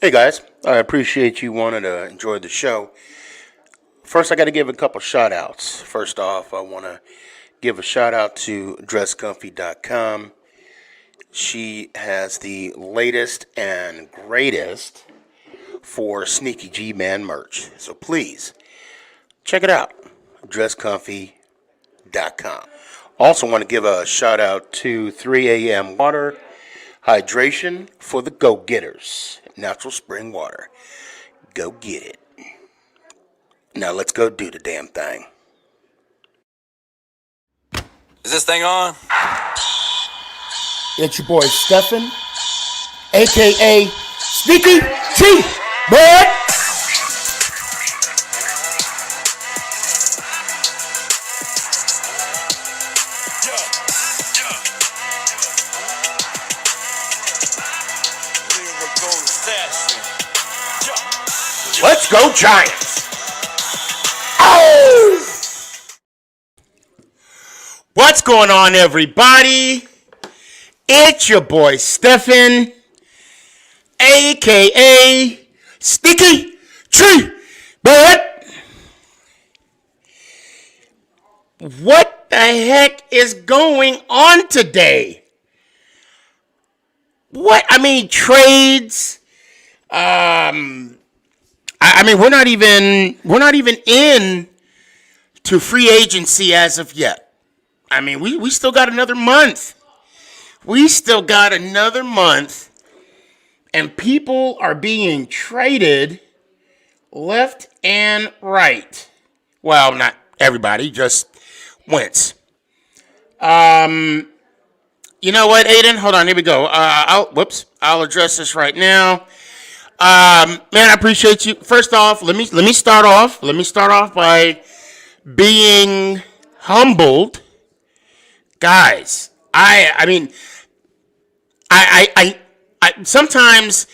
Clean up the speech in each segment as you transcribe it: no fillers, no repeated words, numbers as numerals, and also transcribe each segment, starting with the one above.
Hey guys, I appreciate you wanting to enjoy the show. First, I got to give a couple shout outs. First off, I want to give a shout out to dresscomfy.com. She has the latest and greatest for Sneaky G Man merch. So please check it out. Dresscomfy.com. Also, want to give a shout out to 3 a.m. Water Hydration for the Go Getters. Natural spring water. Go get it. Now let's go do the damn thing. Is this thing on? It's your boy Stefan, aka Sneaky G, bud. Let's go Giants! Oh! What's going on, everybody? It's your boy Stefan, a.k.a. Sneaky Tree Bud. What the heck is going on today? What? I mean, trades. I mean, we're not even in to free agency as of yet. I mean, we still got another month. And people are being traded left and right. Well, not everybody, just Wentz. You know what, Aiden? Hold on, here we go. I'll address this right now. Man, I appreciate you. First off, let me start off. Let me start off by being humbled, guys. I mean, I sometimes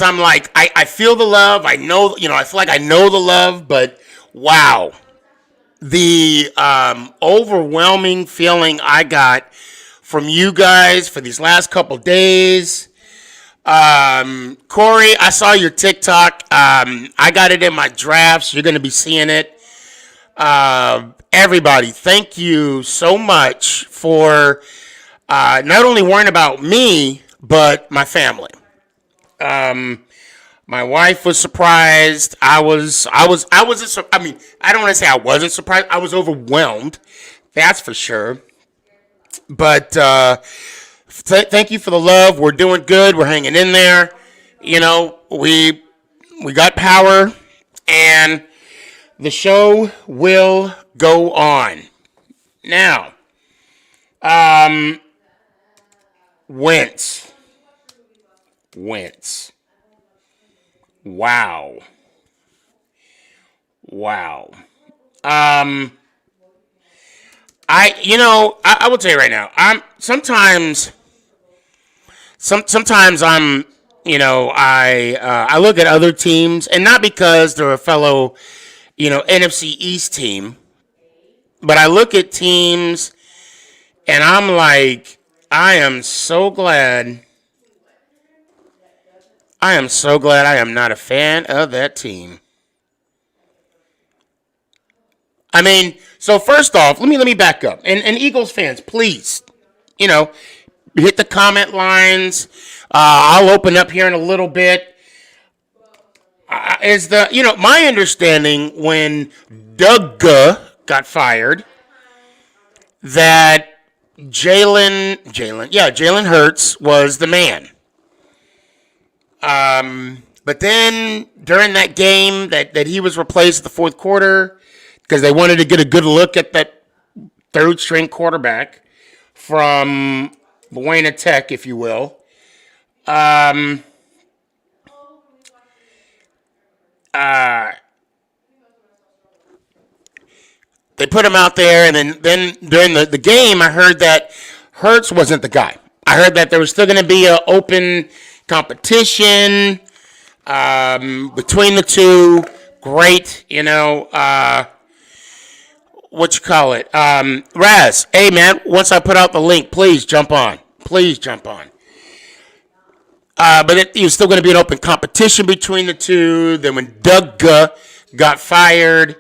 I'm like, I feel the love. I know, I feel like I know the love, but wow, the overwhelming feeling I got from you guys for these last couple days. Corey, I saw your TikTok. I got it in my drafts. You're going to be seeing it. Everybody, thank you so much for not only worrying about me, but my family. My wife was surprised. I mean, I don't want to say I wasn't surprised. I was overwhelmed. That's for sure. But, thank you for the love. We're doing good. We're hanging in there. You know, we got power, and the show will go on. Now, Wentz. Wow. I will tell you right now. Sometimes I'm, I look at other teams, and not because they're a fellow, NFC East team, but I look at teams, and I'm like, I am so glad I am not a fan of that team. I mean, so first off, let me back up. And Eagles fans, please, hit the comment lines. I'll open up here in a little bit. My understanding when Doug got fired, that Jalen Hurts was the man. But then during that game that he was replaced in the fourth quarter, because they wanted to get a good look at that third string quarterback from Buena Tech, if you will. They put him out there, and then during the game, I heard that Hurts wasn't the guy. I heard that there was still going to be an open competition between the two. Great, what you call it? Raz, hey man, once I put out the link, please jump on. But it was still going to be an open competition between the two. Then when Doug got fired,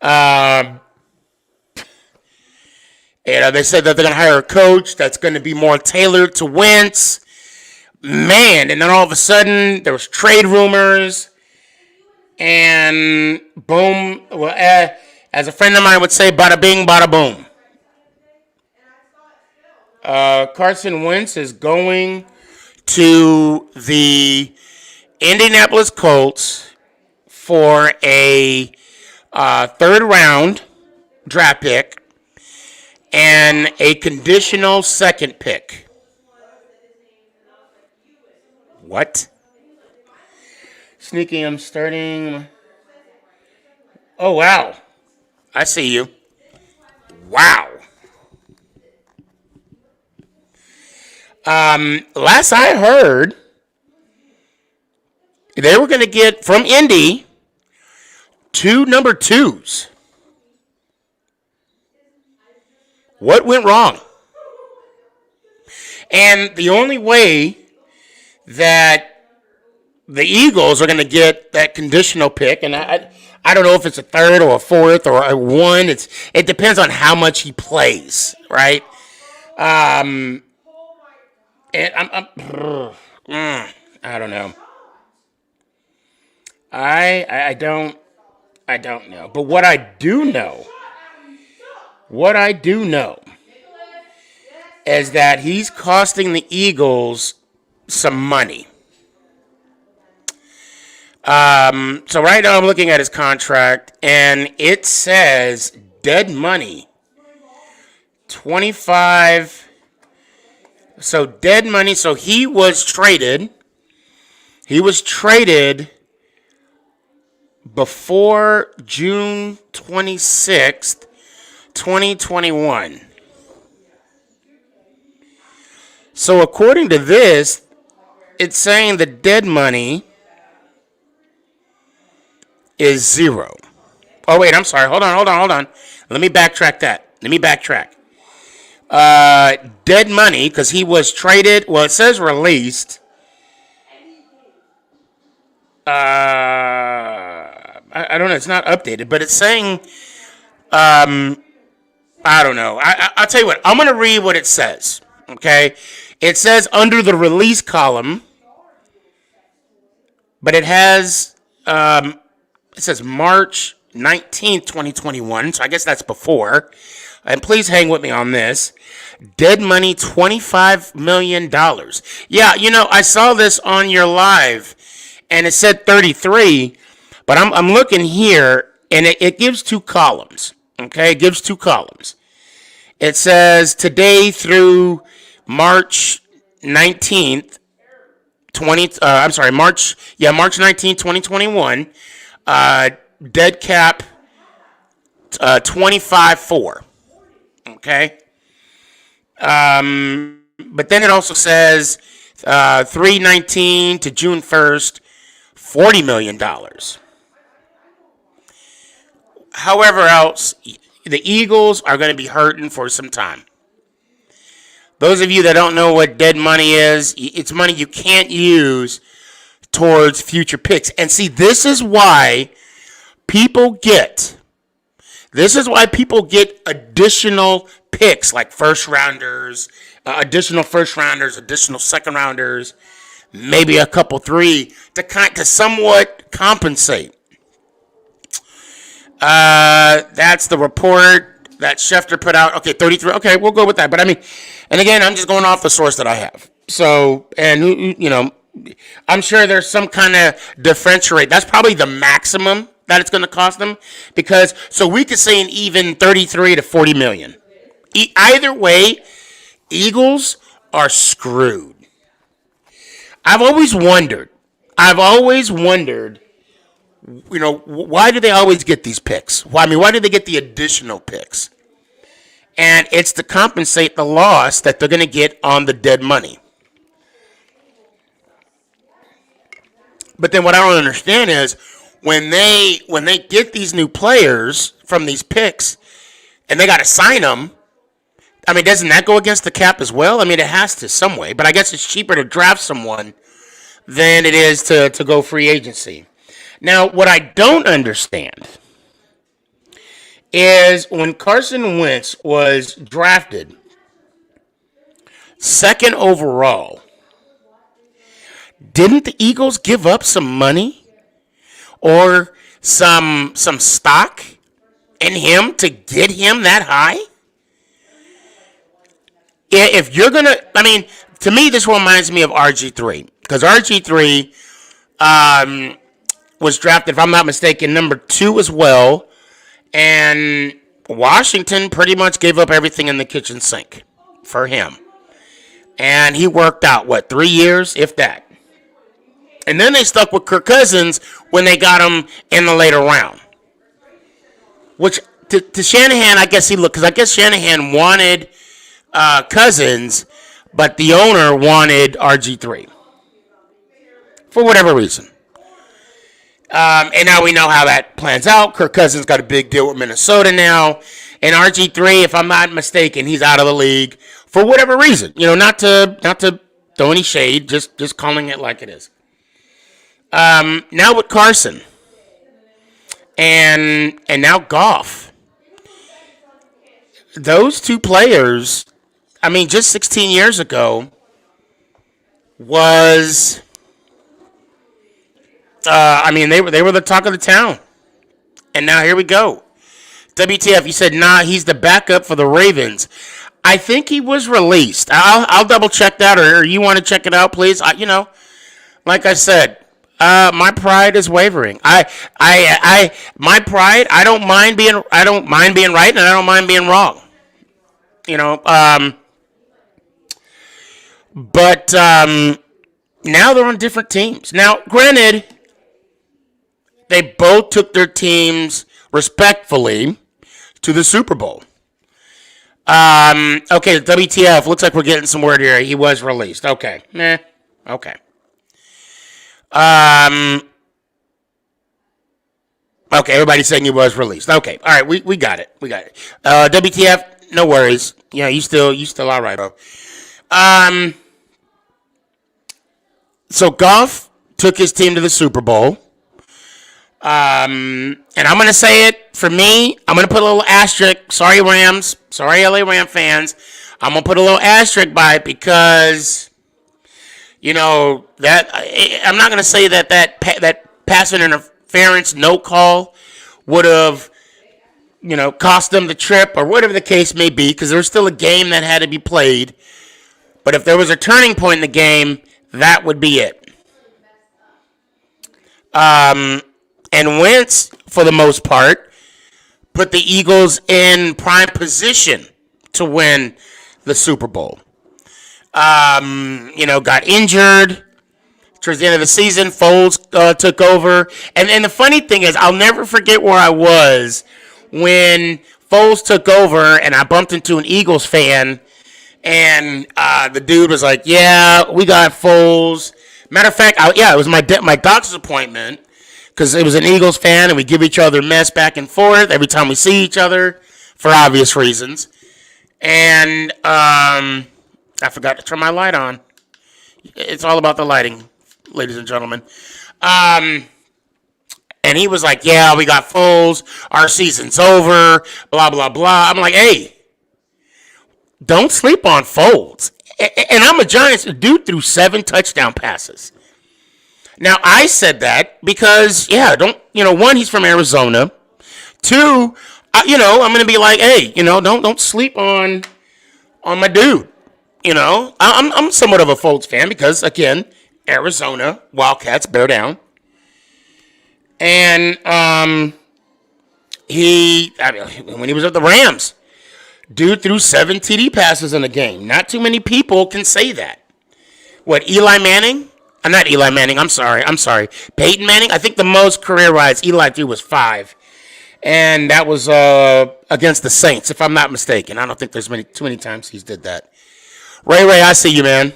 they said that they're going to hire a coach that's going to be more tailored to Wentz. Man, and then all of a sudden, there was trade rumors. And boom, well, as a friend of mine would say, bada bing, bada boom. Carson Wentz is going to the Indianapolis Colts for a third round draft pick and a conditional second pick. What? Sneaky, I'm starting. Oh, wow. I see you. Wow. Last I heard, they were going to get from Indy 2 number 2s. What went wrong? And the only way that the Eagles are going to get that conditional pick, and I don't know if it's a third or a fourth or a one. It depends on how much he plays, right? And I don't know. I don't know. But what I do know is that he's costing the Eagles some money. So right now I'm looking at his contract, and it says dead money, 25. So dead money. So he was traded. Before June 26th, 2021. So according to this, it's saying the dead money is 0. Oh, wait, I'm sorry. Hold on. Let me backtrack that. Dead money, because he was traded. Well, it says released. I don't know. It's not updated, but it's saying, I don't know. I'll tell you what. I'm going to read what it says, okay? It says under the release column, but it has, it says March 19th, 2021, so I guess that's before. And please hang with me on this. Dead money, $25 million. Yeah, I saw this on your live, and it said 33, but I'm looking here, and it gives 2 columns. Okay, it gives 2 columns. It says today through March 19th, March 19th, 2021. Dead cap, 25.4. Okay. But then it also says 3/19 to June 1st, $40 million. However else, the Eagles are going to be hurting for some time. Those of you that don't know what dead money is, it's money you can't use towards future picks. And see, this is why people get additional picks like first rounders, additional first rounders, additional second rounders, maybe a couple 3 to somewhat compensate. That's the report that Schefter put out. Okay, 33. Okay, we'll go with that. But I mean, and again, I'm just going off the source that I have. So, and I'm sure there's some kind of differential rate. That's probably the maximum that it's going to cost them, because so we could say an even 33 to 40 million. Either way, Eagles are screwed. I've always wondered, why do they always get these picks? Why do they get the additional picks? And it's to compensate the loss that they're going to get on the dead money. But then what I don't understand is when they get these new players from these picks and they got to sign them, I mean, doesn't that go against the cap as well? I mean, it has to some way, but I guess it's cheaper to draft someone than it is to go free agency. Now, what I don't understand is when Carson Wentz was drafted second overall, didn't the Eagles give up some money or some stock in him to get him that high? If you're going to, I mean, to me, this reminds me of RG3. Because RG3 was drafted, if I'm not mistaken, number 2 as well. And Washington pretty much gave up everything in the kitchen sink for him. And he worked out, 3 years, if that. And then they stuck with Kirk Cousins when they got him in the later round. Which, to Shanahan, I guess because I guess Shanahan wanted Cousins, but the owner wanted RG3. For whatever reason. And now we know how that plans out. Kirk Cousins got a big deal with Minnesota now. And RG3, if I'm not mistaken, he's out of the league for whatever reason. Not to throw any shade, just calling it like it is. Now with Carson and now Goff. Those two players, I mean, just 16 years ago was, they were the talk of the town. And now here we go. WTF, you said, nah, he's the backup for the Ravens. I think he was released. I'll double check that, or you want to check it out, please? Like I said, my pride is wavering. My pride, I don't mind being right, and I don't mind being wrong. But now they're on different teams. Now, granted, they both took their teams respectfully to the Super Bowl. Okay, WTF, looks like we're getting some word here. He was released. Okay. Okay. Okay, everybody's saying he was released. Okay, all right, we got it. WTF, no worries. Yeah, you still all right, bro. So Goff took his team to the Super Bowl. And I'm going to say it, for me, I'm going to put a little asterisk. Sorry, Rams. Sorry, LA Ram fans. I'm going to put a little asterisk by it because, that I'm not going to say that pass interference no call would have, cost them the trip or whatever the case may be, because there was still a game that had to be played. But if there was a turning point in the game, that would be it. And Wentz, for the most part, put the Eagles in prime position to win the Super Bowl. Got injured towards the end of the season. Foles took over. And the funny thing is, I'll never forget where I was when Foles took over and I bumped into an Eagles fan. And the dude was like, yeah, we got Foles. Matter of fact, it was my doctor's appointment. Because it was an Eagles fan, and we give each other mess back and forth every time we see each other, for obvious reasons. And I forgot to turn my light on. It's all about the lighting, ladies and gentlemen. And he was like, yeah, we got Foles. Our season's over, blah, blah, blah. I'm like, hey, don't sleep on Foles. And I'm a Giants dude threw 7 touchdown passes. Now, I said that because, one, he's from Arizona. 2, I'm going to be like, hey, don't sleep on my dude. I'm somewhat of a Foles fan because, again, Arizona, Wildcats, bear down. And when he was at the Rams, dude threw 7 TD passes in a game. Not too many people can say that. What, Eli Manning? Not Eli Manning. I'm sorry. Peyton Manning. I think the most career rides Eli threw was 5, and that was against the Saints, if I'm not mistaken. I don't think there's too many times he's did that. Ray, I see you, man.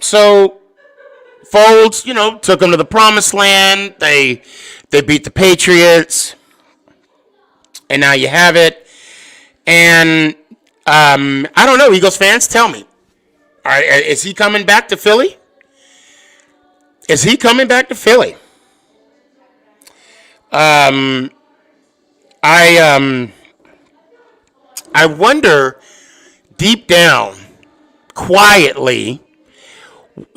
So Foles, took them to the promised land. They beat the Patriots, and now you have it. And I don't know, Eagles fans, tell me. All right, is he coming back to Philly? Is he coming back to Philly? I wonder deep down, quietly,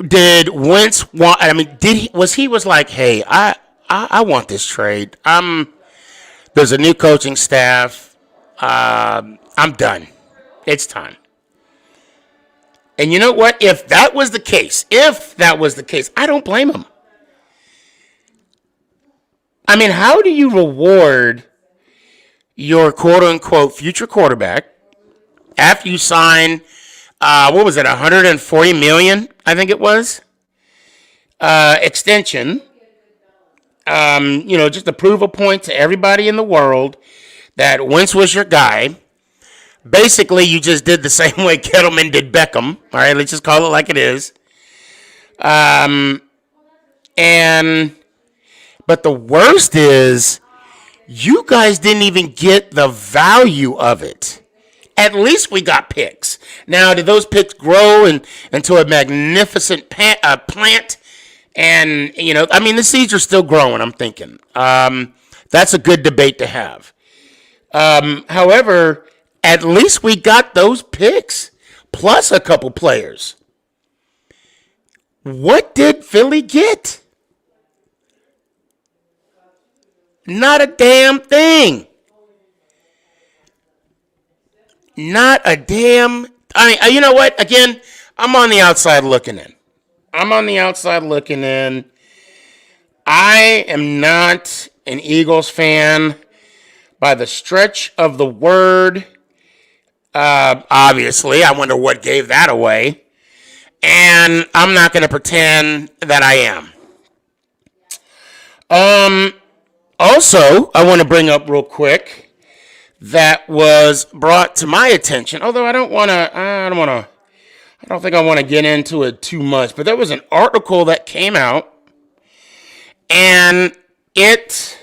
did Wentz want? I mean, was like, hey, I want this trade. There's a new coaching staff. I'm done. It's time. And you know what? If that was the case, I don't blame him. I mean, how do you reward your quote-unquote future quarterback after you sign, what was it, $140 million, I think it was, extension, just to prove a point to everybody in the world that Wentz was your guy. Basically, you just did the same way Kettleman did Beckham. All right, let's just call it like it is. But the worst is, you guys didn't even get the value of it. At least we got picks. Now, did those picks grow into a magnificent plant? And, the seeds are still growing, I'm thinking. That's a good debate to have. However, at least we got those picks, plus a couple players. What did Philly get? Not a damn thing. Not a damn. I mean, you know what? Again, I'm on the outside looking in. I am not an Eagles fan by the stretch of the word. Obviously, I wonder what gave that away. And I'm not going to pretend that I am. Also, I want to bring up real quick that was brought to my attention, although I don't think I want to get into it too much, but there was an article that came out, and it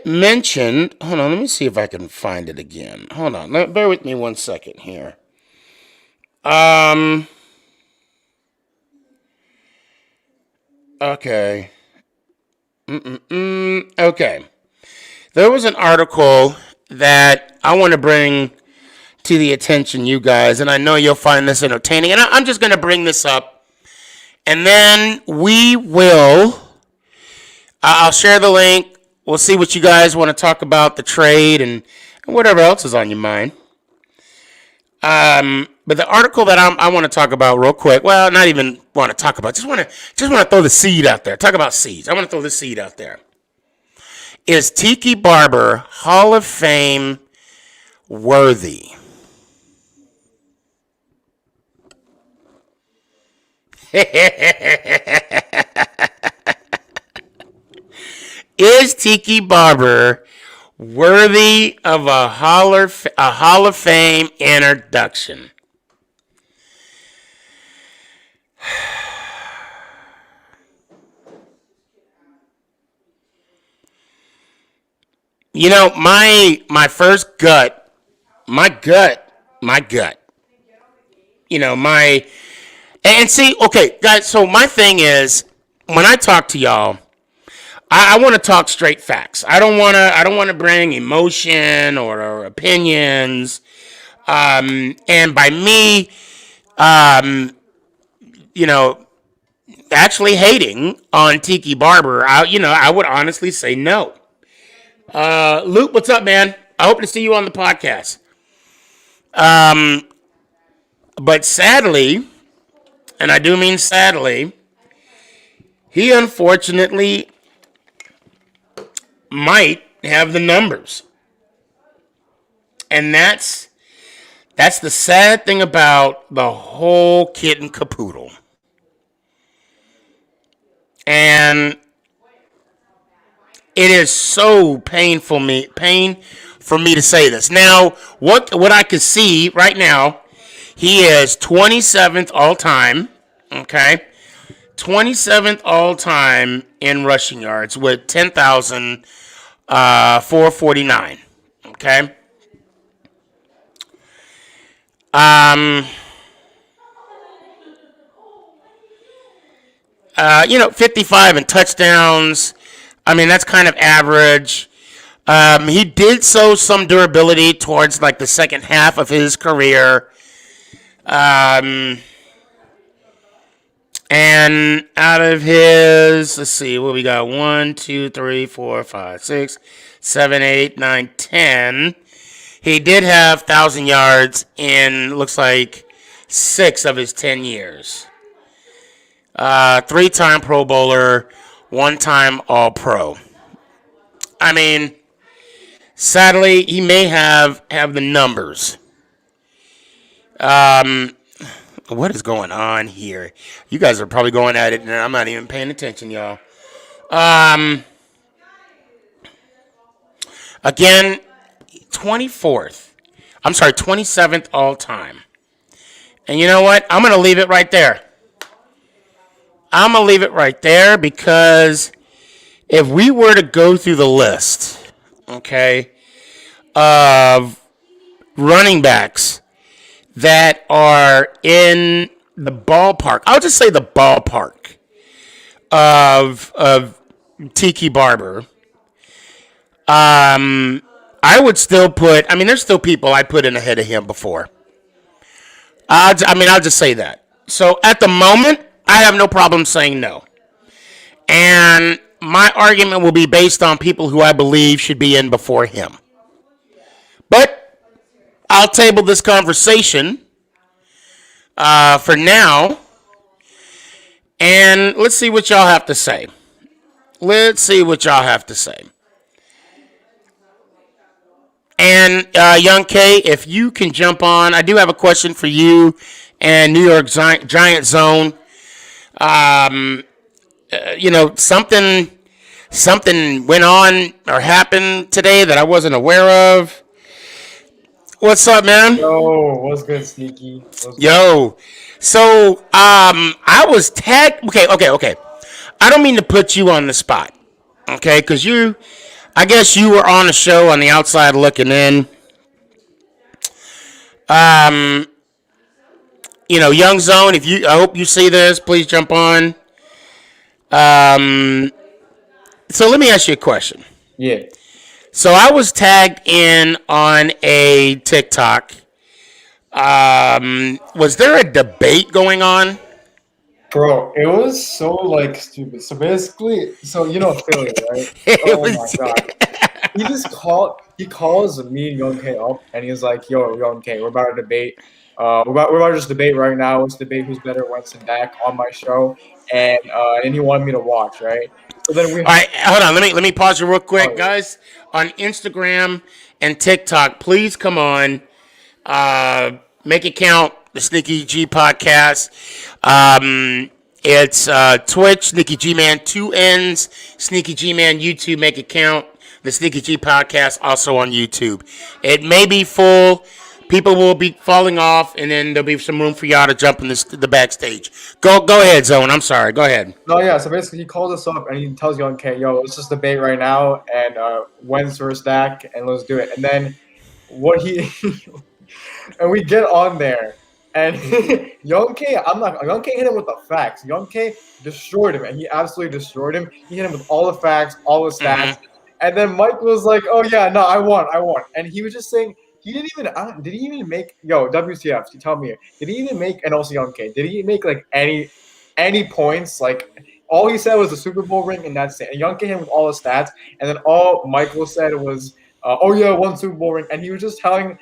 mentioned, hold on, let me see if I can find it again. Hold on, bear with me 1 second here. Okay. Okay. There was an article that I want to bring to the attention, you guys, and I know you'll find this entertaining, and I'm just going to bring this up, and then I'll share the link. We'll see what you guys want to talk about, the trade, and whatever else is on your mind. But the article that I want to talk about real quick, well, not even want to talk about, just want to throw the seed out there. Talk about seeds. I want to throw the seed out there. Is Tiki Barber Hall of Fame worthy? Is Tiki Barber worthy of a Hall of Fame introduction? You know, my first gut, my gut. You know, and see, okay, guys, so my thing is, when I talk to y'all, I want to talk straight facts. I don't want to bring emotion or opinions. And by me, actually hating on Tiki Barber, I would honestly say no. Luke, what's up, man? I hope to see you on the podcast. But sadly, and I do mean sadly, he unfortunately might have the numbers. And that's the sad thing about the whole kit and caboodle. And it is so pain for me to say this. Now, what I can see right now, he is 27th all time, okay? 27th all time in rushing yards with 10,449, okay? 55 in touchdowns. I mean, that's kind of average. He did show some durability towards like the second half of his career. And out of his, let's see, what we got? 1, 2, 3, 4, 5, 6, 7, 8, 9, 10. He did have 1,000 yards in, looks like, 6 of his 10 years. 3-time Pro Bowler, 1-time All-Pro. I mean, sadly, he may have the numbers. What is going on here? You guys are probably going at it, and I'm not even paying attention, y'all. Again, 27th all time. And you know what? I'm going to leave it right there. Because if we were to go through the list, okay, of running backs that are in the ballpark, I'll just say the ballpark of Tiki Barber, I would still put, there's still people I put in ahead of him before. I'll just say that. So at the moment, I have no problem saying no. And my argument will be based on people who I believe should be in before him. But I'll table this conversation for now. And let's see what y'all have to say. And Young K, if you can jump on, I do have a question for you and New York Giant Zone. Something went on or happened today that I wasn't aware of. What's up, man? Yo, what's good, Sneaky? Yo, so I was tagged. Okay. I don't mean to put you on the spot, okay? Because I guess you were on a show on the outside looking in. Young Zone, I hope you see this, please jump on. So let me ask you a question. Yeah. So I was tagged in on a TikTok. Was there a debate going on? Bro, it was so stupid. So basically, Philly, right? My god. He calls me and Young K up and he's like, yo, Young K, we're about to debate. We're about to just debate right now. Let's debate who's better, Wentz and Dak on my show. And he wanted me to watch, right? So then all right, hold on. Let me pause you real quick, guys. On Instagram and TikTok, please come on. Make it count. The Sneakyg podcast. It's Twitch, Sneakyg Man, 2 N's, Sneakyg Man, YouTube, make it count. The Sneakyg podcast also on YouTube. It may be full. People will be falling off, and then there'll be some room for y'all to jump in the backstage. Go ahead, Zone. I'm sorry. Go ahead. No, yeah. So basically, he calls us up and he tells Young K, "Yo, let's just debate right now, and Wentz versus Dak, and let's do it." And then and we get on there, and Young K hit him with the facts. Young K destroyed him, and he absolutely destroyed him. He hit him with all the facts, all the stats, and then Mike was like, "Oh yeah, no, I won," and he was just saying. He did he even make WTF? You tell me. Did he even make and also Young K? Did he make any points? All he said was the Super Bowl ring and that's it. And Young K hit with all the stats, and then all Michael said was, "Oh yeah, 1 Super Bowl ring." And he was just telling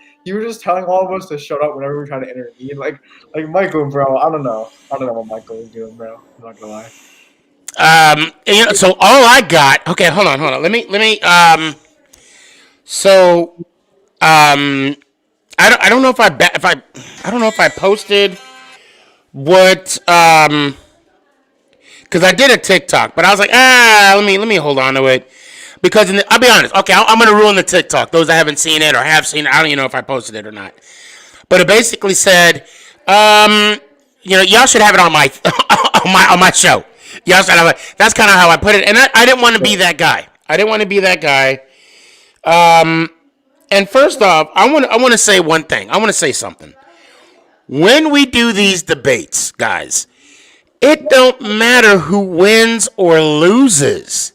all of us to shut up whenever we were trying to intervene. Like Michael, bro. I don't know what Michael was doing, bro. I'm not gonna lie. So all I got. Okay, hold on. Let me. I don't know if I don't know if I posted what because I did a TikTok, but I was like, let me hold on to it because I'll be honest. Okay, I'm gonna ruin the TikTok. Those that haven't seen it or have seen it, I don't even know if I posted it or not. But it basically said, y'all should have it on my on my show. Y'all should have it. That's kind of how I put it, and I didn't want to be that guy. And first off, I want to say one thing. I want to say something. When we do these debates, guys, it it don't matter who wins or loses.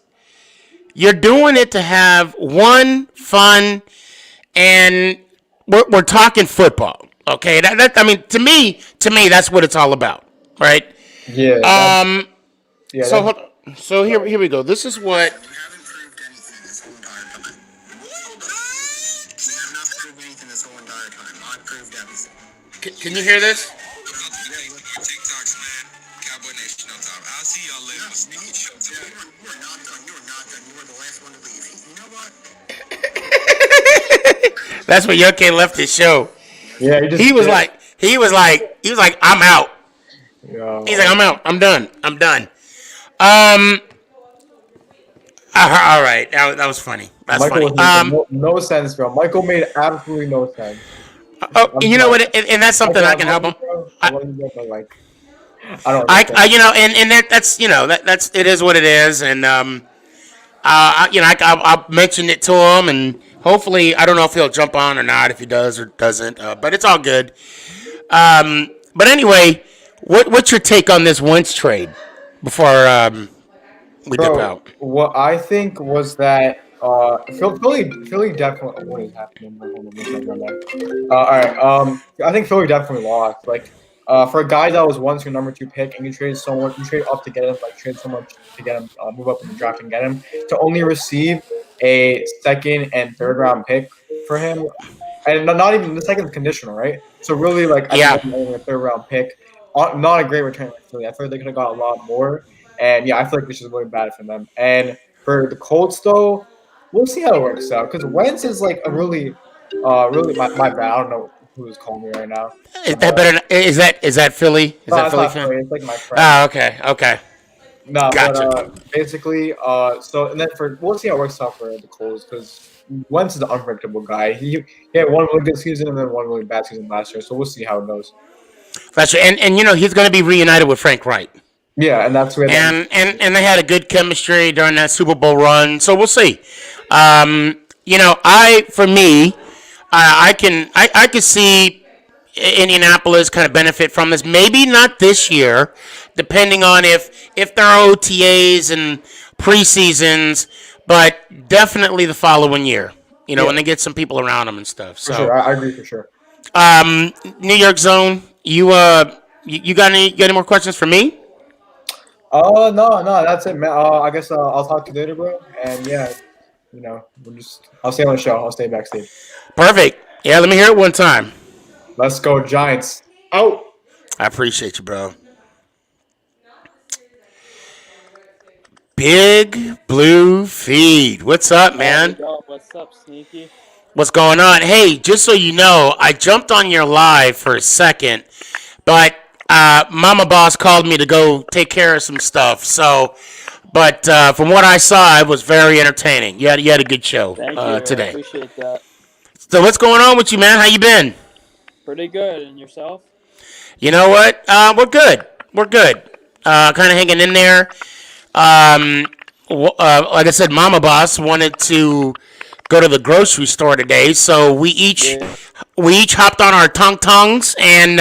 You're doing it to have fun, and we're talking football. Okay, I mean, to me, that's what it's all about, right? Yeah. Yeah. So so here we go. This is what. You haven't proved anything this whole entire time. Hold on. You have not proved anything this whole entire time. I've proved everything. Can you hear this? TikToks, man. Cowboy Nation on top. I'll see y'all later. Sneaky show today. You are not done. You are not done. You were the last one to leave. You know what? That's when Yoke left his show. Yeah. He was like, I'm out. Yeah. He's like, I'm out. I'm done. All right. That was funny. That's Michael funny. was making no sense, bro. Michael made absolutely no sense. Oh, you know what? And that's something I can help him. I don't know. You know, and that's you know that's it is what it is, and you know, I'll mention it to him, and hopefully, I don't know if he'll jump on or not, if he does or doesn't, but it's all good. But anyway, what's your take on this Wentz trade before we dip out? What I think was that Philly definitely. What is happening? All right. I think Philly definitely lost. Like, for a guy that was once your number 2 pick, and you trade up to get him, like trade so much to get him, move up in the draft and get him, to only receive a second and third round pick for him, and not even the second conditional, right? So really, like, I think only a third round pick, not a great return for Philly. I feel like they could have got a lot more, and yeah, I feel like this is really bad for them. And for the Colts, though, we'll see how it works out, because Wentz is like a really my bad. I don't know who's calling me right now. Is that better? Is that Philly? Is that Philly fan? Philly. It's like my friend. Oh, okay. No, Gotcha. but basically, so and then we'll see how it works out for the Colts, because Wentz is an unpredictable guy. He had one really good season and then one really bad season last year, so we'll see how it goes. That's right. And you know, he's going to be reunited with Frank Wright. Yeah, and that's where and they had a good chemistry during that Super Bowl run, so we'll see. You know, I could see Indianapolis kind of benefit from this. Maybe not this year, depending on if there are OTAs and preseasons, but definitely the following year. You know, when they get some people around them and stuff. So, for sure, I agree for sure. New York Zone, you got any more questions for me? No, that's it, man. I guess I'll talk to you later, bro. And yeah, you know, I'll stay on the show. I'll stay backstage. Perfect. Yeah, let me hear it one time. Let's go, Giants. Out. I appreciate you, bro. Big Blue Feed. What's up, man? What's up, Sneaky? What's going on? Hey, just so you know, I jumped on your live for a second, but Mama Boss called me to go take care of some stuff. So, but from what I saw, it was very entertaining. You had a good show today. I appreciate that. So what's going on with you, man? How you been? Pretty good. And yourself? You know what? We're good. Kind of hanging in there. Like I said, Mama Boss wanted to go to the grocery store today, so we each hopped on our tongs and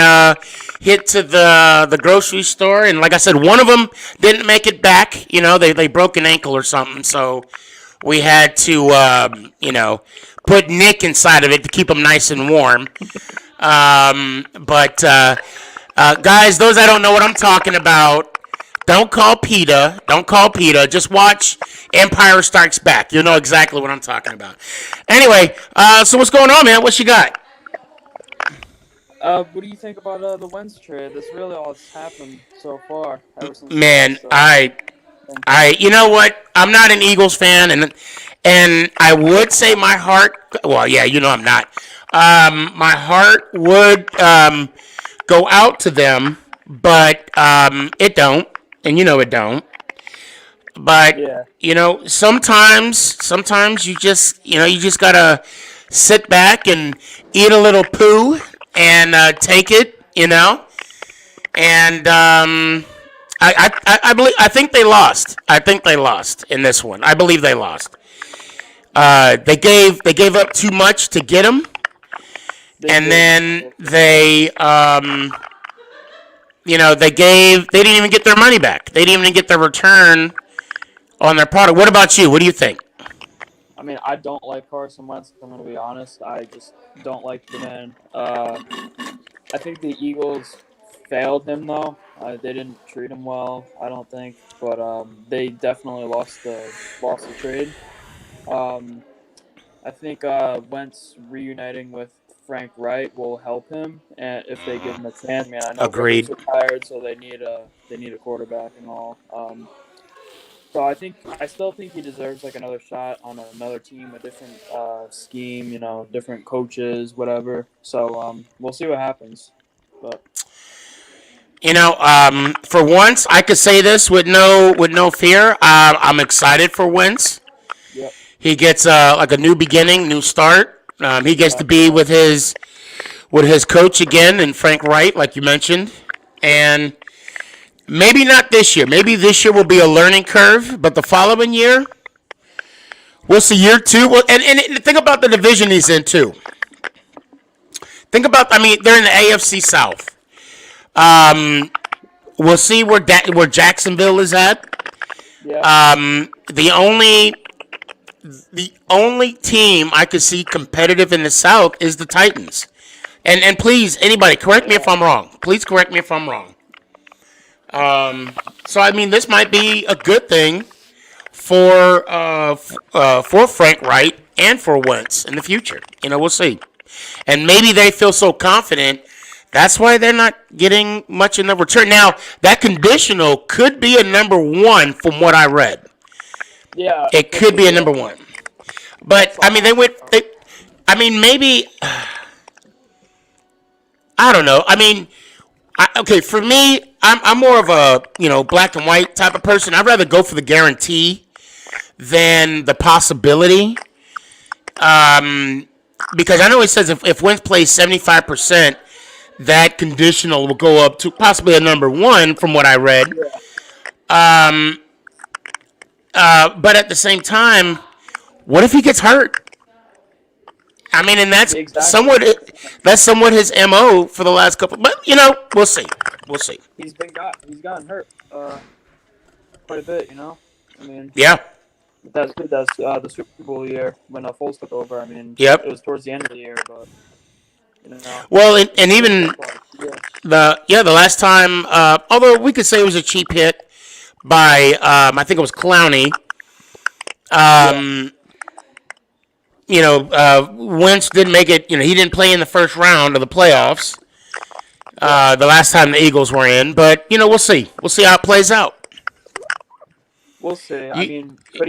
hit to the grocery store. And like I said, one of them didn't make it back. You know, they broke an ankle or something, so we had to put Nick inside of it to keep him nice and warm. But guys, those that don't know what I'm talking about, don't call PETA. Just watch Empire Strikes Back. You'll know exactly what I'm talking about. Anyway, so what's going on, man? What you got? What do you think about the Wentz trade? That's really all that's happened so far. Man, you know what? I'm not an Eagles fan, and I would say my heart. Well, yeah, you know I'm not. My heart would go out to them, but it don't, and you know it don't. But you know, sometimes you just gotta sit back and eat a little poo and take it, you know. And I think they lost. I think they lost in this one. I believe they lost. They gave up too much to get him, and then they they didn't even get their money back. They didn't even get their return on their product. What about you? What do you think? I mean, I don't like Carson Wentz. I'm going to be honest. I just don't like the man. I think the Eagles failed him though. They didn't treat him well. I don't think, but they definitely lost the trade. Um, I think Wentz reuniting with Frank Wright will help him, and if they give him a chance. I mean, I know Agreed. Rivers retired, so they need a quarterback and all. So I still think he deserves like another shot on another team, a different scheme, different coaches, whatever. So we'll see what happens. But For once, I could say this with no fear. I'm excited for Wentz. yep. He gets like a new beginning, new start. He gets to be with his coach again, and Frank Wright, like you mentioned, and maybe not this year. Maybe this year will be a learning curve, but the following year, we'll see year two. Well, and think about the division he's in too. Think about, they're in the AFC South. We'll see where Jacksonville is at. Yeah. The only team I could see competitive in the South is the Titans. And please, anybody, correct me if I'm wrong. Please correct me if I'm wrong. So this might be a good thing for Frank Wright and for Wentz in the future. We'll see. And maybe they feel so confident, that's why they're not getting much in the return. Now, that conditional could be a number one from what I read. Yeah. It could be a number one. But, maybe, I don't know. Okay, for me, I'm more of a, black and white type of person. I'd rather go for the guarantee than the possibility. Because I know it says if Wentz plays 75%, that conditional will go up to possibly a number one from what I read. But at the same time, what if he gets hurt? And that's somewhat his MO for the last couple. But we'll see. He's gotten hurt quite a bit. Yeah. That's good. That's the Super Bowl year when Foles took over. Yep. It was towards the end of the year, but Well, and even the last time, although we could say it was a cheap hit by I think it was Clowney. Wentz didn't make it. He didn't play in the first round of the playoffs. The last time the Eagles were in, but we'll see. We'll see how it plays out. We'll see. Do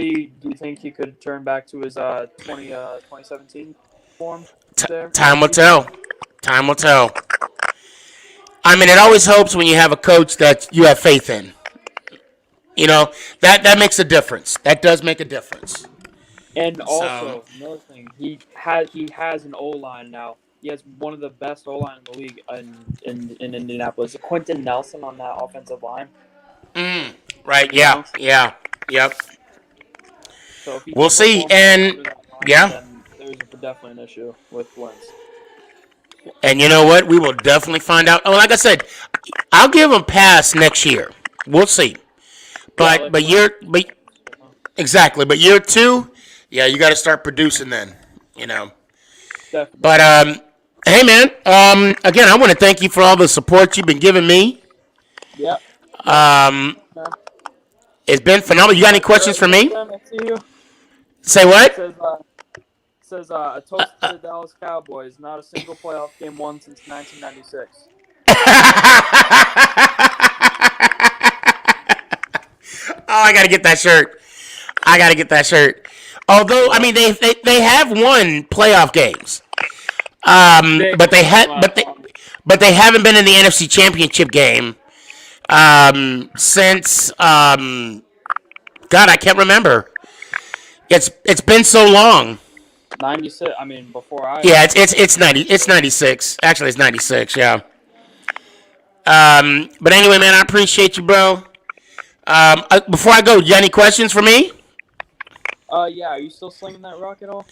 you think he could turn back to his 2017 form? Time will tell. Time will tell. It always helps when you have a coach that you have faith in. That makes a difference. That does make a difference. And also, another thing, he has an O-line now. He has one of the best O-line in the league in Indianapolis. Quentin Nelson on that offensive line. Right, yeah, yep. So if we'll see, and then there's definitely an issue with Wentz. And you know what? We will definitely find out. Oh, like I said, I'll give him pass next year. We'll see. But exactly. But year two, yeah, you got to start producing then. Definitely. But hey, man. Again, I want to thank you for all the support you've been giving me. Yeah. It's been phenomenal. You got any questions for me? Say what? Says a toast to the Dallas Cowboys. Not a single playoff game won since 1996. Oh, I gotta get that shirt. Although, they have won playoff games. But they haven't been in the NFC Championship game since God, I can't remember. It's been so long. 96. Before I. Yeah, it's 90. It's 96. Actually, it's 96. Yeah. But anyway, man, I appreciate you, bro. Before I go, you got any questions for me? Yeah. Are you still slinging that rock at all?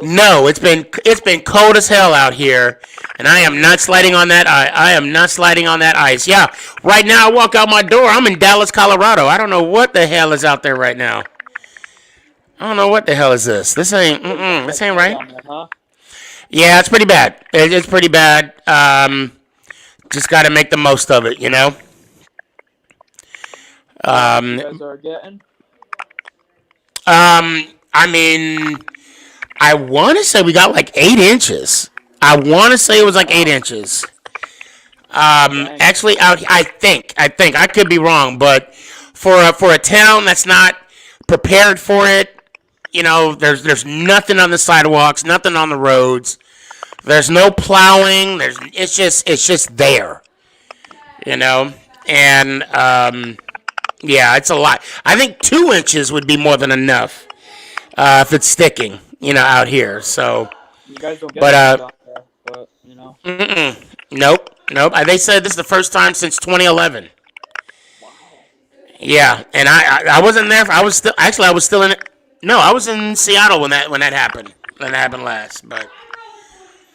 No, it's been cold as hell out here, and I am not sliding on that. I am not sliding on that ice. Yeah, right now I walk out my door. I'm in Dallas, Colorado. I don't know what the hell is out there right now. I don't know what the hell is this. This ain't. This ain't right. Down there, huh? Yeah, it's pretty bad. It's pretty bad. Just got to make the most of it, you know. You guys are getting. I mean, I want to say we got like 8 inches. I want to say it was like 8 inches. Actually, I think I could be wrong, but for a town that's not prepared for it, you know, there's nothing on the sidewalks, nothing on the roads. There's no plowing. It's just there, you know, and yeah, it's a lot. I think 2 inches would be more than enough if it's sticking, you know, out here. So, You guys don't get but down there, but you know. nope. They said this is the first time since 2011. Yeah, and I wasn't there. I was still in it. No, I was in Seattle when that happened. When that happened last, but.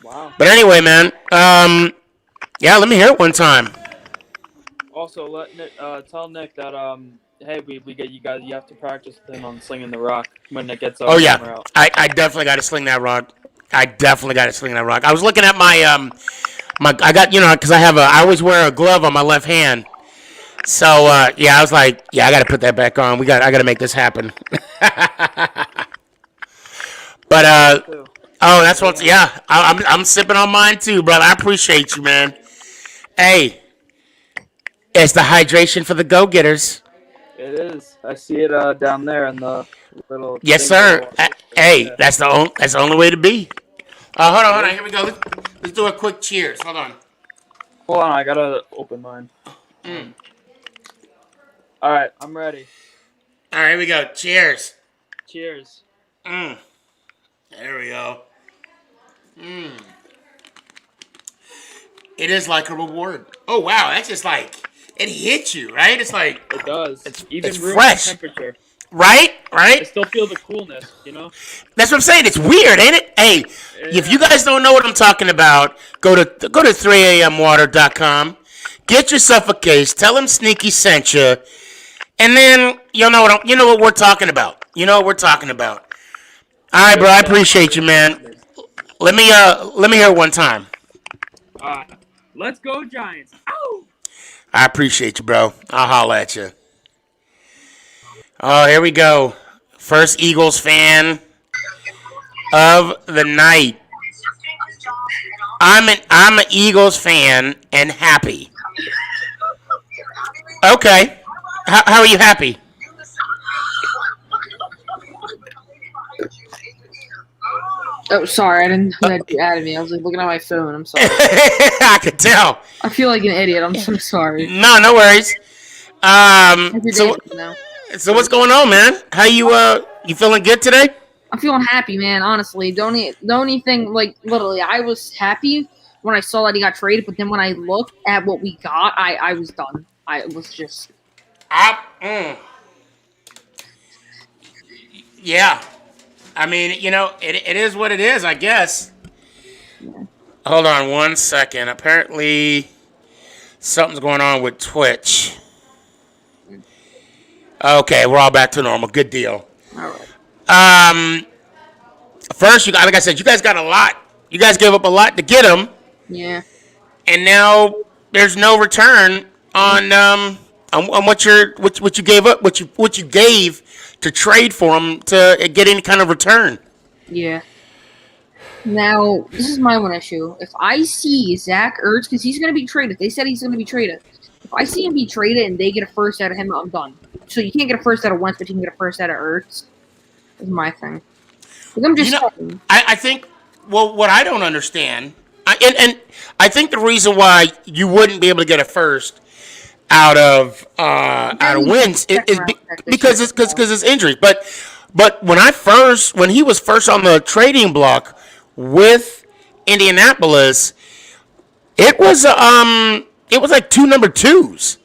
Wow. But anyway, man. Yeah, let me hear it one time. Also, tell Nick that hey, we get you guys. You have to practice with him on slinging the rock when it gets. Oh yeah, I definitely got to sling that rock. I was looking at my I got, you know, because I always wear a glove on my left hand. So yeah, I was like, yeah, I got to put that back on. I got to make this happen. But oh, that's what. Yeah, I'm sipping on mine too, brother. I appreciate you, man. Hey, it's the hydration for the go-getters. It is. I see it down there in the little. Yes, sir. Hey, that's the only way to be. Hold on. Here we go. Let's do a quick cheers. Hold on. I gotta open mine. All right, I'm ready. All right, here we go. Cheers. Cheers. There we go. It is like a reward. Oh wow, that's just like it hits you, right? It's like It does. It's room fresh. temperature. Right? I still feel the coolness, you know. That's what I'm saying. It's weird, ain't it? Hey, if you guys don't know what I'm talking about, go to 3amwater.com. Get yourself a case. Tell them Sneaky sent you, and then you know what we're talking about. You know what we're talking about. All right, bro. I appreciate you, man. Let me hear it one time. Let's go, Giants! Ow! I appreciate you, bro. I'll holla at you. Oh, here we go. First Eagles fan of the night. I'm an Eagles fan and happy. Okay. How are you happy? Oh, sorry, I didn't know that you added me. I was like looking at my phone. I'm sorry. I could tell. I feel like an idiot. I'm so sorry. No worries. Every day now. So what's going on, man? How you feeling good today? I'm feeling happy, man. Honestly, the only thing, like literally, I was happy when I saw that he got traded, but then when I looked at what we got, I was done. I was just. Yeah. I mean, you know, it is what it is, I guess. Yeah. Hold on 1 second. Apparently, something's going on with Twitch. Okay, we're all back to normal. Good deal. All right. First, like I said, you guys got a lot. You guys gave up a lot to get him, Yeah. and now there's no return on what you gave up, what you gave to trade for him to get any kind of return. Yeah. Now, this is my one issue. If I see Zach Ertz, because he's going to be traded, they said he's going to be traded. If I see him be traded and they get a first out of him, I'm done. So you can't get a first out of Wentz, but you can get a first out of Ertz. That's my thing. I'm just saying. I think, well, what I don't understand, and I think the reason why you wouldn't be able to get a first out of Wentz is because it's injuries. But when he was first on the trading block with Indianapolis, it was like 2 number 2s.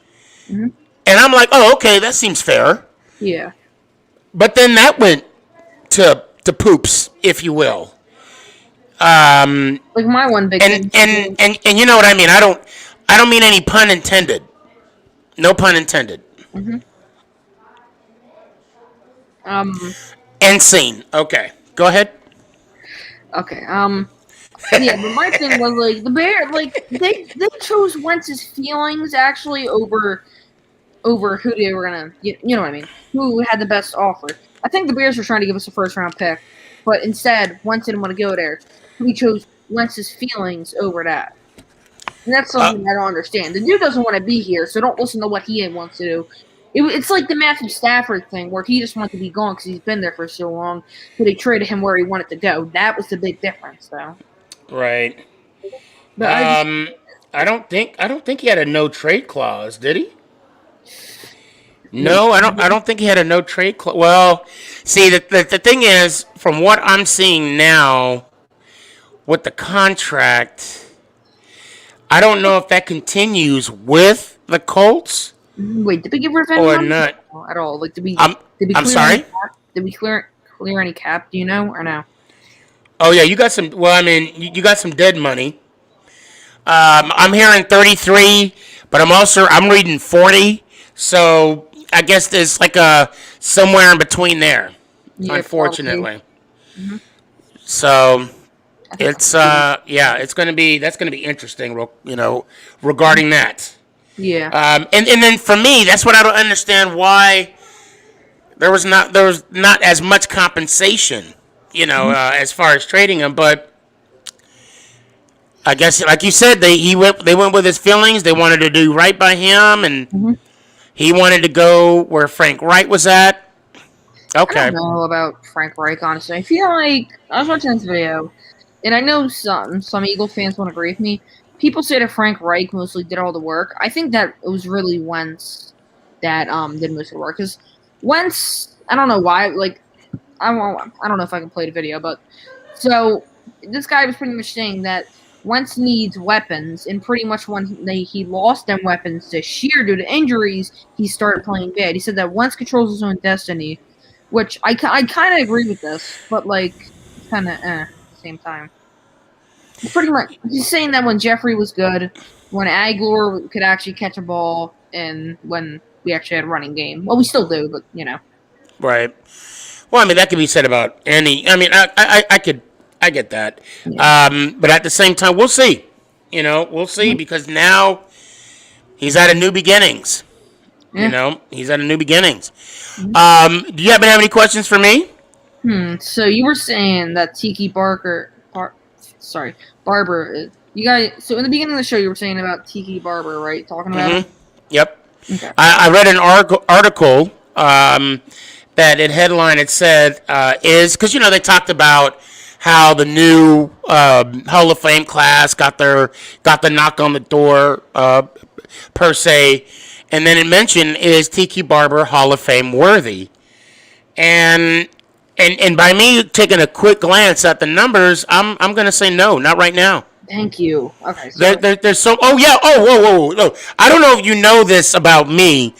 Mm-hmm. And I'm like, oh, okay, that seems fair. Yeah. But then that went to poops, if you will. Like my one big thing. And you know what I mean. I don't mean any pun intended. No pun intended. Mm-hmm. End scene. Okay, go ahead. Okay. Yeah, but my thing was like the Bear, like they chose Wentz's feelings actually over who they were gonna, you know what I mean, who had the best offer. I think the Bears were trying to give us a first round pick, but instead Wentz didn't want to go there. We chose Wentz's feelings over that, and that's something I don't understand. The dude doesn't want to be here, so don't listen to what he wants to do. It's like the Matthew Stafford thing, where he just wanted to be gone because he's been there for so long, so they traded him where he wanted to go. That was the big difference, though. Right. But I don't think he had a no trade clause, did he? No, I don't think he had a no trade clause. Well, see, the thing is, from what I'm seeing now with the contract, I don't know if that continues with the Colts. Wait, did we get revenge or on not at all? Like, did we? I'm sorry. Did we clear any cap? Do you know or no? Oh yeah, you got some. Well, I mean, you got some dead money. I'm hearing 33, but I'm reading 40. So I guess there's like a somewhere in between there. Yeah, unfortunately. Mm-hmm. So it's that's gonna be interesting. Regarding that. Yeah. And then for me, that's what I don't understand why there was not as much compensation. As far as trading him, but I guess, like you said, they went with his feelings. They wanted to do right by him, and he wanted to go where Frank Wright was at. Okay. I don't know about Frank Reich, honestly. I feel like I was watching this video, and I know some Eagle fans won't agree with me. People say that Frank Reich mostly did all the work. I think that it was really Wentz that did most of the work. Because Wentz, I don't know why, like, I don't know if I can play the video, but so this guy was pretty much saying that Wentz needs weapons, and pretty much when he lost them weapons this year due to injuries, he started playing bad. He said that Wentz controls his own destiny, which I kind of agree with this, but like kind of at the same time. Pretty much, he's saying that when Jeffrey was good, when Aguilar could actually catch a ball, and when we actually had a running game. Well, we still do, but Right. Well, I mean, that could be said about any. I mean, I get that. Yeah. But at the same time, we'll see. We'll see because now he's at a new beginnings. Yeah. He's at a new beginnings. Do you happen to have any questions for me? So you were saying that Tiki Barber. You guys. So in the beginning of the show, you were saying about Tiki Barber, right? Talking about him? Yep. Okay. I read an article that it said is because they talked about how the new Hall of Fame class got the knock on the door per se, and then it mentioned is Tiki Barber Hall of Fame worthy, and by me taking a quick glance at the numbers, I'm gonna say no, not right now. Thank you. Okay. So There's so. Oh yeah. Oh whoa. No, I don't know if you know this about me.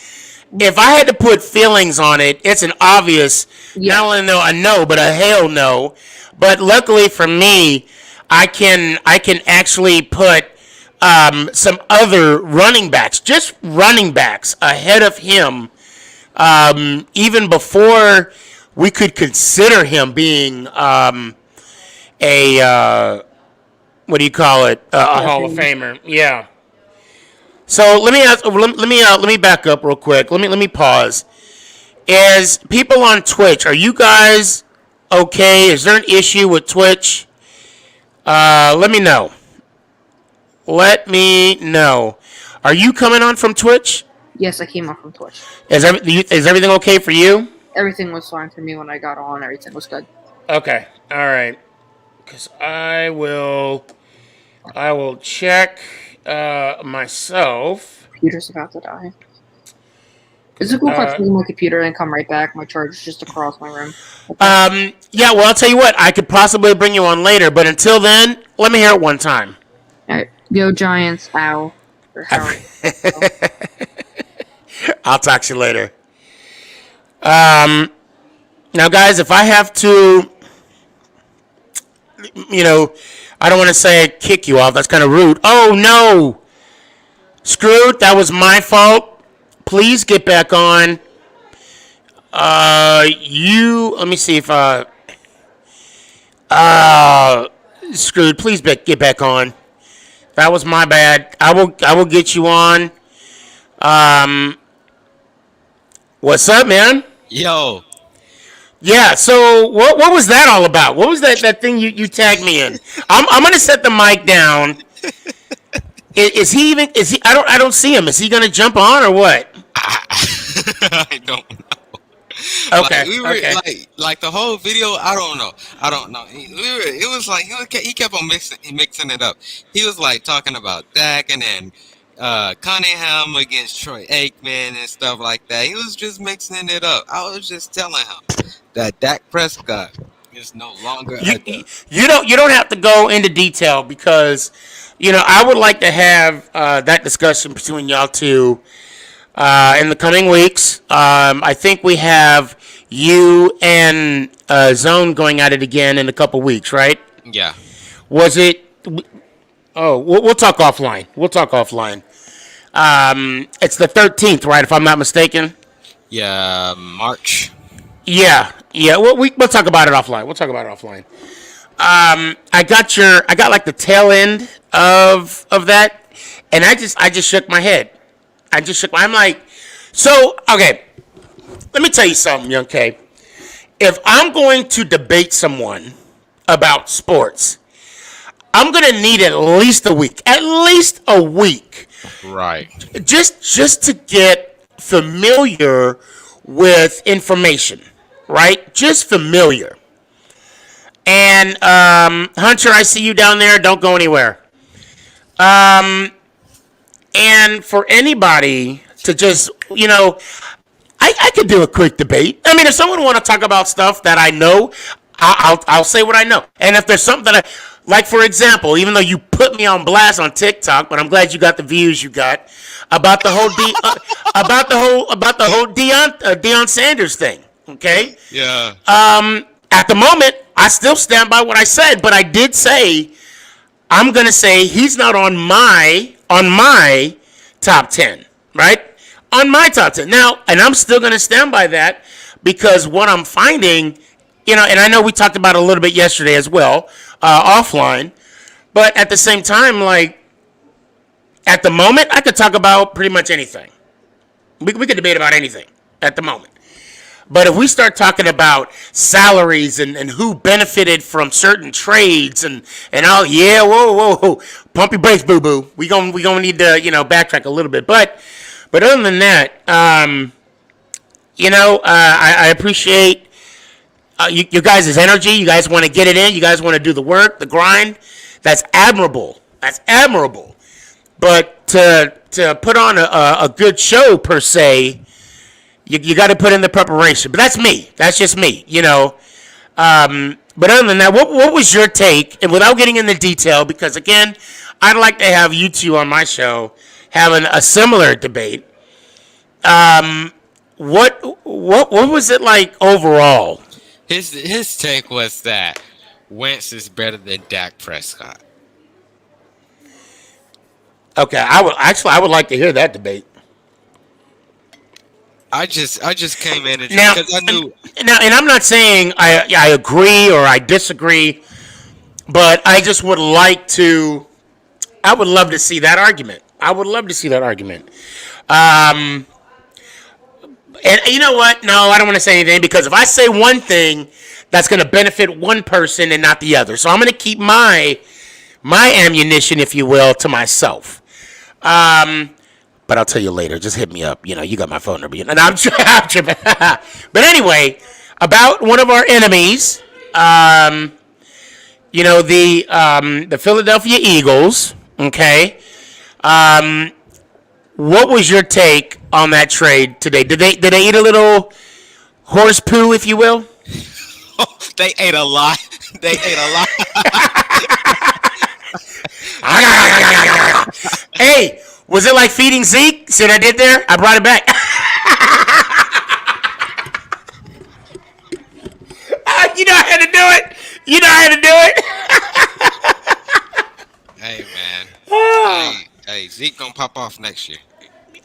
If I had to put feelings on it, it's an obvious, not only a no, but a hell no. But luckily for me, I can actually put some other running backs, just running backs, ahead of him, even before we could consider him being a what do you call it? A Hall of Famer. Yeah. So let me back up real quick. Let me pause. Is people on Twitch, are you guys okay? Is there an issue with Twitch? Let me know. Let me know. Are you coming on from Twitch? yes, I came up from Twitch. Is everything okay for you? Everything was fine for me when I got on. Everything was good. Okay. All right. Because I will check myself. Computer's about to die. Is it cool if I leave my computer and come right back? My charge is just across my room. Okay. Yeah, well, I'll tell you what. I could possibly bring you on later, but until then, let me hear it one time. All right. Go Giants. Ow. Or how? I'll talk to you later. Now, guys, if I have to, I don't want to say kick you off. That's kind of rude. Oh, no. Screwed. That was my fault. Please get back on. Let me see if, Screwed, please get back on. That was my bad. I will get you on. What's up, man? Yo, Yeah, so what was that all about? What was that thing you tagged me in? I'm gonna set the mic down. Is he I don't see him. Is he gonna jump on or what? I don't know. Okay. Like, we were Okay. like the whole video. I don't know. It was like he kept on mixing it up. He was like talking about Dak and then Cunningham against Troy Aikman and stuff like that. He was just mixing it up. I was just telling him that Dak Prescott is no longer. You don't have to go into detail because I would like to have that discussion between y'all two in the coming weeks. I think we have you and Zone going at it again in a couple weeks, right? Yeah. Was it? Oh, we'll talk offline. It's the 13th, right? If I'm not mistaken. Yeah, March. Yeah. We'll talk about it offline. I got like the tail end of that, and I just shook my head. I'm like, so okay. Let me tell you something, Young K. If I'm going to debate someone about sports, I'm gonna need at least a week. Right. Just to get familiar with information, right? Just familiar. And Hunter, I see you down there. Don't go anywhere. And for anybody to just, I could do a quick debate. I mean, if someone want to talk about stuff that I know, I'll say what I know. And if there's something that like for example, even though you put me on blast on TikTok, but I'm glad you got the views you got about the whole Deion Sanders thing. Okay. Yeah. At the moment, I still stand by what I said, but I did say I'm gonna say he's not on my top 10, right? On my top 10 now, and I'm still gonna stand by that because what I'm finding, and I know we talked about it a little bit yesterday as well, offline, but at the same time, like at the moment, I could talk about pretty much anything. We could debate about anything at the moment. But if we start talking about salaries and who benefited from certain trades and all, yeah, whoa, pump your brakes, boo boo. We gonna need to backtrack a little bit. But other than that, I appreciate you guys' energy. You guys want to get it in. You guys want to do the work, the grind. That's admirable. But to put on a good show per se. You got to put in the preparation, but that's me. That's just me, But other than that, what was your take? And without getting into detail, because again, I'd like to have you two on my show having a similar debate. What was it like overall? His take was that Wentz is better than Dak Prescott. Okay, I would like to hear that debate. I just came in because I knew. Now, and I'm not saying I agree or I disagree, but I just would like to. I would love to see that argument. And you know what? No, I don't want to say anything because if I say one thing, that's going to benefit one person and not the other. So I'm going to keep my ammunition, if you will, to myself. But I'll tell you later. Just hit me up. You got my phone number. And I'm tripping. But anyway, about one of our enemies, the Philadelphia Eagles. Okay. What was your take on that trade today? Did they eat a little horse poo, if you will? They ate a lot. Hey. Was it like feeding Zeke? See what I did there? I brought it back. You know how to do it. Hey man. Oh. Hey, Zeke gonna pop off next year.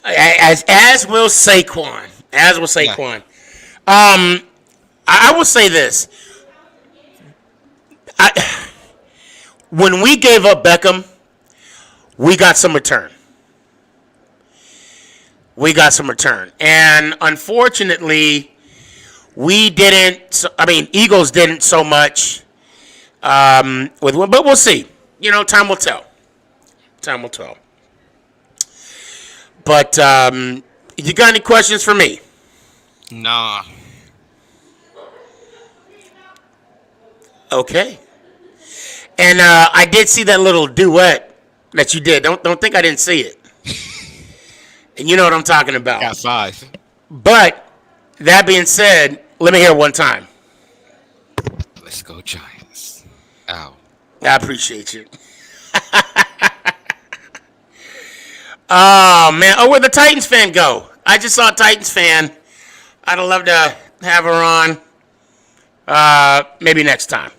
As will Saquon. As will Yeah. Saquon. I will say this. When we gave up Beckham, we got some return. And unfortunately, we didn't. I mean, Eagles didn't so much. But we'll see. You know, time will tell. Time will tell. But you got any questions for me? Nah. Okay. And I did see that little duet that you did. Don't think I didn't see it. And you know what I'm talking about. Got 5. But that being said, let me hear it one time. Let's go Giants. Ow. I appreciate you. Oh man. Oh, where'd the Titans fan go? I just saw a Titans fan. I'd love to have her on. Maybe next time.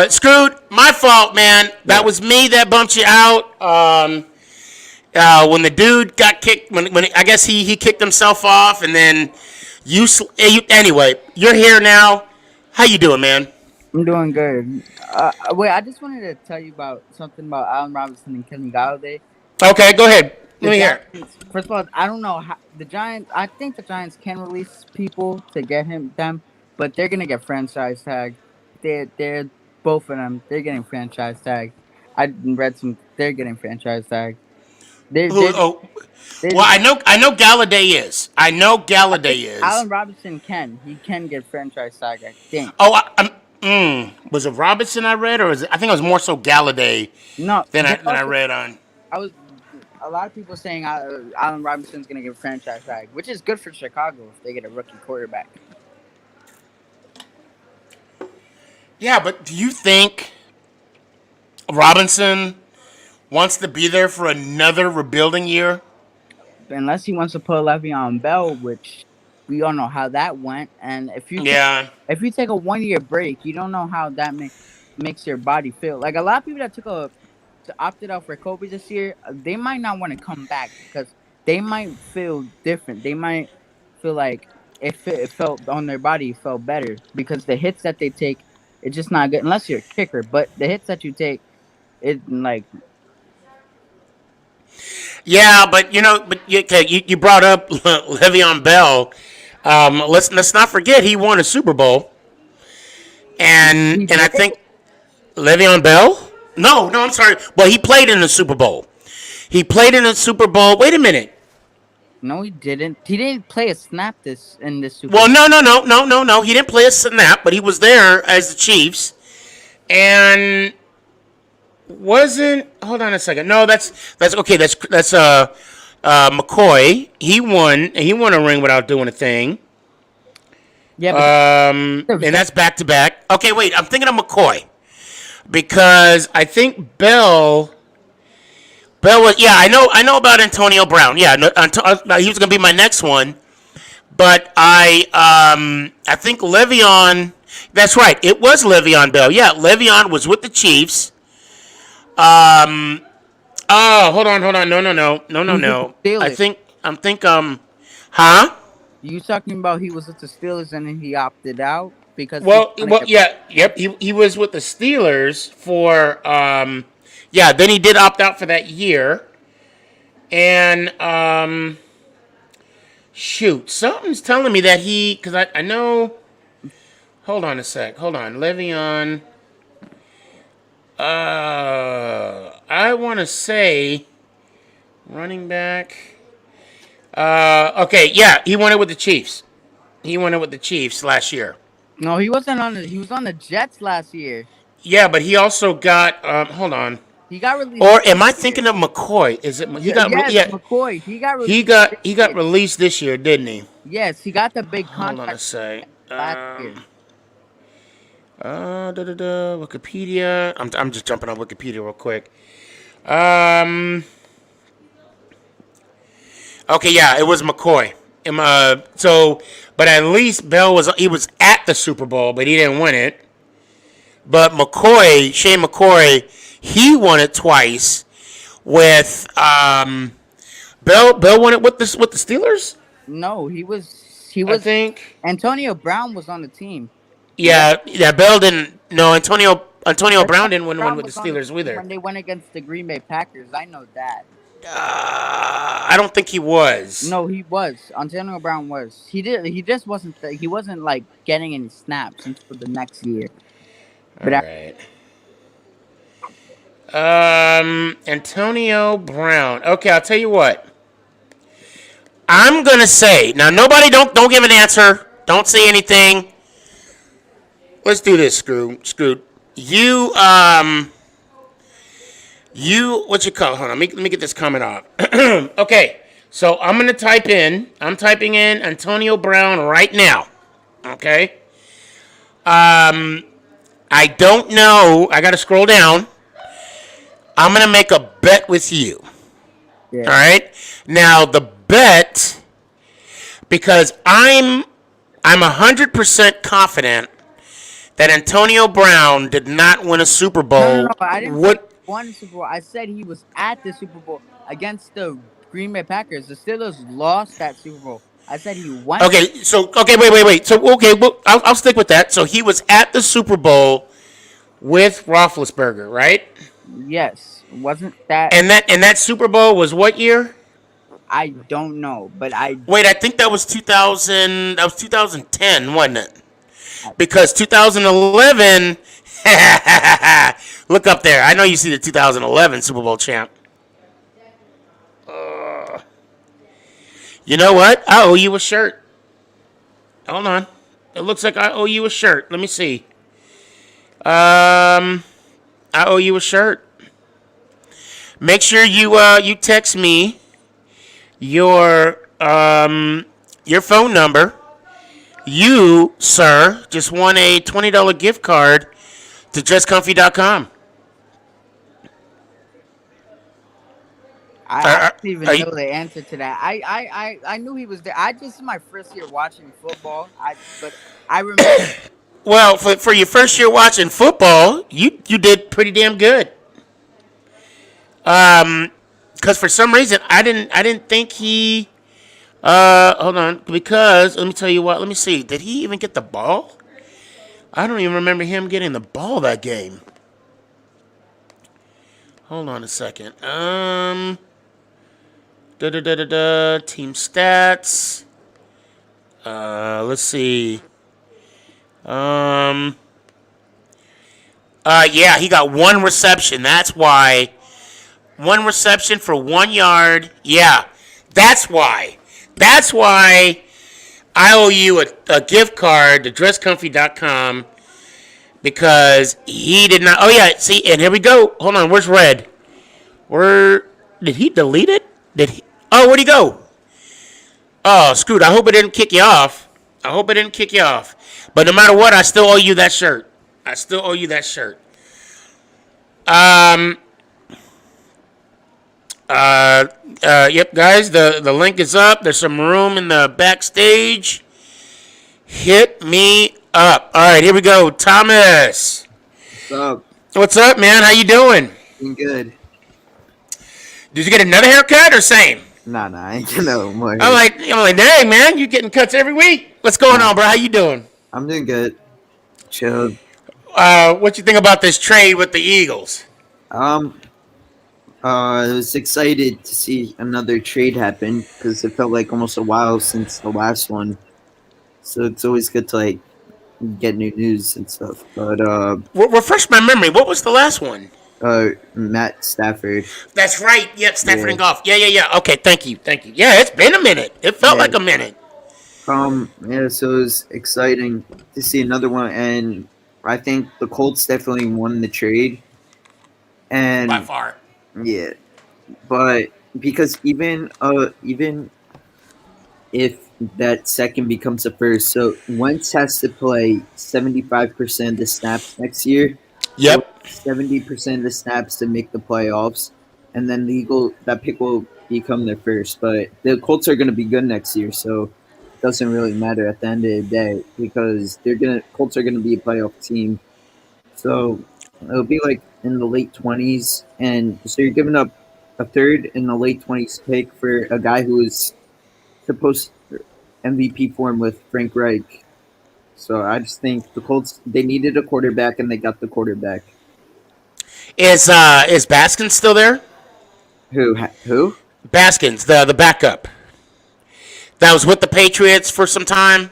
Screwed. My fault, man. That was me that bumped you out. When the dude got kicked, when I guess he kicked himself off, and then anyway, you're here now. How you doing, man? I'm doing good. Wait, I just wanted to tell you about something about Allen Robinson and Kenny Galladay. Okay, go ahead. Let me hear it. First of all, I don't know how the Giants. I think the Giants can release people to get them, but they're gonna get franchise tagged. They're both of them. They're getting franchise tagged. I read some. They're getting franchise tagged. Well, I know Galladay is. Allen Robinson can. He can get franchise tagged, I think. Oh, was it Robinson I read, or I think it was more so Galladay No, than I read on. I was a lot of people saying Allen Robinson's going to get franchise tag, which is good for Chicago if they get a rookie quarterback. Yeah, but do you think Robinson wants to be there for another rebuilding year? Unless he wants to put Le'Veon Bell, which we all know how that went. And if you take a 1 year break, you don't know how that makes your body feel. Like a lot of people that opted out for Kobe this year, they might not want to come back because they might feel different. They might feel like it felt on their body, it felt better because the hits that they take, it's just not good unless you're a kicker. But the hits that you take, it like. Yeah, but you brought up Le'Veon Bell. Let's not forget he won a Super Bowl, and I think Le'Veon Bell. No, I'm sorry. Well, he played in the Super Bowl. Wait a minute. No, he didn't. He didn't play a snap in this Super Bowl. Well, no. He didn't play a snap, but he was there as the Chiefs, and wasn't. Hold on a second. No, that's okay. That's McCoy. He won a ring without doing a thing. Yeah. And that's back to back. Okay, wait. I'm thinking of McCoy. Because I think Bell was, I know about Antonio Brown. Yeah, he was gonna be my next one, but I think Le'Veon. That's right, it was Le'Veon Bell. Yeah, Le'Veon was with the Chiefs. Oh, hold on. No. I think. Huh? You talking about he was with the Steelers and then he opted out? Because he was with the Steelers for then he did opt out for that year, and something's telling me that because I know. Hold on, Le'Veon. I want to say running back. Okay, yeah, he won it with the Chiefs. Last year. No, he wasn't he was on the Jets last year. Yeah, but he also got. Hold on. He got released. Or am I thinking of McCoy? Is it? McCoy. He got released. He got released this year, didn't he? Yes, he got the big contract. Hold on a sec. Last year. Wikipedia. I'm just jumping on Wikipedia real quick. Okay, yeah, it was McCoy. But at least Bell was at the Super Bowl, but he didn't win it. But Shane McCoy, he won it twice with Bell won it with the Steelers. No, he was. I think Antonio Brown was on the team. Yeah. Bell didn't. No, Antonio Brown didn't win one with the Steelers either. When they went against the Green Bay Packers, I know that. I don't think he was. No, he was. Antonio Brown was. He did. He just wasn't. He wasn't like getting any snaps until the next year. But all right. Antonio Brown. Okay, I'll tell you what. I'm gonna say now. Nobody don't give an answer. Don't say anything. Let's do this, Screw. You what you call? Hold on. Let me get this comment off. Okay, so I'm typing in Antonio Brown right now. Okay. I don't know. I got to scroll down. I'm gonna make a bet with you. Yeah. All right. Now the bet, because I'm 100% confident that Antonio Brown did not win a Super Bowl. No, I didn't say he won a Super Bowl. I said he was at the Super Bowl against the Green Bay Packers. The Steelers lost that Super Bowl. I said he won. Okay, wait. So, I'll stick with that. So he was at the Super Bowl with Roethlisberger, right? Yes. Wasn't that... And that Super Bowl was what year? I don't know, but Wait, I think that was 2000... That was 2010, wasn't it? Because 2011... Look up there. I know you see the 2011 Super Bowl champ. You know what? I owe you a shirt. Hold on. It looks like I owe you a shirt. Let me see. I owe you a shirt. Make sure you text me your phone number. You, sir, just won a $20 gift card to dresscomfy.com. I don't even know the answer to that. I knew he was there. This is my first year watching football. But I remember. Well, for your first year watching football, you did pretty damn good. Because for some reason I didn't think he. Hold on, because let me tell you what. Let me see. Did he even get the ball? I don't even remember him getting the ball that game. Hold on a second. Team stats. Let's see. Yeah, he got one reception. That's why. One reception for 1 yard. Yeah, that's why. That's why I owe you a gift card to dresscomfy.com, because he did not. Oh, yeah, see, and here we go. Hold on, where's Red? Did he delete it? Oh, where'd he go? Oh, screwed. I hope it didn't kick you off. But no matter what, I still owe you that shirt. Yep, guys, the link is up. There's some room in the backstage. Hit me up. All right, here we go. Thomas. What's up? What's up, man? How you doing? Doing good. Did you get another haircut or same? Nah, I ain't getting no more. I'm like, dang, man, you getting cuts every week. What's going on, bro? How you doing? I'm doing good. Chill. What you think about this trade with the Eagles? I was excited to see another trade happen because it felt like almost a while since the last one. So it's always good to get new news and stuff. But refresh my memory. What was the last one? Matt Stafford. That's right. Yep, Stafford and Goff. Yeah. Okay, thank you. Yeah, it's been a minute. It felt like a minute. Yeah, so it was exciting to see another one, and I think the Colts definitely won the trade. And by far. Yeah, but because even if that second becomes a first, so Wentz has to play 75% of the snaps next year. Yep. 70% of the snaps to make the playoffs, and then that pick will become their first. But the Colts are going to be good next year, so it doesn't really matter at the end of the day because Colts are gonna be a playoff team. So it'll be like in the late 20s, and so you're giving up a third in the late 20s pick for a guy who is supposed MVP form with Frank Reich. So I just think the Colts, they needed a quarterback and they got the quarterback. Is Baskins still there? Who? Baskins, the backup. That was with the Patriots for some time.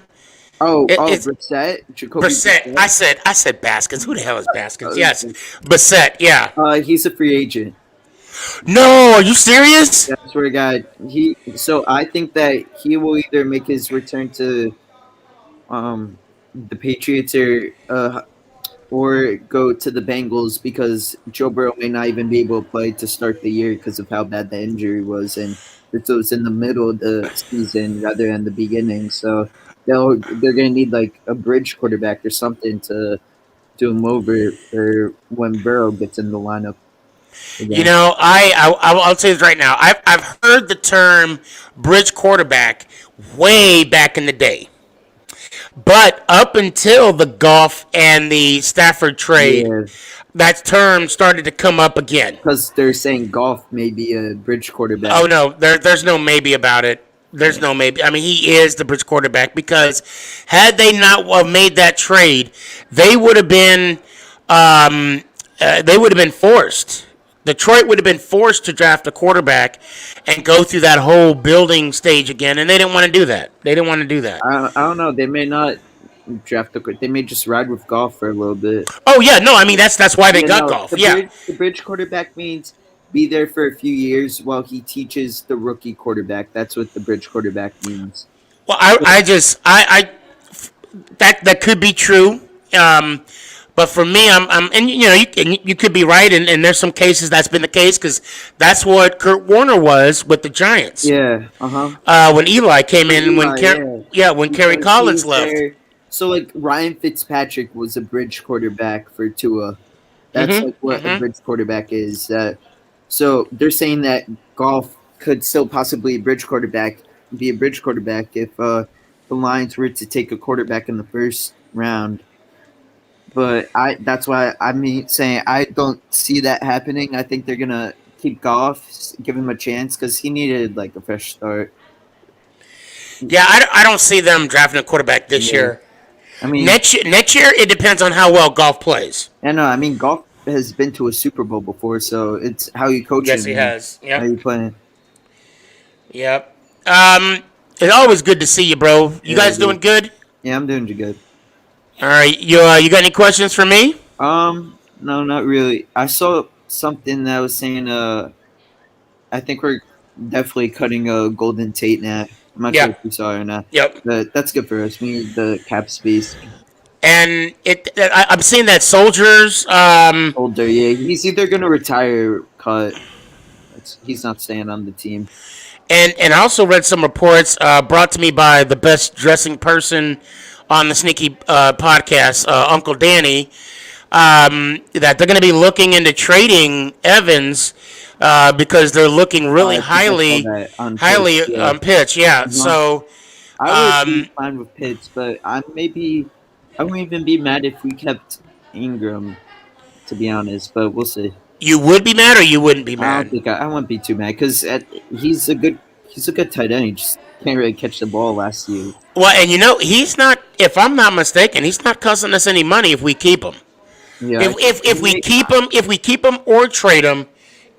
Brissett? Jacoby Brissett. I said Baskins. Who the hell is Baskins? Yes. Brissett, yeah. He's a free agent. No, are you serious? Yeah, I swear to God. So I think that he will either make his return to the Patriots or go to the Bengals because Joe Burrow may not even be able to play to start the year because of how bad the injury was, and it was in the middle of the season rather than the beginning. So they're gonna need like a bridge quarterback or something to do him over or when Burrow gets in the lineup. Again. You know, I'll say this right now. I've heard the term bridge quarterback way back in the day. But up until the Goff and the Stafford trade, that term started to come up again. Because they're saying Goff may be a bridge quarterback. Oh, no. There's no maybe about it. There's no maybe. I mean, he is the bridge quarterback because had they not made that trade, they would have been forced. Detroit would have been forced to draft a quarterback and go through that whole building stage again, and they didn't want to do that. I don't know. They may not draft they may just ride with Goff for a little bit. Oh yeah, no, I mean that's why they got Goff. The bridge quarterback means be there for a few years while he teaches the rookie quarterback. That's what the bridge quarterback means. Well, I that could be true. But for me, and you know, you could be right, and there's some cases that's been the case because that's what Kurt Warner was with the Giants. Yeah. When Eli came in, when Kerry Collins left. So like Ryan Fitzpatrick was a bridge quarterback for Tua. That's like what a bridge quarterback is. So they're saying that Goff could still possibly be a bridge quarterback if the Lions were to take a quarterback in the first round. But that's why I'm saying I don't see that happening. I think they're gonna keep Goff, give him a chance because he needed like a fresh start. Yeah, I don't see them drafting a quarterback this year. I mean, next year it depends on how well Goff plays. I know. I mean, Goff has been to a Super Bowl before, so it's how you coach him. Yes, he has. Yep. How you playing? Yep. It's always good to see you, bro. You guys doing good? Yeah, I'm doing good. All right, you got any questions for me? No, not really. I saw something that was saying I think we're definitely cutting a Golden Tate now. I'm not sure if you saw it or not. Yep. But that's good for us. We need the cap space. And I'm seeing that Soldiers. Older, yeah. He's either gonna retire or cut. He's not staying on the team. And I also read some reports brought to me by the best dressing person on the Sneakyg podcast, Uncle Danny, that they're going to be looking into trading Evans because they're looking really highly on Pitts. Yeah, so I would be fine with Pitts, but I wouldn't even be mad if we kept Ingram, to be honest. But we'll see. You would be mad, or you wouldn't be mad? I wouldn't be too mad because he's a good tight end. He just can't really catch the ball last year. Well, and you know, he's not. If I'm not mistaken, he's not costing us any money if we keep him. Yeah, if we keep him or trade him,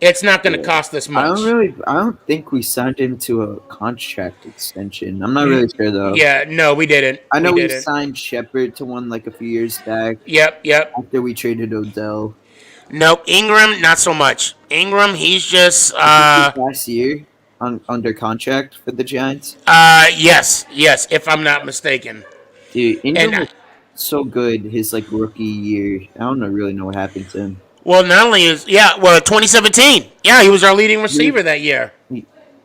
it's not going to cost us much. I don't think we signed him to a contract extension. I'm not really sure though. Yeah, no, we didn't. I know we signed Shepard to one like a few years back. Yep. After we traded Odell. Nope, Ingram not so much. Ingram, he's just last year under contract for the Giants. Yes, if I'm not mistaken. Dude, Ingram was so good his like rookie year. I don't really know what happened to him. Well, not only 2017. Yeah, he was our leading receiver that year.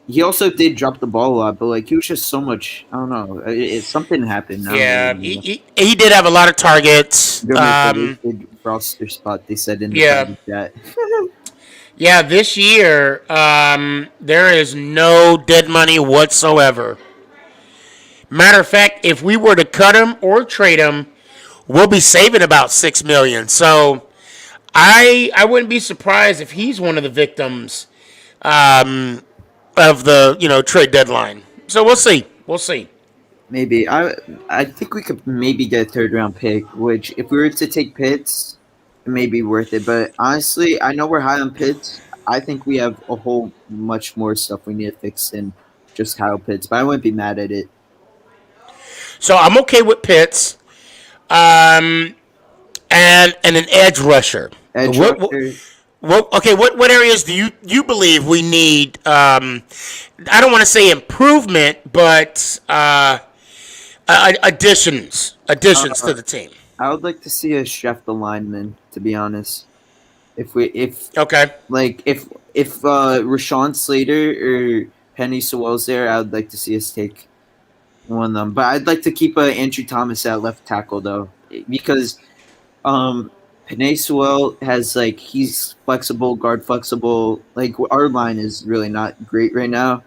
He also did drop the ball a lot, but like he was just so much. I don't know. Something happened. Yeah, he did have a lot of targets. Roster spot they said in the chat. Yeah, this year there is no dead money whatsoever. Matter of fact, if we were to cut him or trade him, we'll be saving about $6 million. So I wouldn't be surprised if he's one of the victims of the trade deadline. So we'll see. We'll see. Maybe I think we could maybe get a third round pick. Which, if we were to take Pitts, it may be worth it. But honestly, I know we're high on Pitts. I think we have a whole much more stuff we need to fix than just Kyle Pitts. But I wouldn't be mad at it. So I'm okay with Pitts, and an edge rusher. What areas do you believe we need? I don't want to say improvement, but additions to the team. I would like to see a chef the lineman, to be honest. If Okay. like if Rashawn Slater or Penny Sewell's there, I would like to see us take one of them. But I'd like to keep Andrew Thomas at left tackle though, because Penny Sewell has he's flexible, guard flexible. Like our line is really not great right now,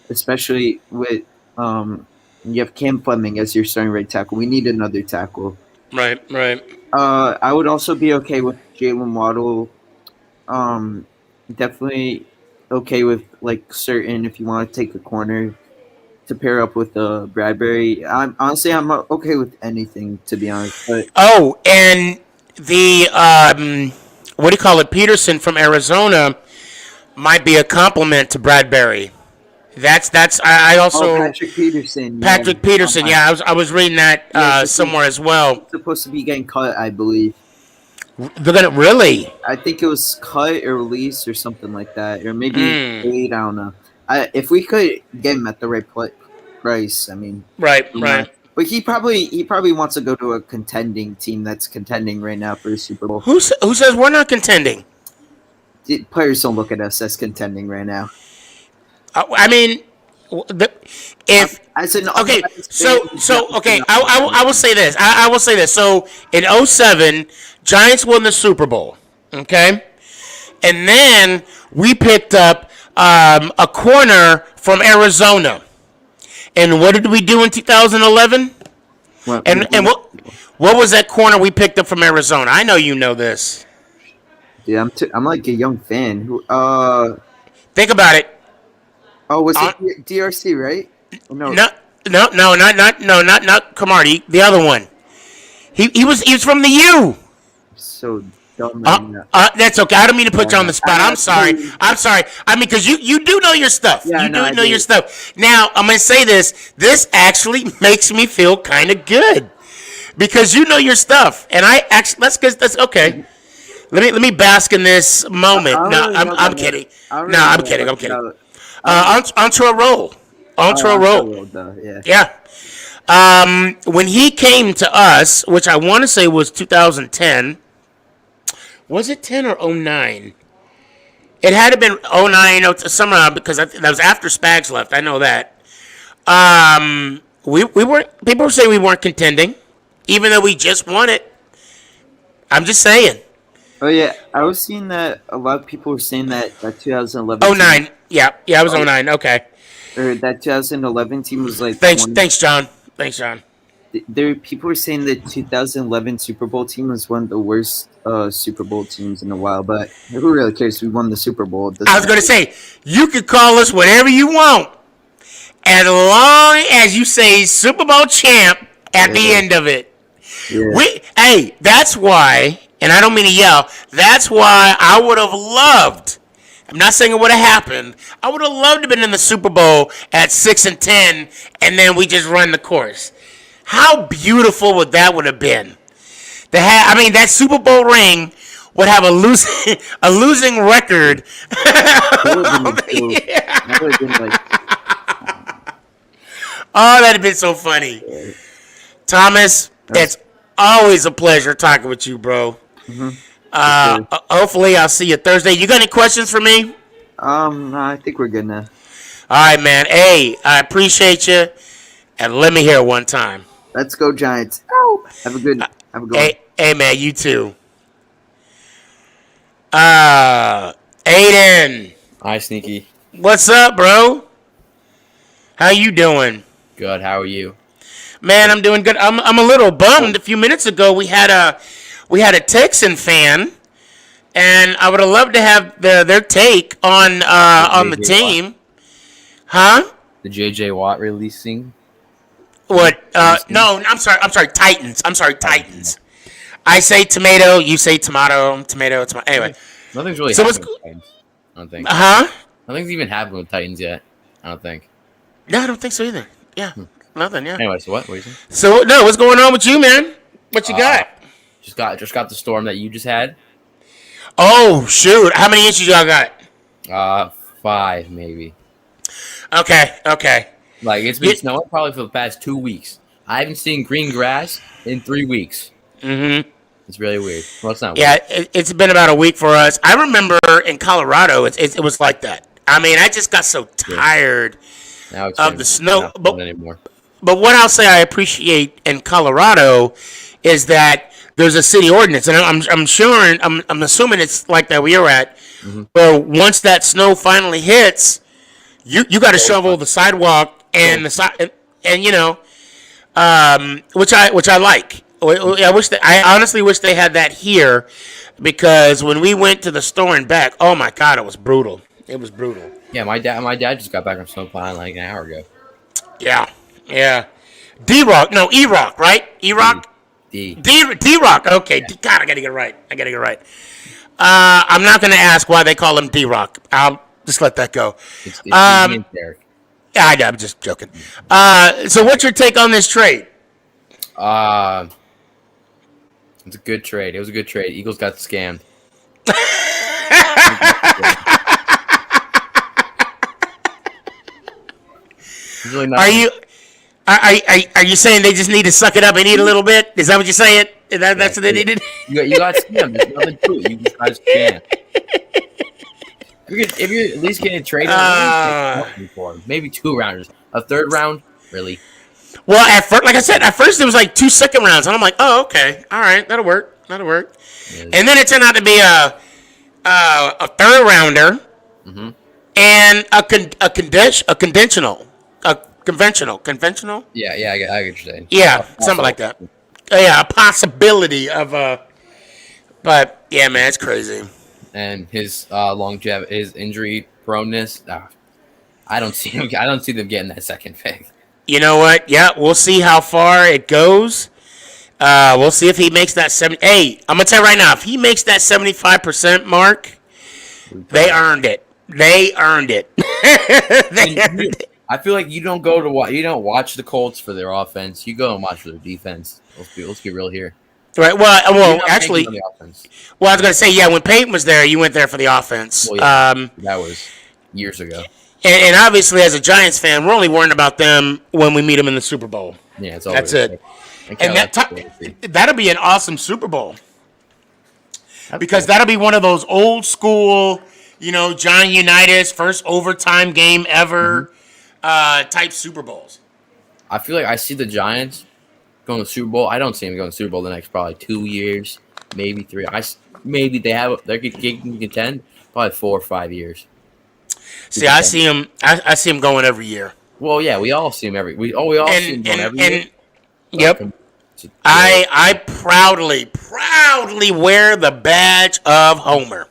especially with you have Cam Fleming as your starting right tackle. We need another tackle. Right. I would also be okay with Jalen Waddle. Definitely okay with certain if you want to take a corner to pair up with Bradbury. I'm okay with anything, to be honest. But and the what do you call it? Peterson from Arizona might be a compliment to Bradbury. I also Patrick Peterson. Patrick Peterson. Yeah, I was reading that somewhere as well. He's supposed to be getting cut, I believe. They're gonna really? I think it was cut or released or something like that, or maybe paid. I don't know. If we could get him at the right price, I mean, right. But he probably wants to go to a contending team that's contending right now for a Super Bowl. Who says we're not contending? Players don't look at us as contending right now. I mean, I will say this. I will say this. So in 2007, Giants won the Super Bowl. Okay, and then we picked up a corner from Arizona. And what did we do in 2011? What was that corner we picked up from Arizona? I know you know this. Yeah, I'm like a young fan. Think about it. Oh, was it DRC, right? No, not Camardi. The other one. He was from the U. So dumb. That's okay. I don't mean to put you on the spot. I'm sorry. I mean, because you do know your stuff. Yeah, you do know your stuff. Now, I'm going to say this. This actually makes me feel kind of good. Because you know your stuff. And I actually, that's okay. Let me bask in this moment. No, I'm kidding. I'm kidding. Onto a roll. Yeah. When he came to us, which I want to say was 2010. Was it 10 or 09? It had to been 09, somewhere, because that was after Spags left. I know that. We weren't. People were saying we weren't contending, even though we just won it. I'm just saying. Oh yeah, I was seeing that a lot of people were saying that 2011. 09. Yeah, it was 09. Okay. Or that 2011 team was like. Thanks, John. People were saying the 2011 Super Bowl team was one of the worst Super Bowl teams in a while, but who really cares? We won the Super Bowl. I was going to say, you could call us whatever you want, as long as you say Super Bowl champ at the end of it. Yeah. That's why, and I don't mean to yell, that's why I would have loved, I'm not saying it would have happened, I would have loved to have been in the Super Bowl at 6-10, and then we just run the course. How beautiful would have been? That Super Bowl ring would have a losing record. Oh, that'd have been so funny. Thomas, it's always a pleasure talking with you, bro. Mm-hmm. Hopefully, I'll see you Thursday. You got any questions for me? No, I think we're good now. All right, man. Hey, I appreciate you, and let me hear it one time. Let's go, Giants. Oh, have a good one. Hey, man, you too. Aiden, Hi, Sneaky. what's up, bro? How you doing? Good. How are you? Man, I'm doing good. I'm a little bummed. A few minutes ago, we had a Texan fan, and I would have loved to have their take on the team. Watt. Huh? The J.J. Watt releasing. What? No, I'm sorry. Titans. I'm sorry, Titans. I say tomato. You say tomato. Tomato. Tomato. Anyway. Nothing's really So happening with Titans. I don't think. Huh? Nothing's even happened with Titans yet. I don't think. No, I don't think so either. Yeah. Nothing. Yeah. Anyway, so what? What are you saying? So no, what's going on with you, man? What you got? Just got the storm that you just had. Oh shoot! How many inches y'all got? 5 maybe. Okay. Like it's been snowing probably for the past 2 weeks. I haven't seen green grass in 3 weeks. Mm-hmm. It's really weird. Well, it's not. Yeah, it's been about a week for us. I remember in Colorado, it was like that. I mean, I just got so tired of the snow. But anymore. But what I'll say I appreciate in Colorado is that there's a city ordinance, and I'm assuming it's like that where you're at. Mm-hmm. Where once that snow finally hits, you got to shovel the sidewalk and the side, and which I like. I honestly wish they had that here, because when we went to the store and back, oh my god, it was brutal. It was brutal. Yeah, my dad just got back from snowplowing like an hour ago. Yeah. D-Rock, no, E-Rock, right? E-Rock? D-Rock, okay. Yeah. God, I gotta get it right. I'm not gonna ask why they call him D-Rock. I'll just let that go. It's Derek. Yeah, I know, I'm just joking. So what's your take on this trade? It's a good trade. It was a good trade. Eagles got scammed. Really Are you saying they just need to suck it up and eat a little bit? Is that what you're saying? That's what they needed? You got scammed. There's nothing to it. You just got scammed. If you're at least getting traded, for him. Maybe 2 rounders. A 3rd round, really? Well, like I said, at first it was like 2 second rounds, and I'm like, oh, okay, all right, that'll work. Yeah. And then it turned out to be a 3rd rounder, mm-hmm. and a conventional. Yeah, I get what you're saying. Yeah, something like that. Yeah, a possibility of a. But yeah, man, it's crazy. And his longevity, his injury proneness. I don't see him. I don't see them getting that 2nd pick. You know what? Yeah, we'll see how far it goes. We'll see if he makes that 70. Hey, I'm gonna tell you right now, if he makes that 75% mark, they earned it. They earned it. I feel like you don't watch the Colts for their offense. You go and watch for their defense. Let's be real here. Right. Well, actually, I was gonna say, yeah, when Peyton was there, you went there for the offense. Well, yeah, that was years ago. And obviously, as a Giants fan, we're only worrying about them when we meet them in the Super Bowl. Yeah, that's it. And that'll be an awesome Super Bowl. Because that'll be one of those old school, John Unitas first overtime game ever type Super Bowls. I feel like I see the Giants going to the Super Bowl. I don't see them going to the Super Bowl the next probably 2 years, maybe 3. Maybe they can contend probably 4 or 5 years. See, I see him. I see him going every year. Well, yeah, we all see him every. We all see him going every year. Yep. I proudly wear the badge of Homer.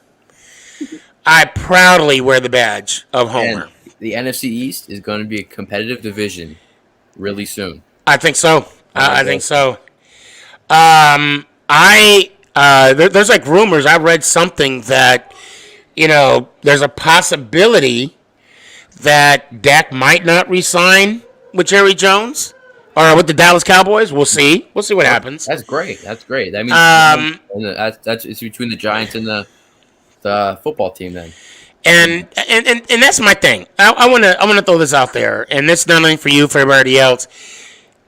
I proudly wear the badge of Homer. And the NFC East is going to be a competitive division really soon. I think so. I think so. There's like rumors. I read something that, there's a possibility that Dak might not re-sign with Jerry Jones or with the Dallas Cowboys. We'll see. We'll see what happens. That's great. That means that's it's between the Giants and the football team then. And that's my thing. I want to throw this out there, and this is not only for you, for everybody else.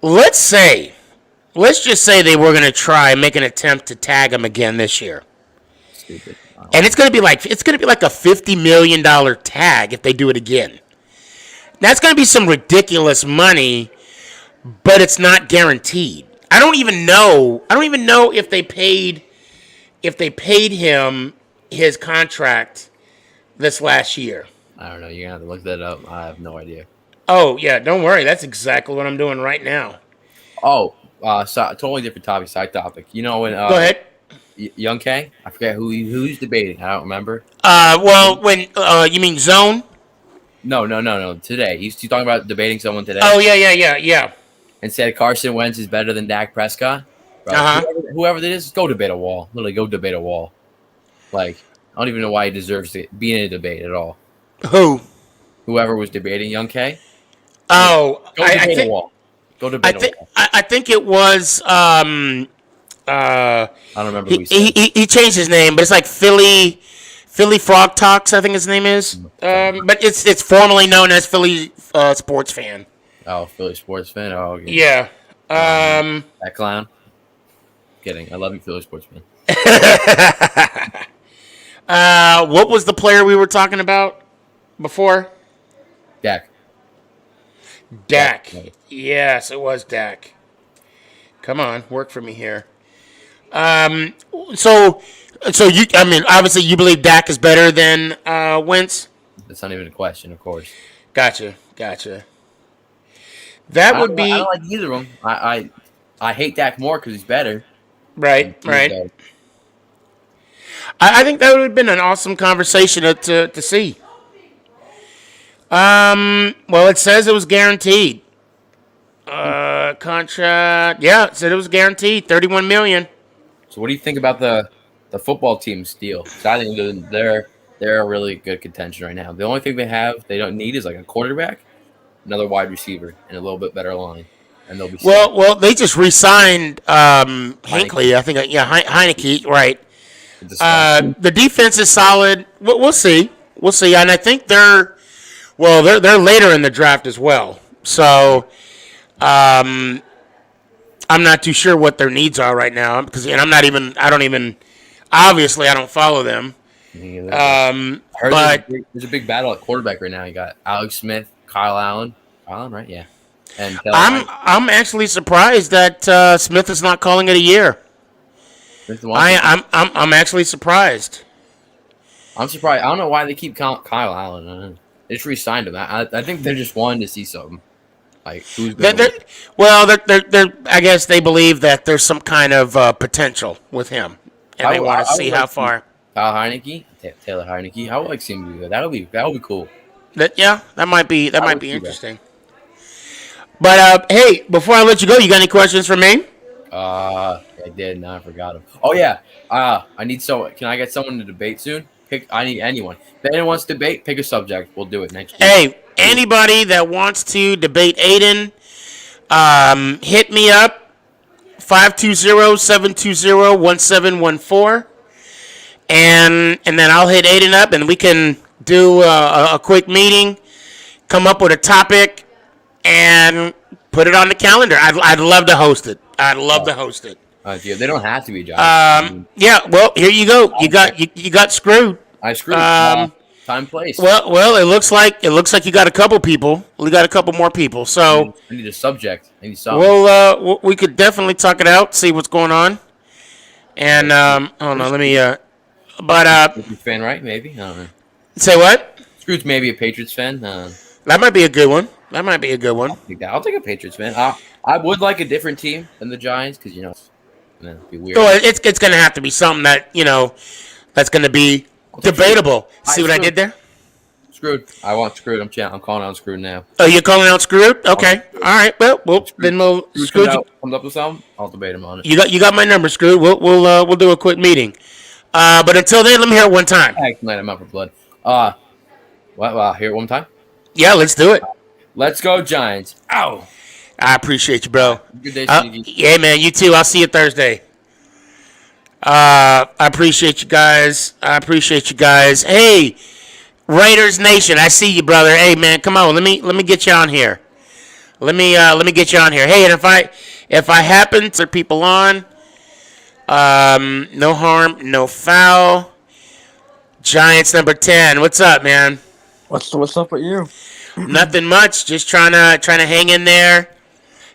Let's just say they were going to try and make an attempt to tag him again this year. Stupid. And it's going to be like a $50 million tag if they do it again. That's going to be some ridiculous money, but it's not guaranteed. I don't even know if they paid him his contract this last year? I don't know. You're gonna have to look that up. I have no idea. Oh yeah, don't worry. That's exactly what I'm doing right now. Oh, totally different topic, side topic. You know when Go ahead. Young K, I forget who's debating. I don't remember. Well, when you mean Zone? No. Today he's talking about debating someone today. Oh yeah. And said Carson Wentz is better than Dak Prescott. Bro, whoever it is, go debate a wall. Literally, go debate a wall. Like, I don't even know why he deserves to be in a debate at all. Who? Whoever was debating Young K. Oh, go debate a wall. Go debate a wall. I think it was. I don't remember who he said. He changed his name, but it's like Philly Frog Talks. I think his name is. But it's formerly known as Philly Sports Fan. Oh, Philly Sports Fan. Oh, okay. Yeah. That clown. Kidding. I love you, Philly Sports Fan. What was the player we were talking about before? Dak. Yes, it was Dak. Come on, work for me here. So you, I mean, obviously you believe Dak is better than Wentz? That's not even a question, of course. Gotcha. That would be. I don't like either of them. I hate Dak more because he's better. Right. I think that would have been an awesome conversation to see. Well, it says it was guaranteed. Contract. Yeah, it said it was guaranteed. $31 million. So, what do you think about the football team's deal? So I think they're a really good contention right now. The only thing they don't need is like a quarterback, another wide receiver, and a little bit better line, and they'll be set. Well, they just re-signed Hinckley. I think. Heineke. Right. The defense is solid. We'll see, and I think they're later in the draft as well. So, I'm not too sure what their needs are right now because obviously I don't follow them. But there's a big battle at quarterback right now. You got Alex Smith, Kyle Allen, right? Yeah. And I'm actually surprised that Smith is not calling it a year. I'm actually surprised. I'm surprised. I don't know why they keep Kyle Allen. They just re-signed him. I think they're just wanting to see something. Like who's they're I guess they believe that there's some kind of potential with him, and they want to see how far. Taylor Heineke. I would like seeing him do that. That would be cool. That might be interesting. But hey, before I let you go, you got any questions for me? I did. Now I forgot them. Oh yeah. I need someone. Can I get someone to debate soon? I need anyone. If anyone wants to debate, pick a subject. We'll do it next week. Hey, anybody that wants to debate Aiden, hit me up. 520-720-1714. And then I'll hit Aiden up and we can do a quick meeting, come up with a topic, and put it on the calendar. I'd love to host it. I'd love to host it. Yeah, they don't have to be, John. Yeah. Well, here you go. You got screwed. I screwed. Time, place. Well, it looks like you got a couple people. We got a couple more people. So I need a subject. I need something. We could definitely talk it out, see what's going on. And hold on, let me. Patriots fan, right? Maybe. I don't know. Say what? Scrooge maybe a Patriots fan. That might be a good one. I'll take a Patriots fan. I would like a different team than the Giants because it'd be weird. Oh, it's going to have to be something that that's going to be debatable. See what I did there? Screwed. I want Screwed. I'm calling out Screwed now. Oh, you're calling out Screwed? Okay. All right. Well, then we'll Screwed comes up with something. I'll debate him on it. You got my number, Screwed. We'll do a quick meeting. But until then, let me hear it one time. Tonight I'm out for blood. What? Hear it one time? Yeah, let's do it. Let's go, Giants. Ow. I appreciate you, bro. Good day, Sneaky. Yeah, man. You too. I'll see you Thursday. I appreciate you guys. Hey, Raiders Nation, I see you, brother. Hey, man, come on. Let me get you on here. Let me get you on here. Hey, and if I happen to people on, no harm, no foul. Giants number 10. What's up, man? What's up with you? Nothing much. Just trying to hang in there,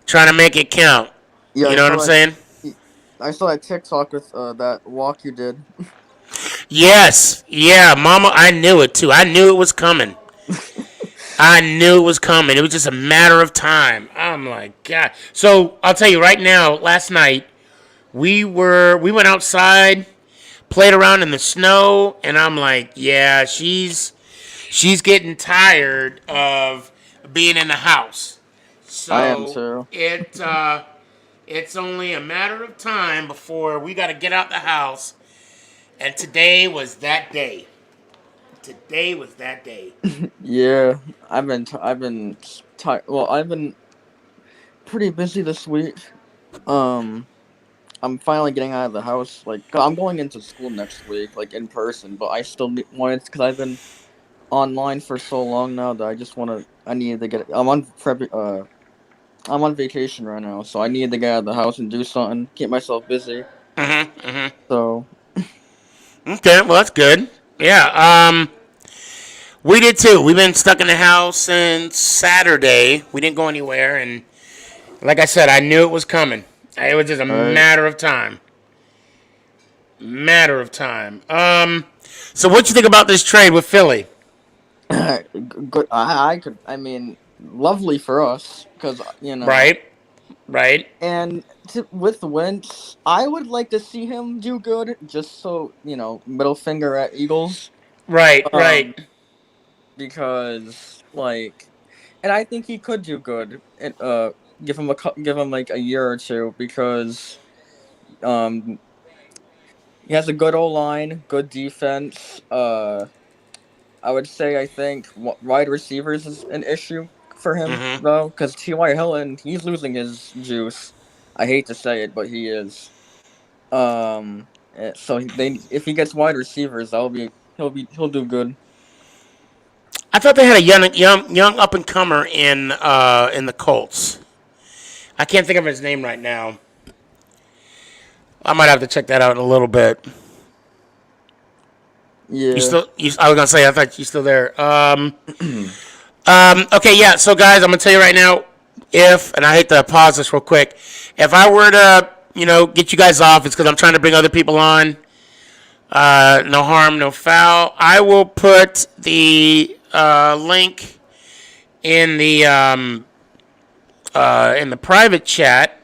trying to make it count. Yeah, you know what I'm saying? I saw that TikTok with that walk you did. Yes. Yeah, Mama, I knew it too. I knew it was coming. I knew it was coming. It was just a matter of time. I'm like, God. So I'll tell you right now, last night we went outside, played around in the snow, and I'm like, yeah, she's getting tired of being in the house. I am So too. it's only a matter of time before we got to get out the house. And today was that day. Today was that day. Yeah, well, I've been pretty busy this week. Um, I'm finally getting out of the house. Like, 'cause I'm going into school next week, like in person. But I still wanted because I've been online for so long now that I just want to. I needed to get. I'm on vacation right now, so I needed to get out of the house and do something, keep myself busy. So Okay, well that's good. Yeah. We did too. We've been stuck in the house since Saturday. We didn't go anywhere, and like I said, I knew it was coming. It was just a matter of time. Matter of time. So what you think about this trade with Philly? good. I mean, lovely for us because Right. And with Wentz, I would like to see him do good, just so middle finger at Eagles. Right. Because and I think he could do good. And give him like a year or two because he has a good O-line, good defense. I would say I think wide receivers is an issue for him though, because T.Y. Hilton, he's losing his juice. I hate to say it, but he is. So if he gets wide receivers, he'll do good. I thought they had a young up and comer in the Colts. I can't think of his name right now. I might have to check that out in a little bit. Yeah. I was gonna say I thought you're still there. Okay, yeah. So guys, I'm gonna tell you right now. And I hate to pause this real quick. If I were to get you guys off, it's because I'm trying to bring other people on. No harm, no foul. I will put the link in the private chat,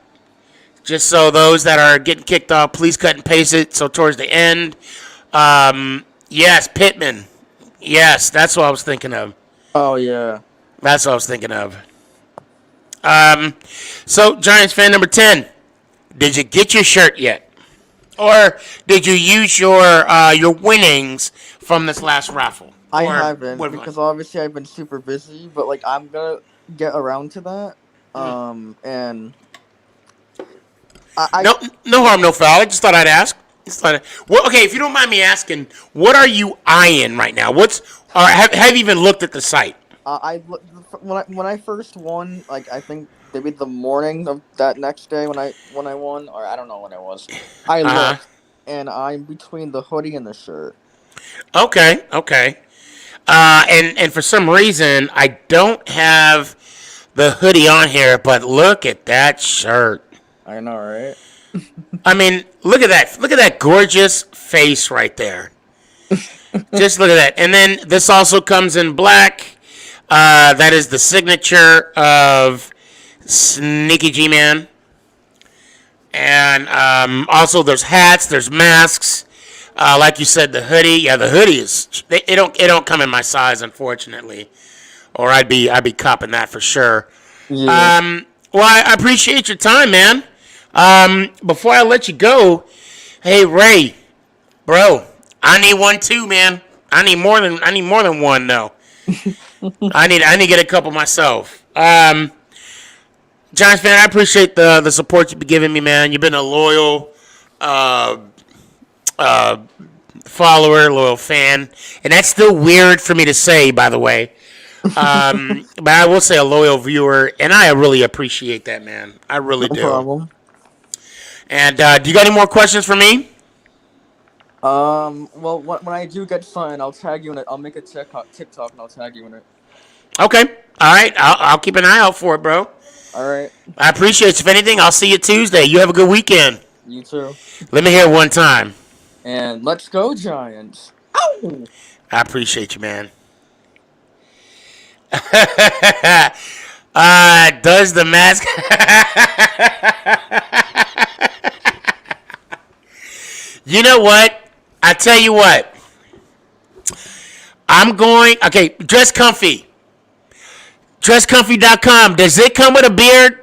just so those that are getting kicked off, please cut and paste it. So towards the end, yes, Pittman. Yes, that's what I was thinking of. Oh yeah, that's what I was thinking of. So Giants fan number 10, did you get your shirt yet, or did you use your winnings from this last raffle? I haven't because obviously I've been super busy, but I'm gonna get around to that. And no harm, no foul. I just thought I'd ask. Well, okay, if you don't mind me asking, what are you eyeing right now? Have you even looked at the site? When I first won, I think maybe the morning of that next day when I won, or I don't know when it was. I looked, and I'm between the hoodie and the shirt. Okay. And for some reason, I don't have the hoodie on here, but look at that shirt. I know, right? I mean, look at that. Look at that gorgeous face right there. Just look at that. And then this also comes in black. That is the signature of Sneakyg Man. And also there's hats, there's masks. Like you said, the hoodie. Yeah, the hoodie is. It don't come in my size, unfortunately, or I'd be copping that for sure. Yeah. Well, I appreciate your time, man. Before I let you go, hey Ray, bro, I need one too, man. I need more than one, though. I need to get a couple myself. Giants fan, I appreciate the support you've been giving me, man. You've been a loyal follower, loyal fan, and that's still weird for me to say, by the way. But I will say a loyal viewer, and I really appreciate that, man. I really do. No problem. And do you got any more questions for me? Well, when I do get something, I'll tag you in it. I'll make a TikTok and I'll tag you in it. Okay. All right. I'll keep an eye out for it, bro. All right. I appreciate you. If anything, I'll see you Tuesday. You have a good weekend. You too. Let me hear it one time. And let's go, Giants. Ow! I appreciate you, man. Does the mask? You know what? I tell you what. I'm going. Okay, Dress Comfy. DressComfy.com. Does it come with a beard?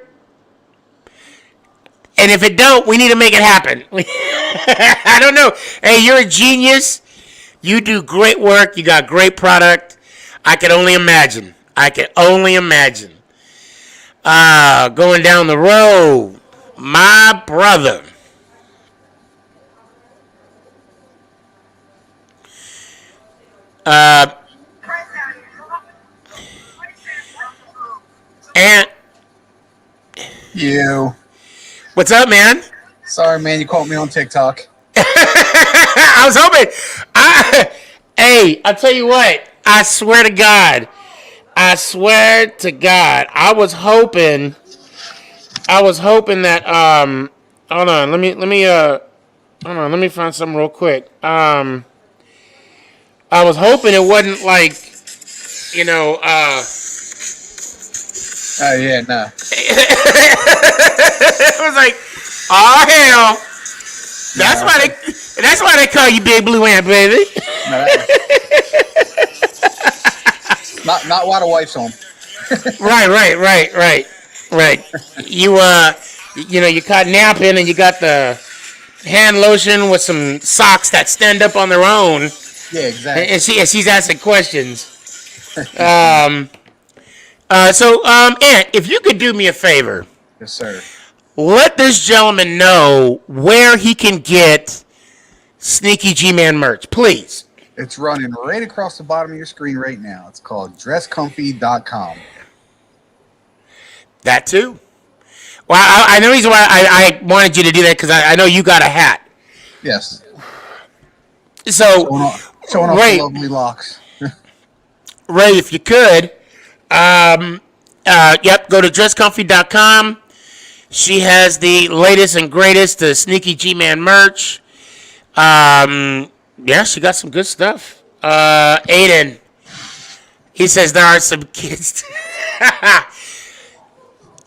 And if it don't, we need to make it happen. I don't know. Hey, you're a genius. You do great work. You got great product. I can only imagine. Going down the road, my brother. And you. What's up, man? Sorry, man. You caught me on TikTok. I was hoping. Hey, I'll tell you what. I swear to God. I was hoping that hold on, let me find something real quick. I was hoping it wasn't like, Oh yeah, no. It was like, oh hell. That's why they call you Big Blue Ant, baby. No, not while the wife's home. Right. You you caught napping and you got the hand lotion with some socks that stand up on their own. Yeah, exactly. And she's asking questions. Ant, if you could do me a favor. Yes, sir. Let this gentleman know where he can get Sneaky G-Man merch, please. It's running right across the bottom of your screen right now. It's called DressComfy.com. That too? Well, I know reason why I wanted you to do that because I know you got a hat. Yes. So, showing off the lovely locks. Ray, if you could, go to DressComfy.com. She has the latest and greatest Sneaky G-Man merch. She got some good stuff. Aiden, he says there are some kids.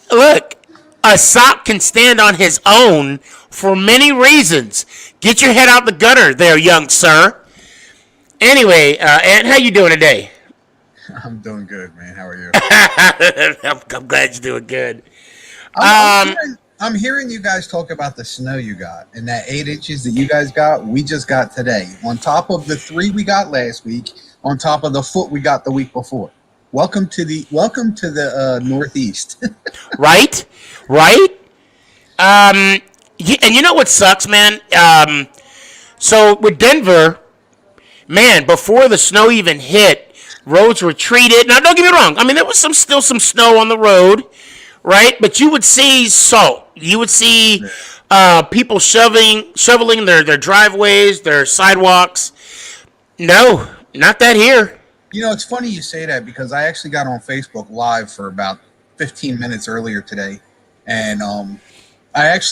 Look, a sock can stand on his own for many reasons. Get your head out the gutter there, young sir. Anyway, Ant, how you doing today? I'm doing good, man. How are you? I'm glad you're doing good. I'm hearing you guys talk about the snow you got, and that 8 inches that you guys got, we just got today. On top of the 3 we got last week, on top of the foot we got the week before. Welcome to the Northeast. Right. And you know what sucks, man? So with Denver, man, before the snow even hit, roads were treated. Now, don't get me wrong. I mean, there was still some snow on the road, right? But you would see salt. You would see people shoveling their driveways, their sidewalks. No, not that here. You know, it's funny you say that because I actually got on Facebook Live for about 15 minutes earlier today, and I had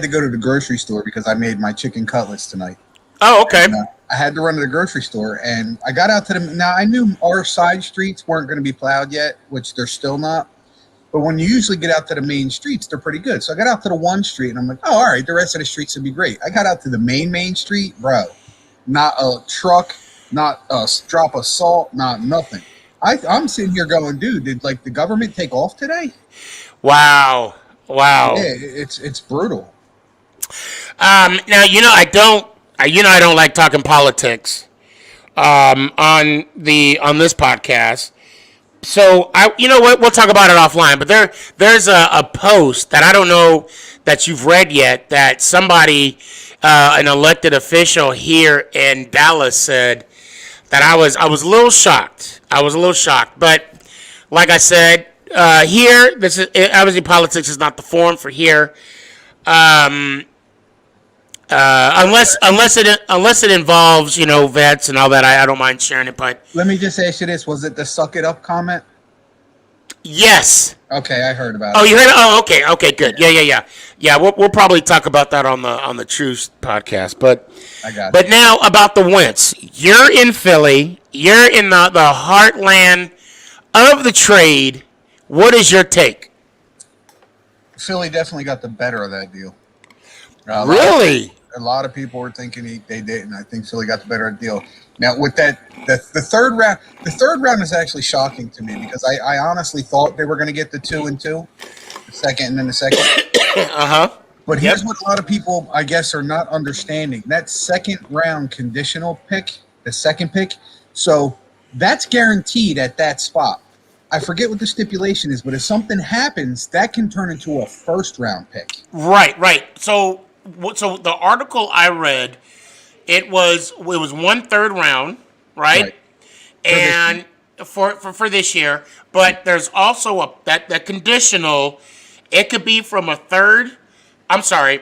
to go to the grocery store because I made my chicken cutlets tonight. Oh, okay. And, I had to run to the grocery store, and I got out to now I knew our side streets weren't going to be plowed yet, which they're still not. But when you usually get out to the main streets, they're pretty good. So I got out to the one street, and I'm like, oh, all right, the rest of the streets would be great. I got out to the main street, bro. Not a truck, not a drop of salt, not nothing. I'm sitting here going, dude, did the government take off today? Wow. Yeah, it's brutal. Now I don't like talking politics on this podcast. So we'll talk about it offline. But there's a post that I don't know that you've read yet that somebody, an elected official here in Dallas, said that I was a little shocked. But like I said, here this is obviously politics is not the forum for here. Unless it involves vets and all that, I don't mind sharing it. But let me just ask you this: was it the "suck it up" comment? Yes. Okay, I heard about Oh, it. you heard it? Oh, okay, good. Yeah. We'll probably talk about that on the Truth podcast. But now about the Wentz. You're in Philly. You're in the heartland of the trade. What is your take? Philly definitely got the better of that deal. Really? A lot of people were thinking they didn't. I think Philly got the better deal. Now with that, the third round is actually shocking to me because I honestly thought they were going to get the 2 and 2, the second and then the second. But here's what a lot of people, I guess, are not understanding: that second round conditional pick, the second pick, so that's guaranteed at that spot. I forget what the stipulation is, but if something happens, that can turn into a first round pick. Right. So the article I read, it was 1/3 round, right? And for this year, but there's also that conditional. It could be from a third. I'm sorry.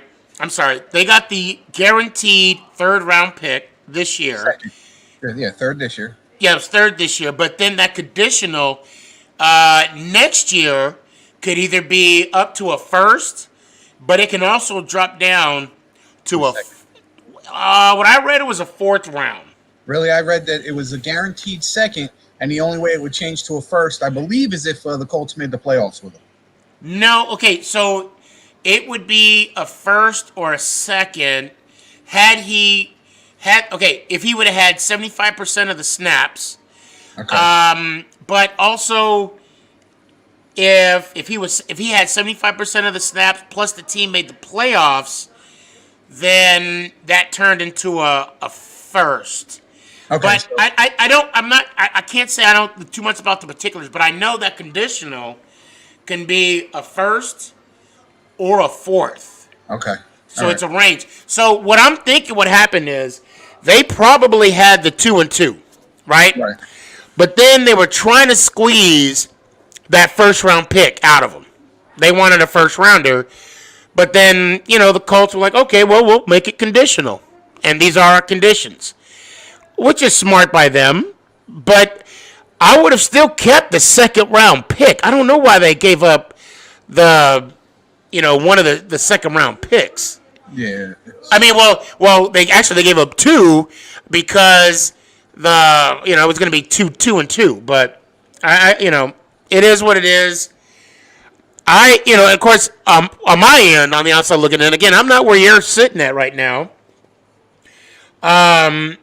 They got the guaranteed third round pick this year. Yeah, third this year. Yeah, it was third this year, but then that conditional next year could either be up to a first, but it can also drop down to what I read, it was a fourth round. Really, I read that it was a guaranteed second, and the only way it would change to a first, I believe, is if the Colts made the playoffs with them. No, okay, so it would be a first or a second if he would have had 75% of the snaps. Okay. But also if he had 75% of the snaps plus the team made the playoffs, then that turned into a first. Okay. But so I can't say I don't too much about the particulars, but I know that conditional can be a first or a fourth. Okay. So it's a range. So what I'm thinking what happened is they probably had the 2 and 2, right? Right. But then they were trying to squeeze that first round pick out of them. They wanted a first rounder, but then, the Colts were like, okay, well, we'll make it conditional. And these are our conditions, which is smart by them. But I would have still kept the second round pick. I don't know why they gave up one of the second round picks. Yeah. I mean, well, they gave up 2 because it was going to be 2 and 2, but it is what it is. Of course, on my end, on the outside looking in, again, I'm not where you're sitting at right now. And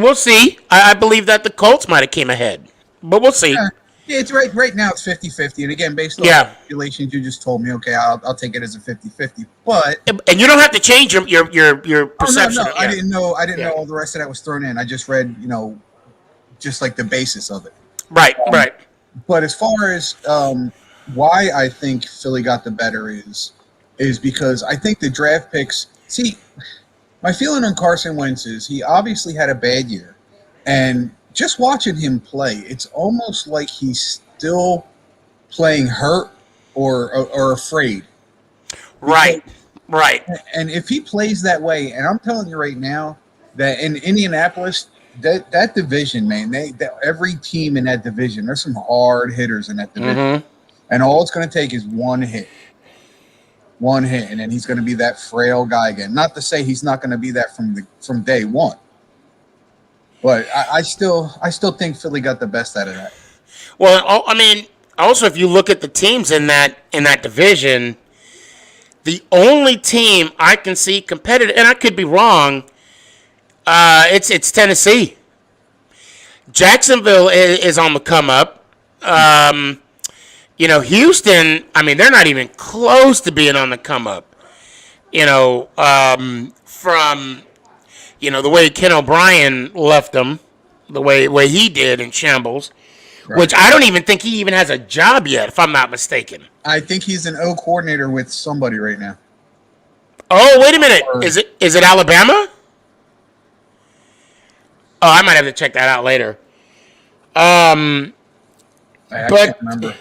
we'll see. I believe that the Colts might have came ahead, but we'll see. Yeah, it's right now it's 50-50, and again, based on the calculations you just told me, okay, I'll take it as a 50-50. But and you don't have to change your perception. No. I didn't know all the rest of that was thrown in. I just read, just like the basis of it. Right. But as far as why I think Philly got the better is because I think the draft picks. See, my feeling on Carson Wentz is he obviously had a bad year, and just watching him play, it's almost like he's still playing hurt or afraid. Right. And if he plays that way, and I'm telling you right now that in Indianapolis, that division, man, every team in that division, there's some hard hitters in that division, and all it's going to take is one hit, and then he's going to be that frail guy again. Not to say he's not going to be that from day one. But I still think Philly got the best out of that. Well, I mean, also if you look at the teams in that division, the only team I can see competitive, and I could be wrong, it's Tennessee. Jacksonville is on the come up. Houston, I mean, they're not even close to being on the come up. From the way Ken O'Brien left them, the way he did in shambles, which I don't even think he even has a job yet, if I'm not mistaken. I think he's an O coordinator with somebody right now. Oh, wait a minute. Is it Alabama? Oh, I might have to check that out later. I can't remember.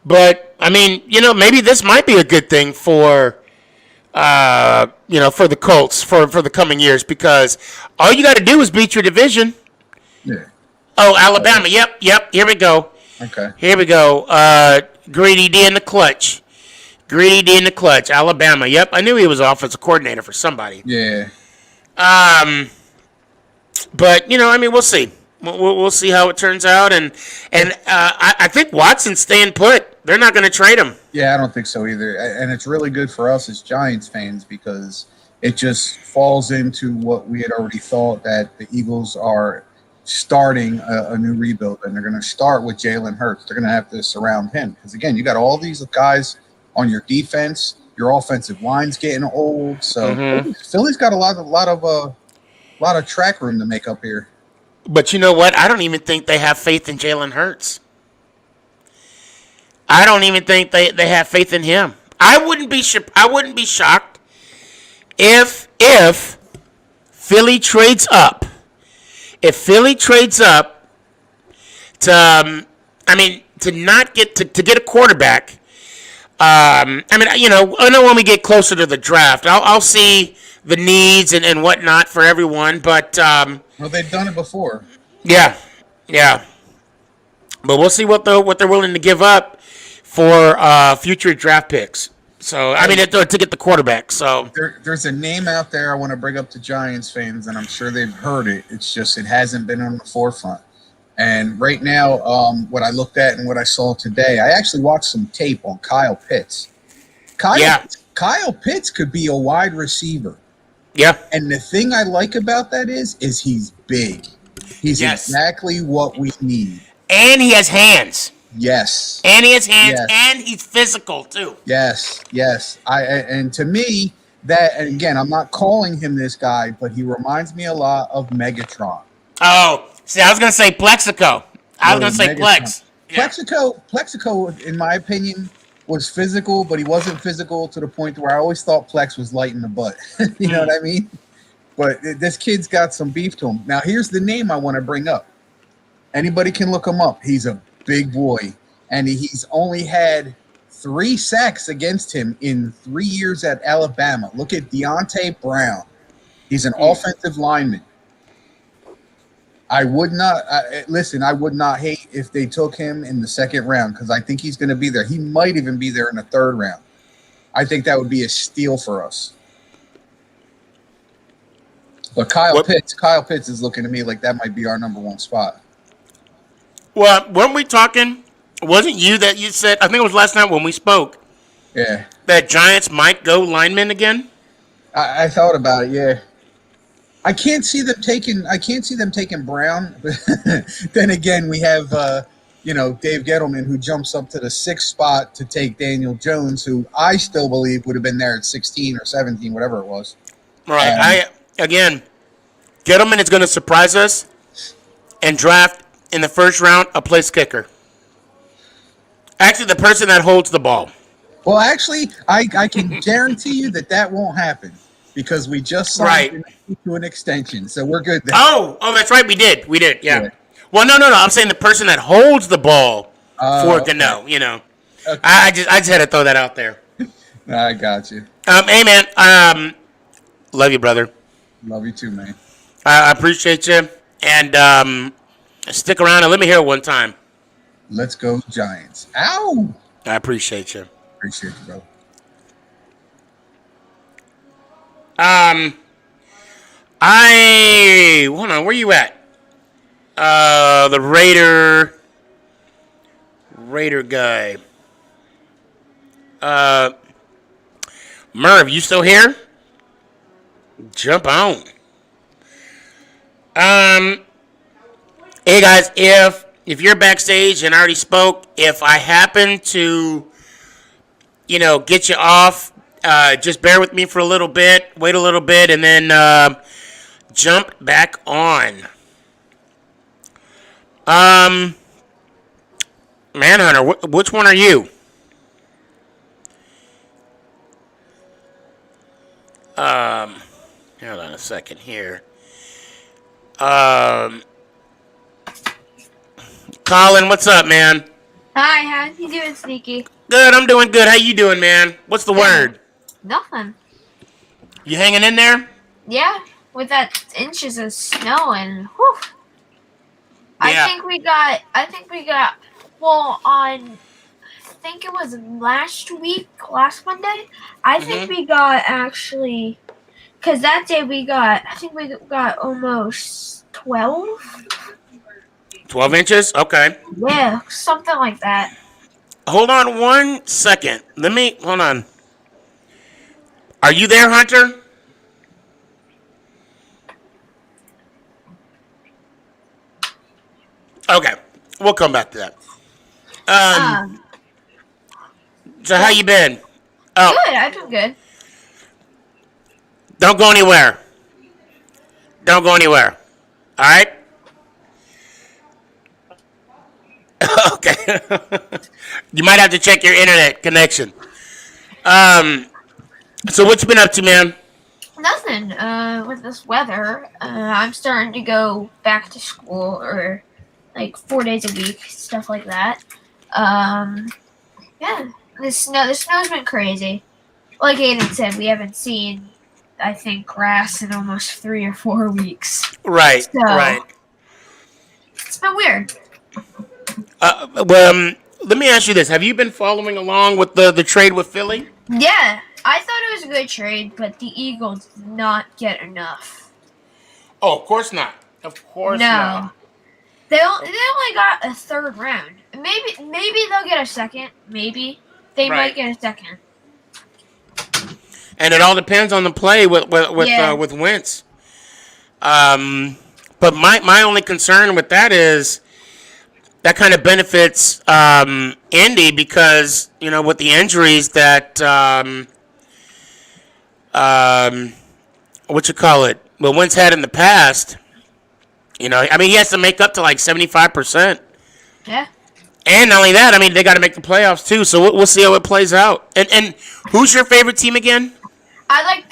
But I mean, maybe this might be a good thing for for the Colts for the coming years, because all you got to do is beat your division. Yeah. Oh, Alabama. Yep. Here we go. Okay. Here we go. Greedy D in the clutch. Greedy D in the clutch. Alabama. Yep, I knew he was offensive coordinator for somebody. Yeah. But I mean, we'll see. We'll see how it turns out, and I think Watson's staying put. They're not going to trade him. Yeah, I don't think so either. And it's really good for us as Giants fans because it just falls into what we had already thought, that the Eagles are starting a new rebuild, and they're going to start with Jalen Hurts. They're going to have to surround him because, again, you got all these guys on your defense. Your offensive line's getting old, so Philly's got a lot of track room to make up here. But you know what? I don't even think they have faith in Jalen Hurts. I don't even think they have faith in him. I wouldn't be shocked if Philly trades up. If Philly trades up to not get to get a quarterback. I know when we get closer to the draft, I'll see the needs and whatnot for everyone. But well, they've done it before. Yeah. But we'll see what they're willing to give up for future draft picks. So to get the quarterback. So there's a name out there I want to bring up to Giants fans, and I'm sure they've heard it. It's just it hasn't been on the forefront. And right now, what I looked at and what I saw today, I actually watched some tape on Kyle Pitts. Kyle Pitts could be a wide receiver. Yeah. And the thing I like about that is he's big. He's exactly what we need. And he has hands. Yes. And he has hands, and he's physical too. Yes. And to me, that, and again, I'm not calling him this guy, but he reminds me a lot of Megatron. Oh, see, I was gonna say Plexico. I was gonna say Plex. Yeah. Plexico, in my opinion, was physical, but he wasn't physical to the point where I always thought Plex was light in the butt. You know what I mean? But this kid's got some beef to him. Now, here's the name I want to bring up. Anybody can look him up. He's a big boy, and he's only had 3 sacks against him in 3 years at Alabama. Look at Deontay Brown. He's an offensive lineman. I would not I would not hate if they took him in the 2nd round because I think he's going to be there. He might even be there in the 3rd round. I think that would be a steal for us. But Kyle Pitts is looking to me like that might be our number 1 spot. Well, weren't we talking? Wasn't you that you said? I think it was last night when we spoke. Yeah. That Giants might go lineman again. I thought about it. Yeah. I can't see them taking Brown. Then again, we have Dave Gettleman, who jumps up to the 6th spot to take Daniel Jones, who I still believe would have been there at 16 or 17, whatever it was. Right. Gettleman is going to surprise us and draft in the 1st round a place kicker. Actually, the person that holds the ball. Well, actually, I can guarantee you that won't happen because we just signed to an extension, so we're good there. Oh, that's right. We did. Yeah. Well, no. I'm saying the person that holds the ball for Gano. Okay. I just had to throw that out there. I got you. Hey, man. Love you, brother. Love you too, man. I appreciate you, and stick around and let me hear it one time. Let's go Giants. Ow! I appreciate you. Appreciate you, brother. Hold on, where you at? The Raider guy. Merv, you still here? Jump on. Hey guys, if you're backstage and I already spoke, if I happen to, get you off, just bear with me for a little bit, wait a little bit, and then jump back on. Manhunter, which one are you? Hold on a second here. Colin, what's up, man? Hi, how you doing, Sneaky? Good, I'm doing good. How you doing, man? What's the word? Nothing. You hanging in there? Yeah, with that inches of snow and whew. Yeah. I think we got well on think it was last Monday. I think we got actually, because that day I think we got almost 12. 12 inches? Okay. Yeah, something like that. Hold on 1 second. Hold on. Are you there, Hunter? Okay. We'll come back to that. So how you been? Oh. Good, I've been good. Don't go anywhere. Don't go anywhere. All right? Okay. You might have to check your internet connection. So what you been up to, man? Nothing. With this weather, I'm starting to go back to school, or like 4 days a week, stuff like that. Yeah. The snow's been crazy. Like Aiden said, we haven't seen, I think, grass in almost 3 or 4 weeks. Right. So, Right. It's been weird. Let me ask you this: have you been following along with the trade with Philly? Yeah, I thought it was a good trade, but the Eagles did not get enough. Oh, of course not. Of course not. They only got a third round. Maybe they'll get a second. Maybe they might get a second. And it all depends on the play with Wentz. But my only concern with that is that kind of benefits Indy because with the injuries that Wentz had in the past. He has to make up to like 75%. Yeah. And not only that, they got to make the playoffs too. So we'll see how it plays out. And who's your favorite team again? I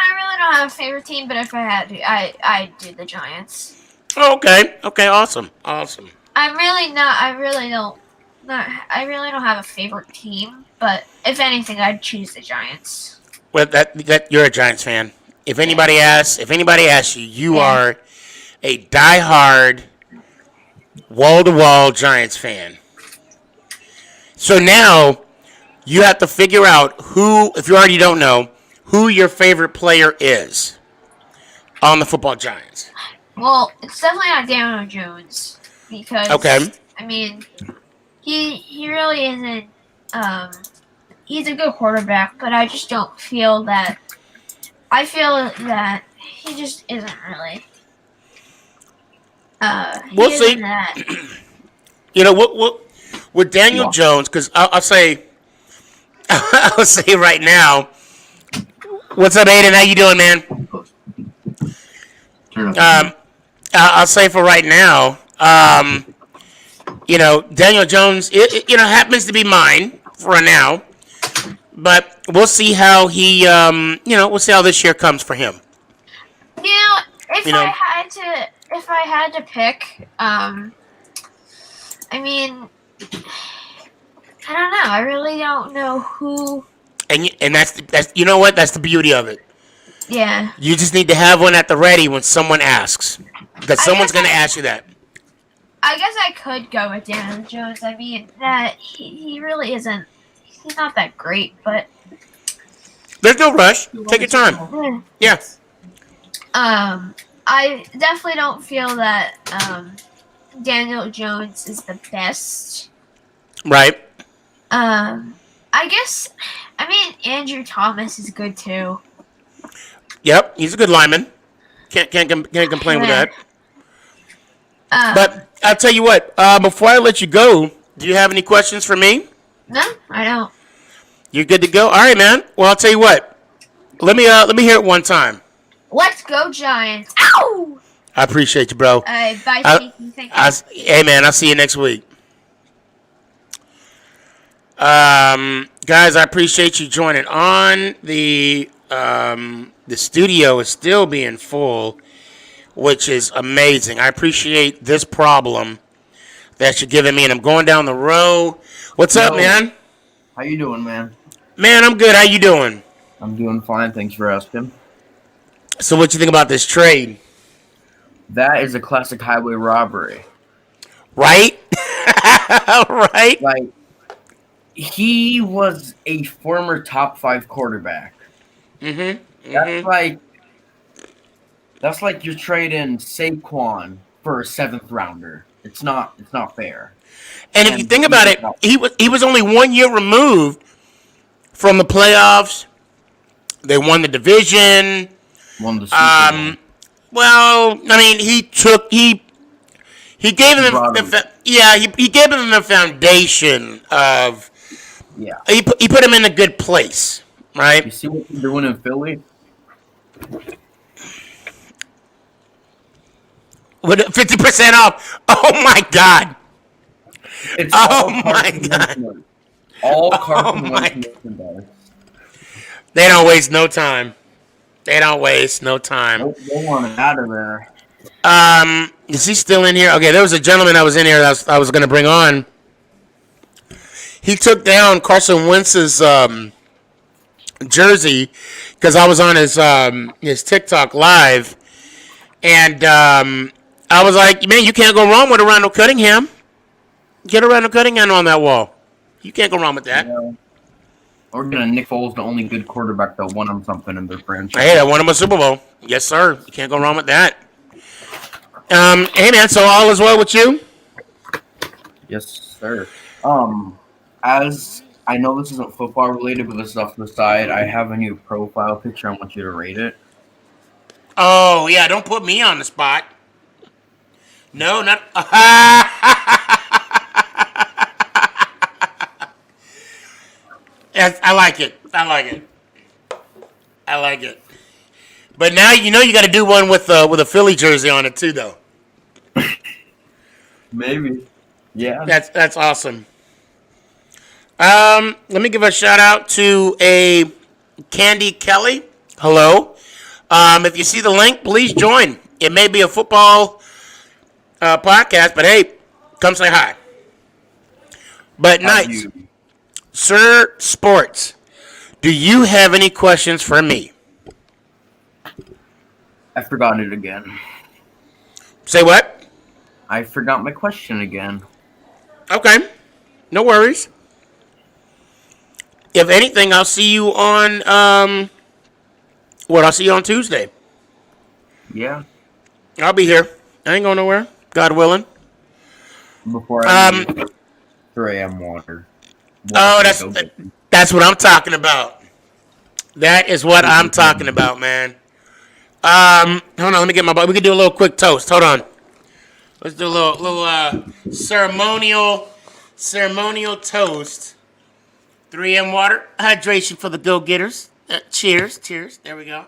really don't have a favorite team, but if I had to, I'd do the Giants. Oh, okay. Okay. Awesome. I really don't have a favorite team, but if anything, I'd choose the Giants. Well, that you're a Giants fan. If anybody asks you, you are a diehard, wall-to-wall Giants fan. So now you have to figure out who, if you already don't know, who your favorite player is on the football Giants. Well, it's definitely not Daniel Jones because he really isn't. He's a good quarterback, but I just don't feel that. I feel that he just isn't really. We'll see. What with Daniel Jones? Because I'll say right now. What's up, Aiden? How you doing, man? I'll say for right now. Daniel Jones. Happens to be mine for now, but we'll see how he. We'll see how this year comes for him. If I had to pick, I don't know. I really don't know who. And that's you know what? That's the beauty of it. Yeah. You just need to have one at the ready when someone asks, because someone's going to ask you that. I guess I could go with Daniel Jones. That he really isn't. He's not that great, but there's no rush. Take your time. Yeah. I definitely don't feel that Daniel Jones is the best. Right. I guess. Andrew Thomas is good too. Yep, he's a good lineman. Can't complain with that. But I'll tell you what. Before I let you go, do you have any questions for me? No, I don't. You're good to go. All right, man. Well, I'll tell you what. Let me hear it one time. Let's go Giants! Ow! I appreciate you, bro. Bye, Tiki. Thank you. Hey, man. I'll see you next week. Guys, I appreciate you joining on. The studio is still being full, which is amazing. I appreciate this problem that you're giving me, and I'm going down the row. What's up, man? How you doing, man? Man, I'm good. How you doing? I'm doing fine. Thanks for asking. So what you think about this trade? That is a classic highway robbery. Right? Right? Like, He was a former top 5 quarterback. That's like you're trading Saquon for a 7th rounder. It's not fair. And if you think about it, he was only 1 year removed from the playoffs. They won the division. Won the Super Bowl. Well, I mean, he gave him he gave him the foundation of he put him in a good place, right? You see what they're doing in Philly? With 50% off. Oh my God. It's oh my God. All Carson Wentz merchandise. They don't waste no time. They don't waste no time. Nope, they want it out of there. Is he still in here? Okay, there was a gentleman that was in here that I was going to bring on. He took down Carson Wentz's jersey because I was on his TikTok live, and I was like, man, you can't go wrong with a Randall Cunningham. Get a Randall Cunningham on that wall. You can't go wrong with that. Yeah. Or Nick Foles, the only good quarterback that won them something in their franchise. Hey, I won him a Super Bowl. Yes, sir. You can't go wrong with that. Hey, man, so all is well with you? Yes, sir. As I know this isn't football related, but this is off to the side, I have a new profile picture. I want you to rate it. Oh, yeah, don't put me on the spot. No, not... Yes, I like it. I like it. I like it. But now you know you got to do one with a Philly jersey on it too, though. Maybe. Yeah. That's awesome. Let me give a shout out to a Candy Kelly. Hello. If you see the link, please join. It may be a football podcast, but hey, come say hi. But nice. Sir Sports, do you have any questions for me? I forgot it again. Say what? I forgot my question again. Okay. No worries. If anything, I'll see you on I'll see you on Tuesday. Yeah. I'll be here. I ain't going nowhere. God willing. Before I 3 a.m. water. That's what I'm talking about. That is what I'm talking about, man. Hold on, let me get my. We can do a little quick toast. Hold on. Let's do a little ceremonial toast. 3 a.m. water hydration for the go-getters. Cheers. There we go.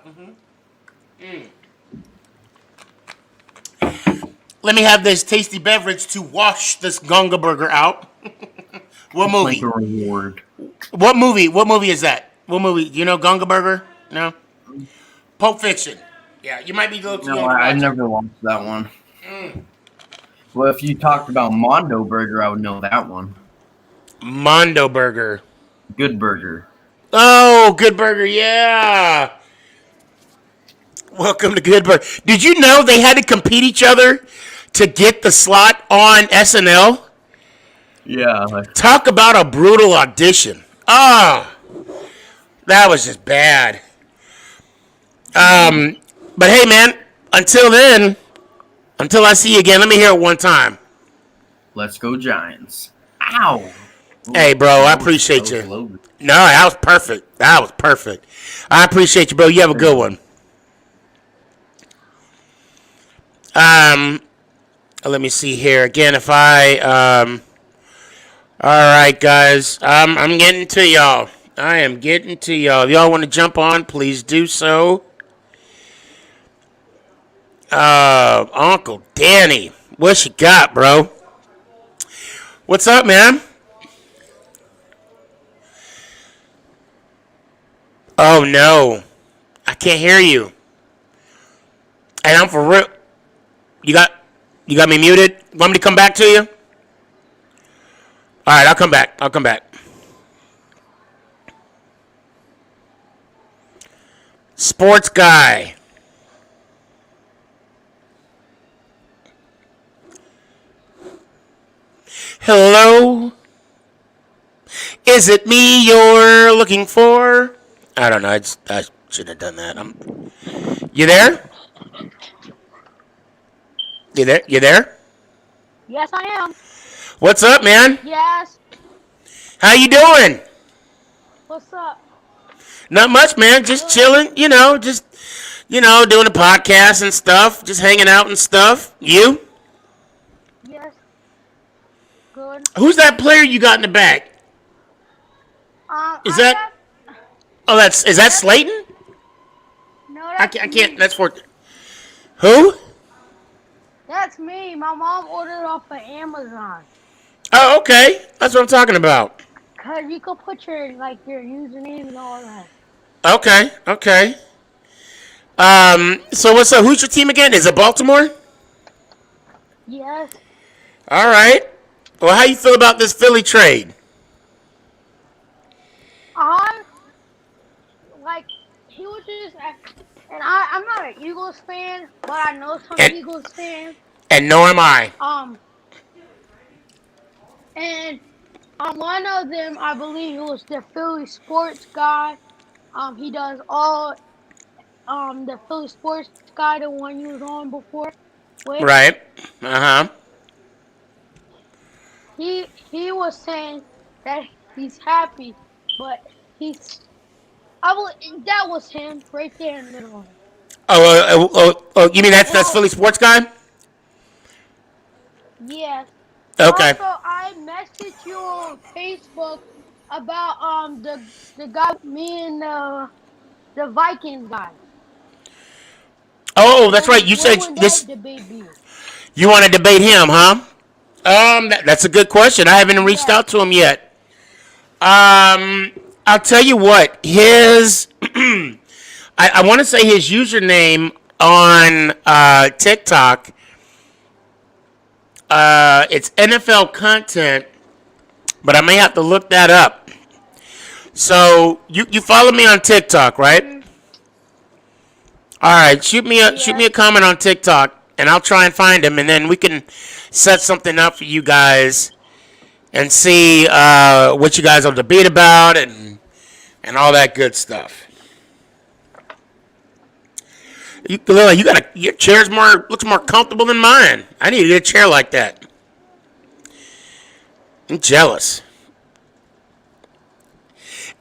Let me have this tasty beverage to wash this Gunga burger out. What movie? Like a reward. What movie is that? What movie? Do you know Gunga Burger? No? Pulp Fiction. Yeah, you might be a little too young to watch I never watched that one. Well, if you talked about Mondo Burger, I would know that one. Mondo Burger. Good Burger. Oh, Good Burger, yeah. Welcome to Good Burger. Did you know they had to compete each other to get the slot on SNL? Yeah. Talk about a brutal audition. Oh, that was just bad. But hey, man, until I see you again, let me hear it one time. Let's go Giants. Ow. Hey, bro, I appreciate you. No, that was perfect. I appreciate you, bro. You have a good one. Let me see here again. If I all right, guys. I'm getting to y'all. I am getting to y'all. If y'all want to jump on, please do so. Uncle Danny, what you got, bro? What's up, man? Oh no, I can't hear you. And I'm for real. You got me muted? Want me to come back to you? All right, I'll come back. Sports guy. Hello? Is it me you're looking for? I don't know. I shouldn't have done that. You there? You there? You there? Yes, I am. What's up, man? Yes. How you doing? What's up? Not much, man. Just chilling. Doing a podcast and stuff. Just hanging out and stuff. You? Yes. Good. Who's that player you got in the back? Is that? Oh, is that Slayton? No, I can't. That's for. Who? That's me. My mom ordered it off of Amazon. Oh, okay. That's what I'm talking about. Cause you could put your username and all that. Okay. So what's up? Who's your team again? Is it Baltimore? Yes. All right. Well, how you feel about this Philly trade? He was just, and I'm not an Eagles fan, but I know some Eagles fans. And nor am I. And one of them, I believe it was the Philly sports guy. He does all the Philly sports guy, the one you was on before. Right. Uh-huh. He was saying that he's happy, but that was him right there in the middle. Oh, you mean that's Philly sports guy? Yes. Okay. Also, I messaged you on Facebook about the guy, me and the Vikings guy. Oh, that's right. You said this. You want to debate him, huh? That's a good question. I haven't reached out to him yet. I'll tell you what. His, I want to say his username on TikTok. It's NFL content, but I may have to look that up. So you follow me on TikTok, right? Mm-hmm. All right, shoot me a comment on TikTok, and I'll try and find him, and then we can set something up for you guys and see what you guys will debate about and all that good stuff. Your chair's looks more comfortable than mine. I need to get a chair like that. I'm jealous.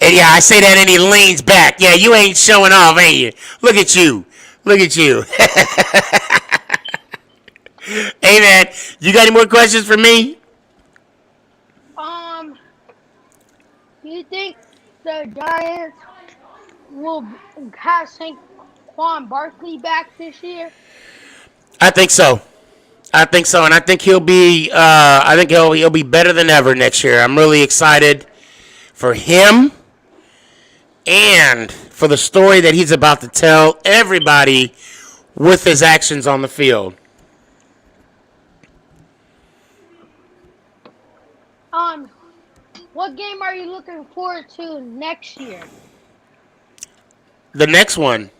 And yeah, I say that and he leans back. Yeah, you ain't showing off, ain't you? Look at you. Hey man, you got any more questions for me? Do you think the Giants will have Saquon Barkley back this year? I think so, and I think he'll be. He'll be better than ever next year. I'm really excited for him and for the story that he's about to tell everybody with his actions on the field. What game are you looking forward to next year? The next one,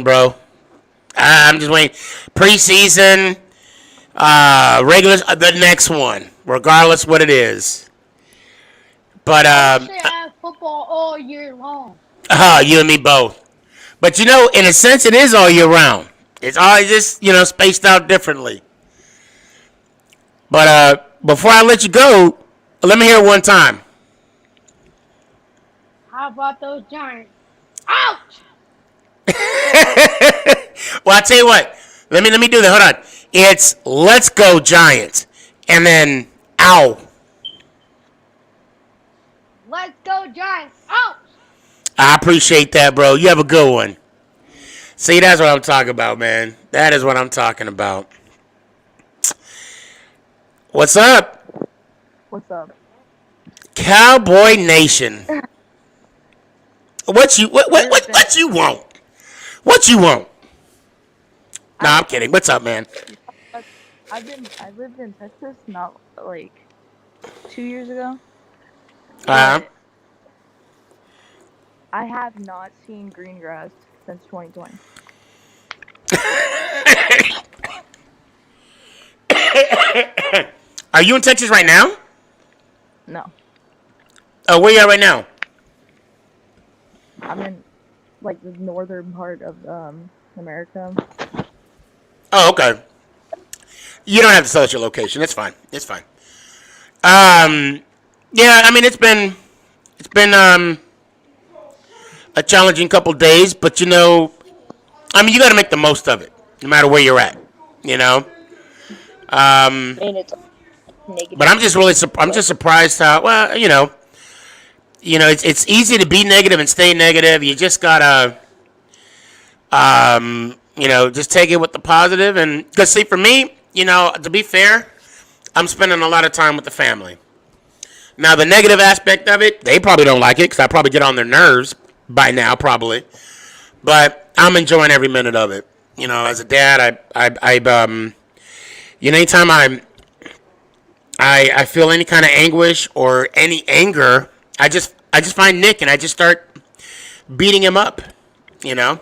bro. I'm just waiting. Preseason, regular, the next one, regardless what it is. But I have football all year long. You and me both. But in a sense, it is all year round. It's always just spaced out differently. But before I let you go, let me hear it one time. How about those Giants? Ouch! Well, I'll tell you what. Let me do that. Hold on. It's let's go Giants. And then, ow. Let's go Giants. Ouch! I appreciate that, bro. You have a good one. See, that's what I'm talking about, man. That is what I'm talking about. What's up? What's up? Cowboy Nation. What you want? What you want? Nah, I'm kidding. What's up, man? I lived in Texas not like 2 years ago. I have not seen green grass since 2020. Are you in Texas right now? No, Oh, where you at right now? I'm in like the northern part of America. Oh, okay. You don't have to tell us your location. It's fine. It's fine. Yeah. I mean, it's been a challenging couple days, but I mean, you got to make the most of it, no matter where you're at. You know. I mean, it's But negative I'm just really degrees. I'm just surprised how well it's easy to be negative and stay negative. You just gotta just take it with the positive. And because see, for me, to be fair, I'm spending a lot of time with the family. Now, the negative aspect of it, they probably don't like it because I probably get on their nerves by now, probably. But I'm enjoying every minute of it. As a dad, anytime I feel any kind of anguish or any anger, I just find Nick and I just start beating him up, you know.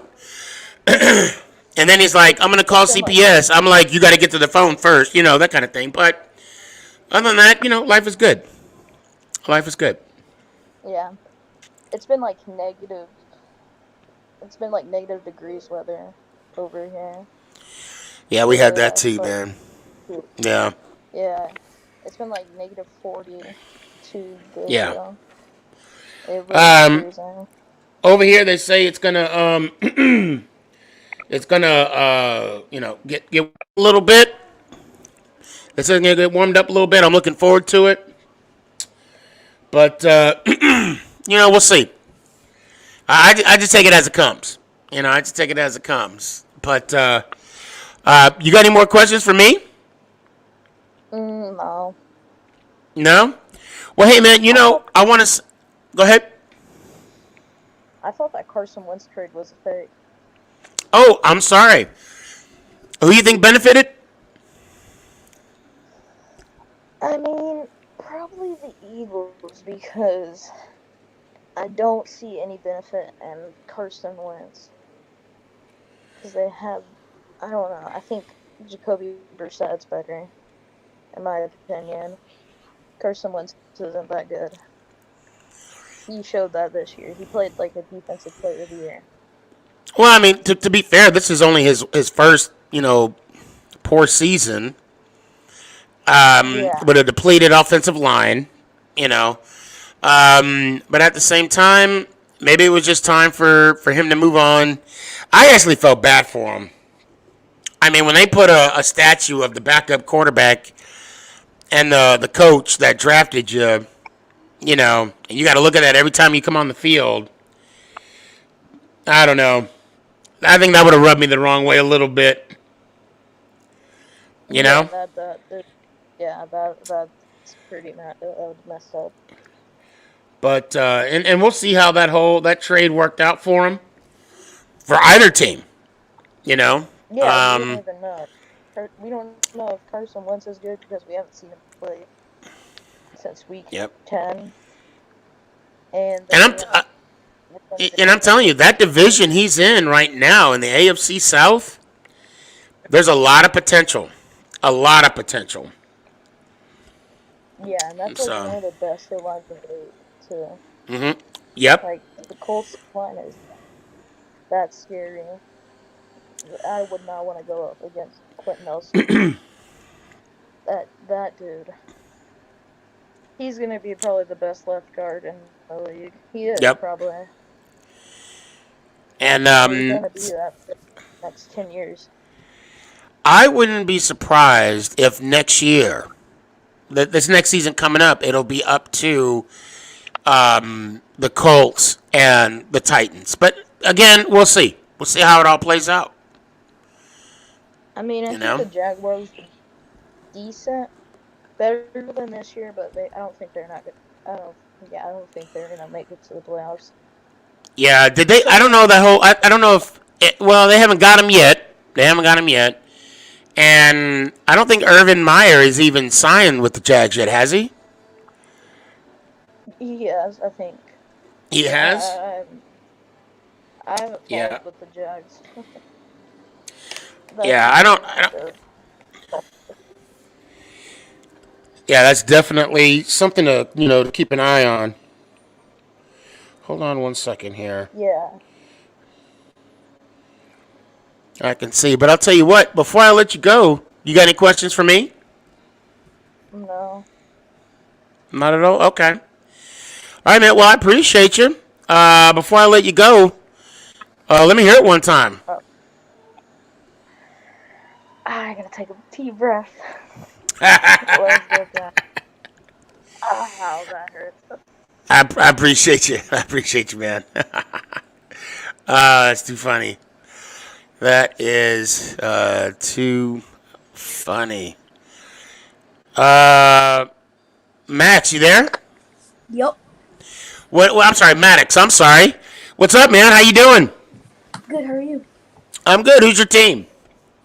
And then he's like, "I'm gonna call CPS." I'm like, "You got to get to the phone first," that kind of thing. But other than that, life is good. Life is good. Yeah, it's been like negative. It's been like negative degrees weather over here. Yeah, we had that too, man. Yeah. Yeah, it's been like negative 40 2 days Yeah. ago. It was freezing. Over here they say it's gonna it's gonna get a little bit. It's gonna get warmed up a little bit. I'm looking forward to it. But we'll see. I just take it as it comes. I just take it as it comes. But you got any more questions for me? No. No? Well, hey man, I want to go ahead. I thought that Carson Wentz trade was a fake. Oh, I'm sorry. Who you think benefited? I mean, probably the Eagles because I don't see any benefit in Carson Wentz. Because they have, I don't know, I think Jacoby Brissett's better, in my opinion. Carson Wentz isn't that good. He showed that this year. He played like a defensive player of the year. Well, I mean, to be fair, this is only his first, poor season. With a depleted offensive line, But at the same time, maybe it was just time for him to move on. I actually felt bad for him. I mean, when they put a statue of the backup quarterback and the coach that drafted you, and you got to look at that every time you come on the field. I don't know. I think that would have rubbed me the wrong way a little bit. That's pretty messed up. But and we'll see how that trade worked out for him, for either team. Yeah, we don't even know. We don't know if Carson Wentz is good because we haven't seen him play since week 10. And I'm telling you, that division he's in right now in the AFC South, there's a lot of potential. A lot of potential. Yeah, and that's like one of the best lines in the league, too. Mm-hmm. Yep. Like, the Colts line is that scary. I would not want to go up against Quentin Nelson. that dude. He's going to be probably the best left guard in the league. He is, probably. And he's going to be that for the next 10 years. I wouldn't be surprised if next year, this next season coming up, it'll be up to the Colts and the Titans. But again, we'll see. We'll see how it all plays out. I mean, I think the Jaguars are decent, better than this year, but I don't think they're not good. I don't think they're gonna make it to the playoffs. Yeah, did they? I don't know that whole. I don't know if. They haven't got him yet. And I don't think Urban Meyer is even signed with the Jags yet, has he? He has, I think. He has? I haven't followed with the Jags. I don't. Yeah, that's definitely something to to keep an eye on. Hold on one second here. Yeah. I can see, but I'll tell you what. Before I let you go, you got any questions for me? No. Not at all. Okay. All right, man. Well, I appreciate you. Before I let you go, let me hear it one time. I gotta take a deep breath. Let's get that. Ow, that hurts. I appreciate you. I appreciate you, man. That's too funny. That is too funny. Max, you there? Yep. What? Well, I'm sorry, Maddox. I'm sorry. What's up, man? How you doing? Good. How are you? I'm good. Who's your team?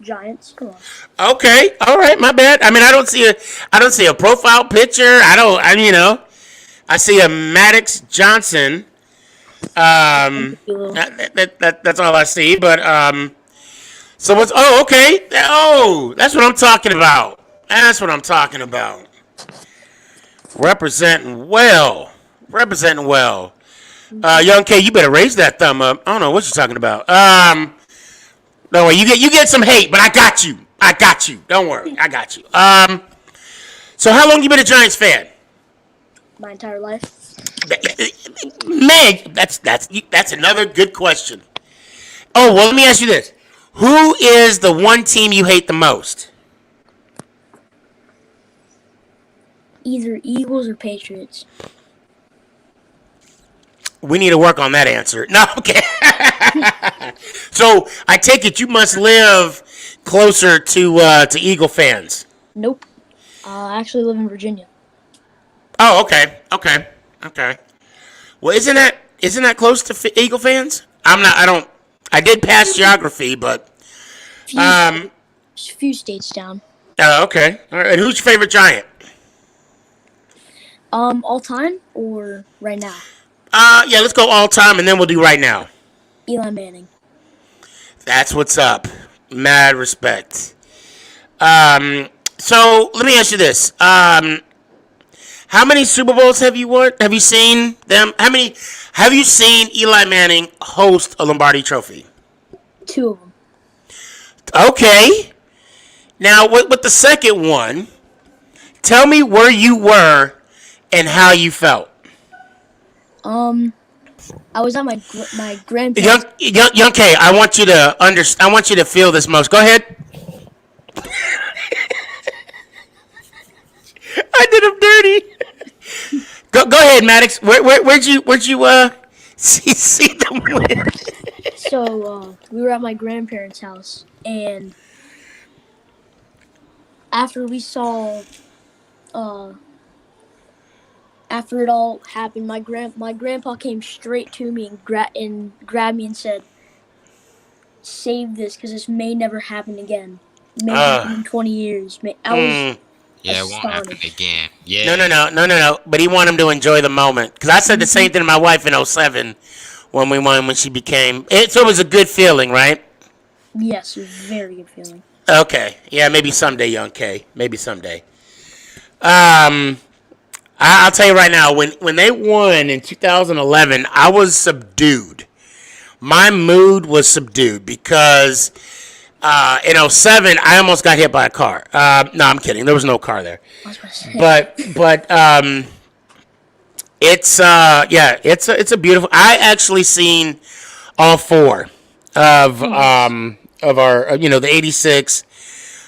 Giants. Come on. Okay. All right. My bad. I mean, I don't see a profile picture. I see a Maddox Johnson. That's all I see. But so what's? Oh, okay. Oh, that's what I'm talking about. That's what I'm talking about. Representing well. Representing well. Young K, you better raise that thumb up. I don't know what you're talking about. No way, you get some hate, but I got you. I got you. Don't worry, I got you. So how long you been a Giants fan? My entire life. Meg, that's another good question. Oh well, let me ask you this: who is the one team you hate the most? Either Eagles or Patriots. We need to work on that answer. No, okay. So I take it you must live closer to Eagle fans. Nope. I actually live in Virginia. Oh, okay. Well, isn't that close to Eagle fans? I did pass geography, but Few states down. Oh, okay. All right. And who's your favorite Giant? All time or right now? Yeah, let's go all time, and then we'll do right now. Eli Manning. That's what's up. Mad respect. So let me ask you this. How many Super Bowls have you won? Have you seen them? How many have you seen Eli Manning host a Lombardi Trophy? 2 of them. Okay. Now, with the second one, tell me where you were and how you felt. I was at my grandparents. Young K, I want you to feel this most. Go ahead. I did him dirty. Go ahead, Maddox. Where'd you see them win? So we were at my grandparents' house, and after we saw, after it all happened, my grandpa came straight to me and grabbed me and said, "Save this, because this may never happen again. Maybe in 20 years." I was Yeah, it won't happen again. Yeah. No. But he wanted him to enjoy the moment. Because I said the same thing to my wife in 2007 when we won, when she became. So it was a good feeling, right? Yes, it was a very good feeling. Okay. Yeah, maybe someday, Young K. Maybe someday. I'll tell you right now, when they won in 2011, I was subdued. My mood was subdued because in 2007, I almost got hit by a car. No, I'm kidding. There was no car there. But it's it's a beautiful. I actually seen all four of our the 86,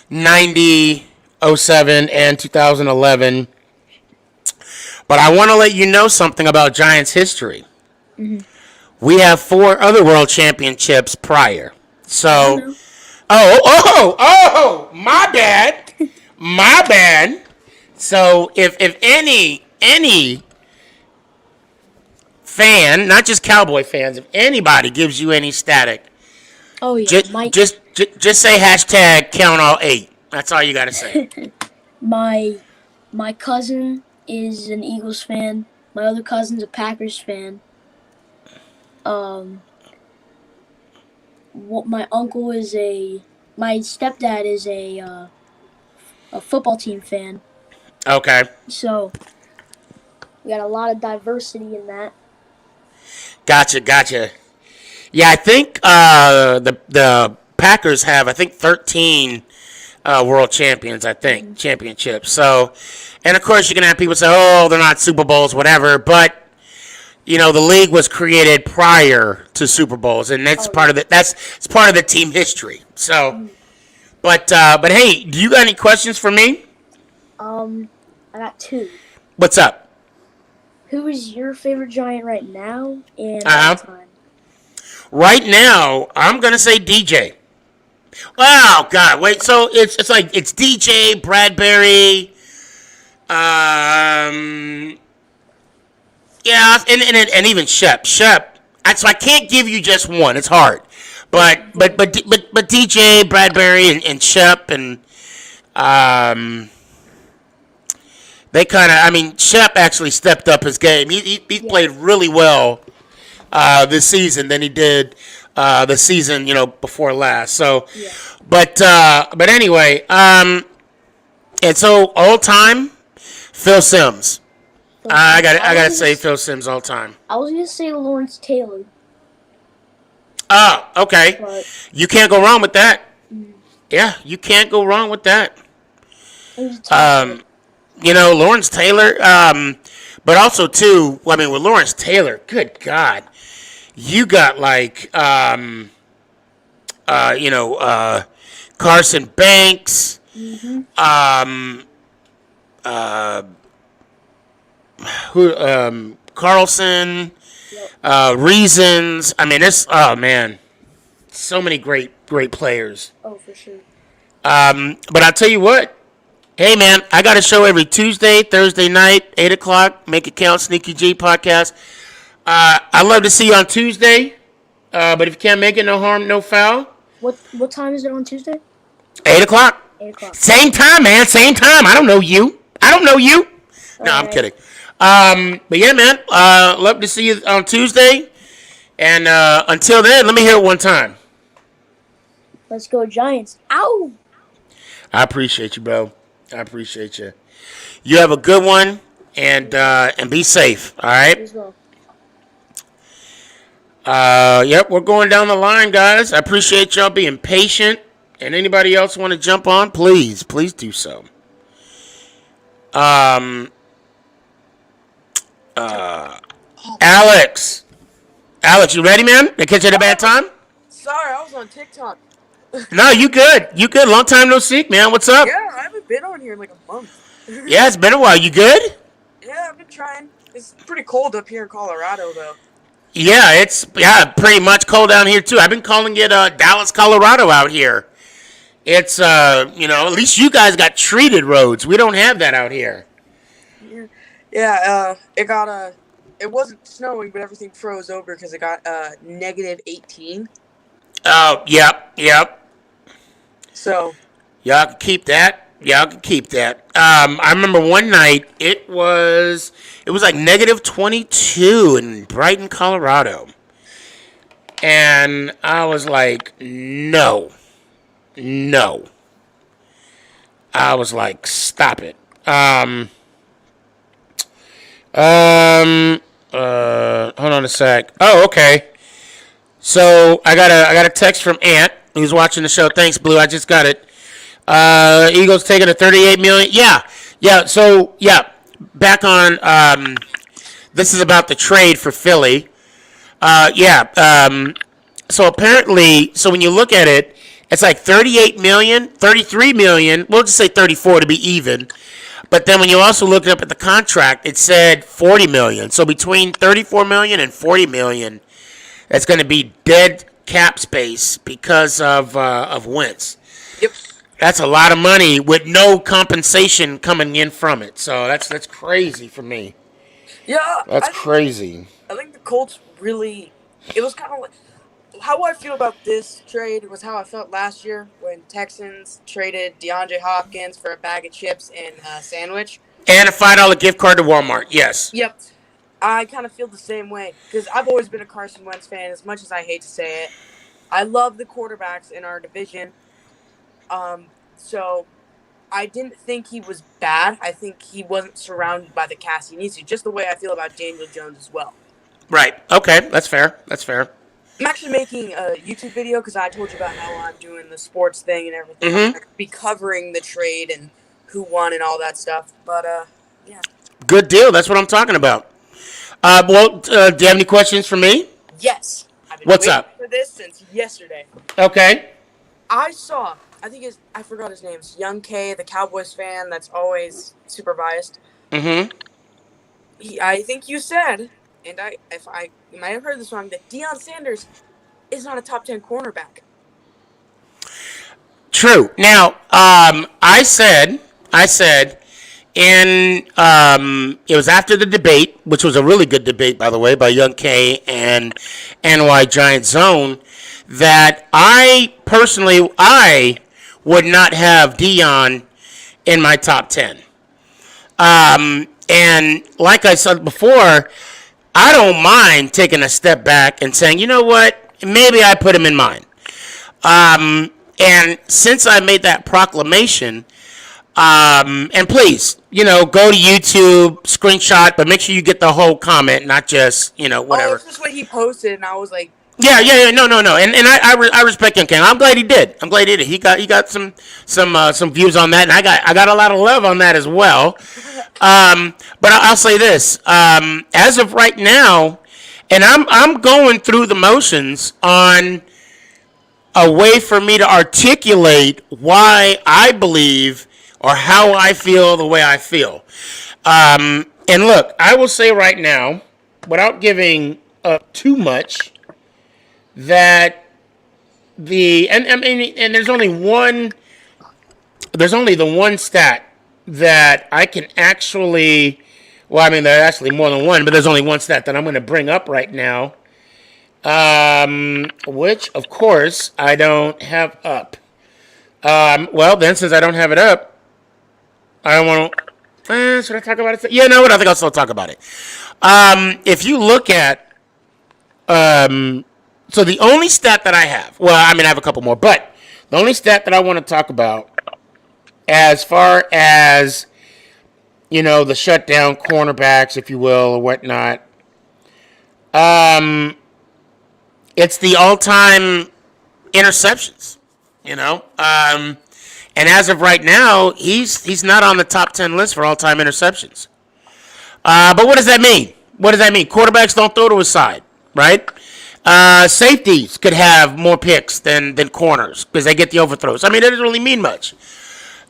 90, 07, and 2011. But I want to let you know something about Giants history. Mm-hmm. We have 4 other world championships prior. So, my bad. So if any fan, not just Cowboy fans, if anybody gives you any static, just say hashtag count all 8. That's all you got to say. My cousin is an Eagles fan. My other cousin's a Packers fan. My uncle my stepdad is a football team fan. Okay. So we got a lot of diversity in that. Gotcha. Yeah, I think the Packers have 13 world champions. I think championships. So, and of course you're gonna have people say, "Oh, they're not Super Bowls, whatever." But the league was created prior to Super Bowls, and that's part of it's part of the team history. So, but hey, do you got any questions for me? I got 2. What's up? Who is your favorite Giant right now and all time? Right now, I'm gonna say DJ. Oh God, wait. So it's like it's DJ, Bradbury, yeah, and even Shep. So I can't give you just one. It's hard, but DJ, Bradbury, and Shep, and they kind of. I mean, Shep actually stepped up his game. He played really well this season than he did the season before last. So, but anyway, and so all time, Phil Simms. I gotta say Phil Simms all time. I was gonna say Lawrence Taylor. Oh, okay. But you can't go wrong with that. Yeah, you can't go wrong with that. Lawrence Taylor. But also too. I mean, with Lawrence Taylor, good God, you got like Carson Banks. Carlson, Reasons. I mean, man, so many great players. Oh, for sure. But I'll tell you what. Hey, man, I got a show every Tuesday, Thursday night, 8 o'clock. Make it count, Sneakyg podcast. I'd love to see you on Tuesday. But if you can't make it, no harm, no foul. What time is it on Tuesday? 8 o'clock. 8 o'clock. Same time, man. Same time. I don't know you. No, I'm kidding. But yeah, man, love to see you on Tuesday. And until then, let me hear it one time. Let's go Giants. Ow! I appreciate you, bro. I appreciate you. You have a good one, and be safe. All right. As well. Yep, we're going down the line, guys. I appreciate y'all being patient. And anybody else want to jump on, please do so. Alex, you ready, man? Did I catch you at a bad time? Sorry, I was on TikTok. No, you good. Long time no see, man. What's up? Yeah, I haven't been on here in like a month. Yeah, it's been a while. You good? Yeah, I've been trying. It's pretty cold up here in Colorado, though. Yeah, it's pretty much cold down here too. I've been calling it Dallas, Colorado out here. It's at least you guys got treated roads. We don't have that out here. Yeah, it wasn't snowing, but everything froze over because it got -18. Oh, yep. So y'all can keep that. I remember one night it was like -22 in Brighton, Colorado. And I was like, no. I was like, stop it. Hold on a sec. Oh, okay. So I got a text from Ant who's watching the show. Thanks, Blue. I just got it. Eagles taking a $38 million. Yeah. So back on. This is about the trade for Philly. So apparently, when you look at it, it's like 38 million, 33 million. We'll just say 34 to be even. But then when you also look up at the contract, it said 40 million. So between 34 million and 40 million, that's going to be dead cap space because of Wentz. Yep. That's a lot of money with no compensation coming in from it. So that's crazy for me. Yeah, That's crazy. I think the Colts really. It was kind of like how I feel about this trade was how I felt last year when Texans traded DeAndre Hopkins for a bag of chips and a sandwich. And a $5 gift card to Walmart. Yes. Yep. I kind of feel the same way because I've always been a Carson Wentz fan, as much as I hate to say it. I love the quarterbacks in our division. So I didn't think he was bad. I think he wasn't surrounded by the cast he needs to. Just the way I feel about Daniel Jones as well. Right. Okay. That's fair. That's fair. I'm actually making a YouTube video because I told you about how I'm doing the sports thing and everything. I'm Mm-hmm. going to be covering the trade and who won and all that stuff. But, yeah. Good deal. That's what I'm talking about. Well, do you have any questions for me? Yes. I've been What's waiting up? for this since yesterday. Okay. I forgot his name. It's Young K, the Cowboys fan that's always super biased. Mm-hmm. I think you said, and you might have heard this wrong, that Deion Sanders is not a top 10 cornerback. True. Now, I said, in it was after the debate, which was a really good debate, by the way, by Young K and NY Giant Zone, that I personally would not have Deion in my top 10. And like I said before, I don't mind taking a step back and saying, you know what, maybe I put him in mine. And since I made that proclamation, and please, go to YouTube, screenshot, but make sure you get the whole comment, not just, whatever. Oh, it's just what he posted, and I was like, Yeah, no. And I respect Young King. I'm glad he did. He got some views on that, and I got a lot of love on that as well. But I'll say this. As of right now, and I'm going through the motions on a way for me to articulate why I believe or how I feel the way I feel. And look, I will say right now, without giving up too much, that and there's only the one stat that I can actually, well, I mean, there are actually more than one, but there's only one stat that I'm going to bring up right now, which, of course, I don't have up. Well, then, since I don't have it up, I don't want to, should I talk about it? Yeah, no, I think I'll still talk about it. If you look at, so the only stat that I have, well, I mean, I have a couple more, but the only stat that I want to talk about as far as, the shutdown cornerbacks, if you will, or whatnot, it's the all-time interceptions, and as of right now, he's not on the top 10 list for all-time interceptions. But what does that mean? Quarterbacks don't throw to his side, right? Safeties could have more picks than corners because they get the overthrows. I mean, that doesn't really mean much.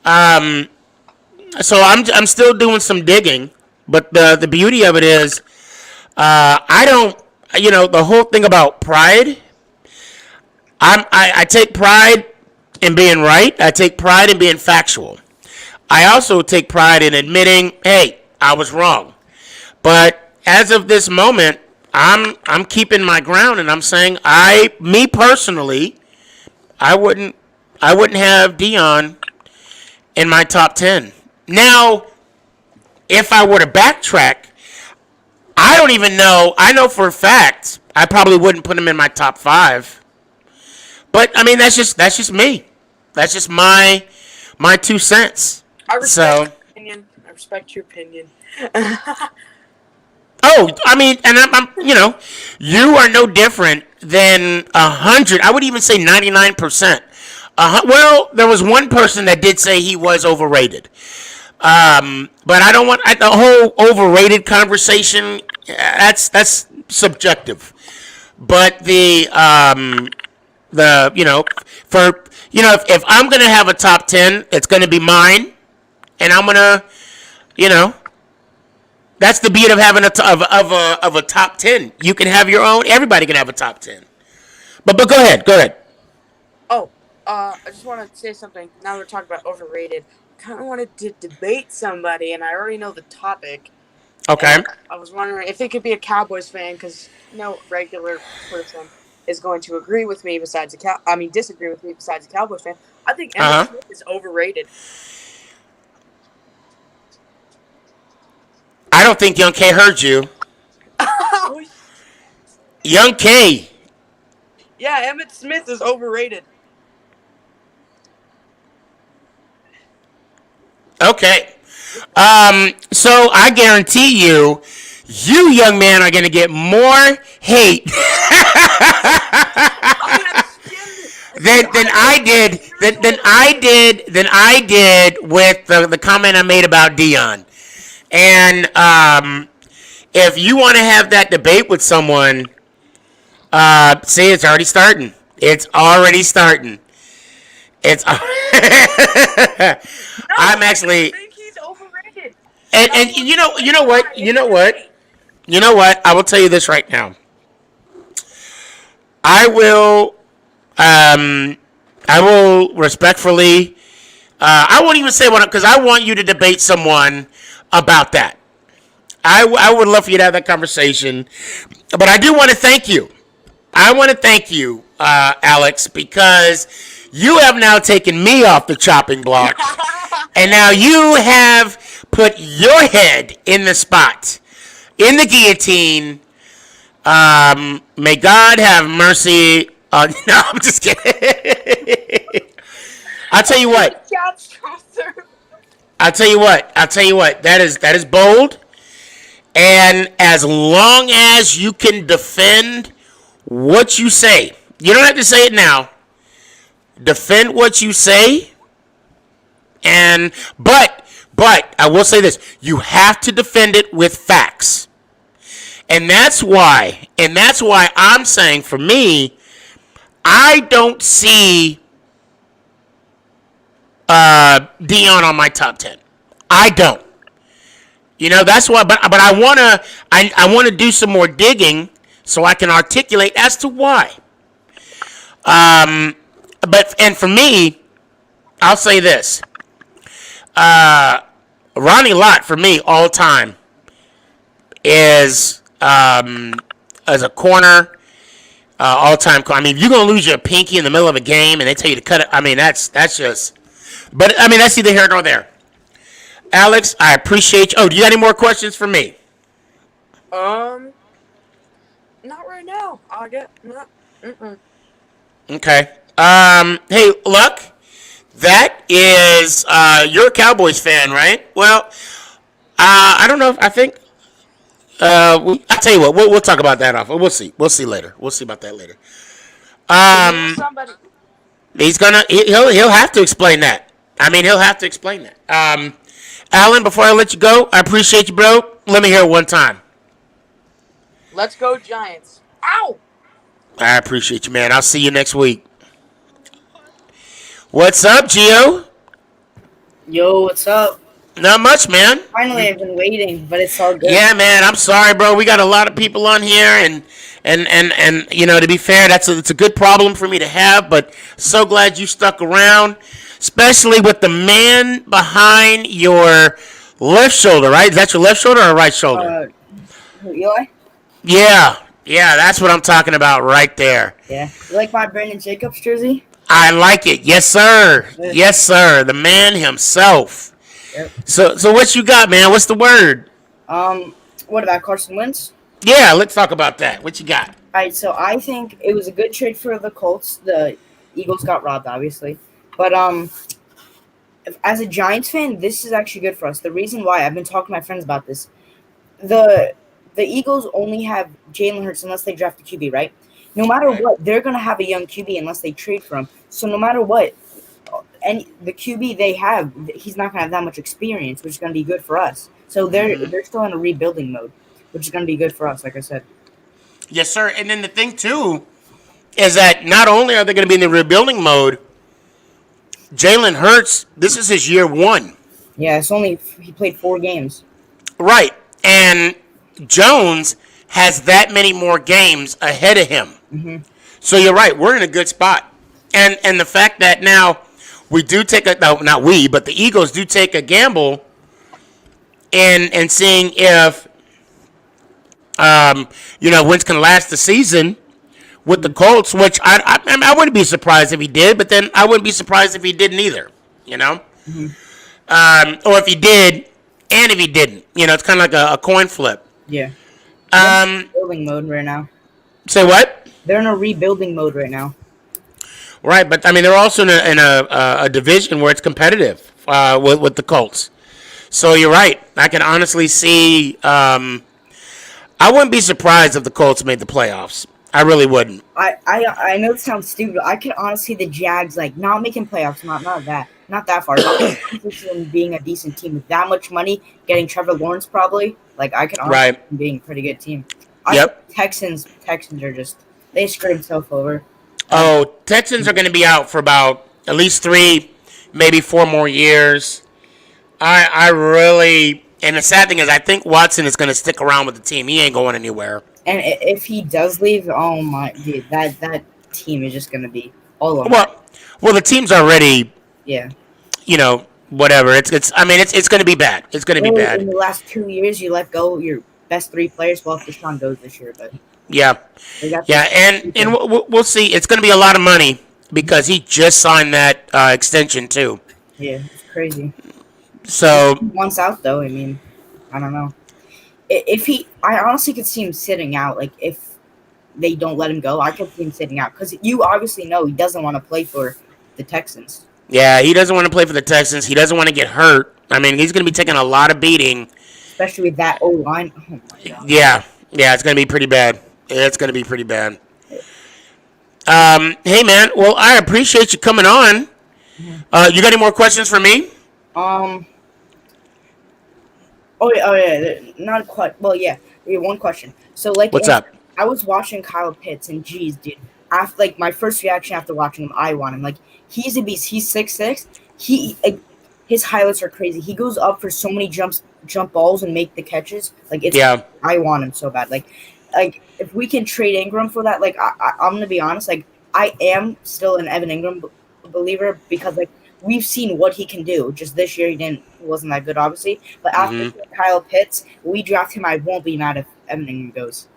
So I'm still doing some digging, but the beauty of it is, I don't, the whole thing about pride. I take pride in being right. I take pride in being factual. I also take pride in admitting, hey, I was wrong. But as of this moment, I'm keeping my ground, and I'm saying me personally, I wouldn't have Deion in my top 10. Now, if I were to backtrack, I don't even know. I know for a fact I probably wouldn't put him in my top 5. But I mean, that's just me. That's just my 2 cents. I respect your opinion. I respect your opinion. Oh, I mean, and I'm you are no different than 100. I would even say 99%. Well, there was one person that did say he was overrated. But I don't want the whole overrated conversation. That's subjective. But if I'm gonna have a top 10, it's gonna be mine, and I'm gonna, that's the beauty of having a top 10. You can have your own. Everybody can have a top 10. But go ahead. Oh, I just want to say something. Now we're talking about overrated. I kind of wanted to debate somebody, and I already know the topic. Okay. And I was wondering if it could be a Cowboys fan, because no regular person is going to agree with me besides disagree with me besides a Cowboys fan. I think Emmitt Smith is overrated. I don't think Young K heard you. Young K. Yeah, Emmitt Smith is overrated. Okay. So I guarantee you, you young man are going to get more hate than I did with the comment I made about Dion. And if you want to have that debate with someone, see, it's already starting. It's already starting. It's. I'm actually. I think he's overrated. And you know what? I will tell you this right now. I will respectfully. I won't even say what, because I want you to debate someone about that. I would love for you to have that conversation, but I do want to thank you. I want to thank you, Alex, because you have now taken me off the chopping block, and now you have put your head in the spot, in the guillotine. May God have mercy on. No, I'm just kidding. I'll tell you what. That is bold. And as long as you can defend what you say, you don't have to say it now. Defend what you say. But I will say this: you have to defend it with facts. And that's why I'm saying, for me, I don't see Dion on my top 10. I don't. You know, that's why. But I wanna do some more digging so I can articulate as to why. And for me, I'll say this: Ronnie Lott, for me, all time, is as a corner, all time. I mean, if you're gonna lose your pinky in the middle of a game and they tell you to cut it, I mean, that's just. But I mean, that's neither here nor there. Alex, I appreciate you. Oh, do you got any more questions for me? Not right now. I'll get not. Okay. Hey, Luck, that is you're a Cowboys fan, right? Well, I don't know if I think. I'll tell you what. We'll talk about that off. We'll see. We'll see later. We'll see about that later. He'll have to explain that. I mean, he'll have to explain that. Alan, before I let you go, I appreciate you, bro. Let me hear it one time. Let's go, Giants. Ow! I appreciate you, man. I'll see you next week. What's up, Gio? Yo, what's up? Not much, man. Finally, I've been waiting, but it's all good. Yeah, man. I'm sorry, bro. We got a lot of people on here, and you know, to be fair, it's a good problem for me to have. But so glad you stuck around, especially with the man behind your left shoulder. Right? Is that your left shoulder or right shoulder? Eli? Yeah, that's what I'm talking about right there. Yeah. You like my Brandon Jacobs jersey? I like it. Yes, sir. Yes, sir. The man himself. Yep. So what you got, man? What's the word? What about Carson Wentz? Yeah, let's talk about that. What you got? All right, so I think it was a good trade for the Colts. The Eagles got robbed, obviously. But as a Giants fan, this is actually good for us. The reason why, I've been talking to my friends about this. The Eagles only have Jalen Hurts unless they draft a QB, right? No matter what, they're going to have a young QB unless they trade for him. So no matter what, and the QB they have, he's not going to have that much experience, which is going to be good for us. So they're still in a rebuilding mode, which is going to be good for us, like I said. Yes, sir. And then the thing, too, is that not only are they going to be in the rebuilding mode, Jalen Hurts, this is his year 1. Yeah, he played 4 games. Right. And Jones has that many more games ahead of him. Mm-hmm. So you're right. We're in a good spot. And the fact that now we do take not we, but the Eagles do take a gamble in seeing if, Wentz can last the season with the Colts, which I wouldn't be surprised if he did, but then I wouldn't be surprised if he didn't either, you know? Mm-hmm. Or if he did and if he didn't. You know, it's kind of like a coin flip. Yeah. They're in rebuilding mode right now. Say what? They're in a rebuilding mode right now. Right, but I mean they're also in a division where it's competitive with the Colts. So you're right. I can honestly see. I wouldn't be surprised if the Colts made the playoffs. I really wouldn't. I know it sounds stupid. But I can honestly see the Jags like not making playoffs, not that far. But I can see them being a decent team with that much money, getting Trevor Lawrence probably. Like I can honestly see them being a pretty good team. Yep. Texans are just they screwed themselves over. Texans are going to be out for about at least 3, maybe 4 more years. I really, and the sad thing is, I think Watson is going to stick around with the team. He ain't going anywhere. And if he does leave, oh my dude, that team is just going to be all over. Well, the team's already, yeah. Whatever. It's. I mean, it's going to be bad. It's going to be bad. In the last 2 years, you let go your best 3 players. Well, if Deshaun goes this year, but yeah, and we'll see. It's going to be a lot of money because he just signed that extension too. Yeah, it's crazy. So once out though, I mean, I don't know. I honestly could see him sitting out. Like if they don't let him go, I could see him sitting out because you obviously know he doesn't want to play for the Texans. Yeah, he doesn't want to play for the Texans. He doesn't want to get hurt. I mean, he's going to be taking a lot of beating, especially with that O-line. Oh my god. Yeah, it's going to be pretty bad. It's going to be pretty bad. Hey man, well I appreciate you coming on. You got any more questions for me? Oh yeah, not quite. Well, yeah, we have one question. So, like, what's up? I was watching Kyle Pitts, and geez, dude, after my first reaction after watching him, I want him. Like, he's a beast. He's 6'6". His highlights are crazy. He goes up for so many jump balls and make the catches. Like, I want him so bad. Like if we can trade Ingram for that, like, I'm gonna be honest. Like, I am still an Evan Ingram believer because we've seen what he can do. Just this year, he wasn't that good, obviously. But after Kyle Pitts, we draft him. I won't be mad if Evan Ingram goes.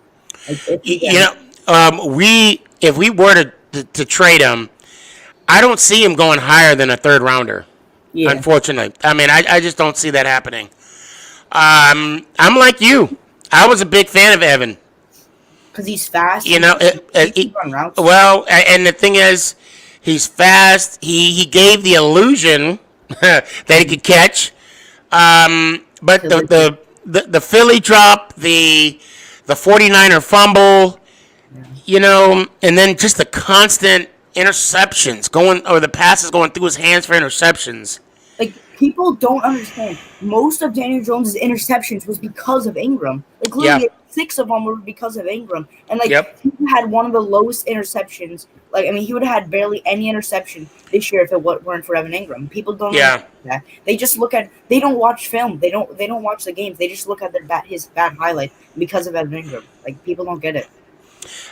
If we were to trade him, I don't see him going higher than a 3rd rounder. Yeah. Unfortunately, I mean, I just don't see that happening. I'm like you. I was a big fan of Evan because he's fast. He run routes. Well, and the thing is, he's fast. He gave the illusion that he could catch. But the Philly drop, the 49er fumble, and then just the constant interceptions the passes going through his hands for interceptions. Like, people don't understand. Most of Daniel Jones' interceptions was because of Ingram. Like, literally 6 of them were because of Ingram. And, he had one of the lowest interceptions. Like, I mean, he would have had barely any interception this year if it weren't for Evan Ingram. People don't understand that. They just they don't watch film. They don't watch the games. They just look at his bad highlight because of Evan Ingram. Like, people don't get it.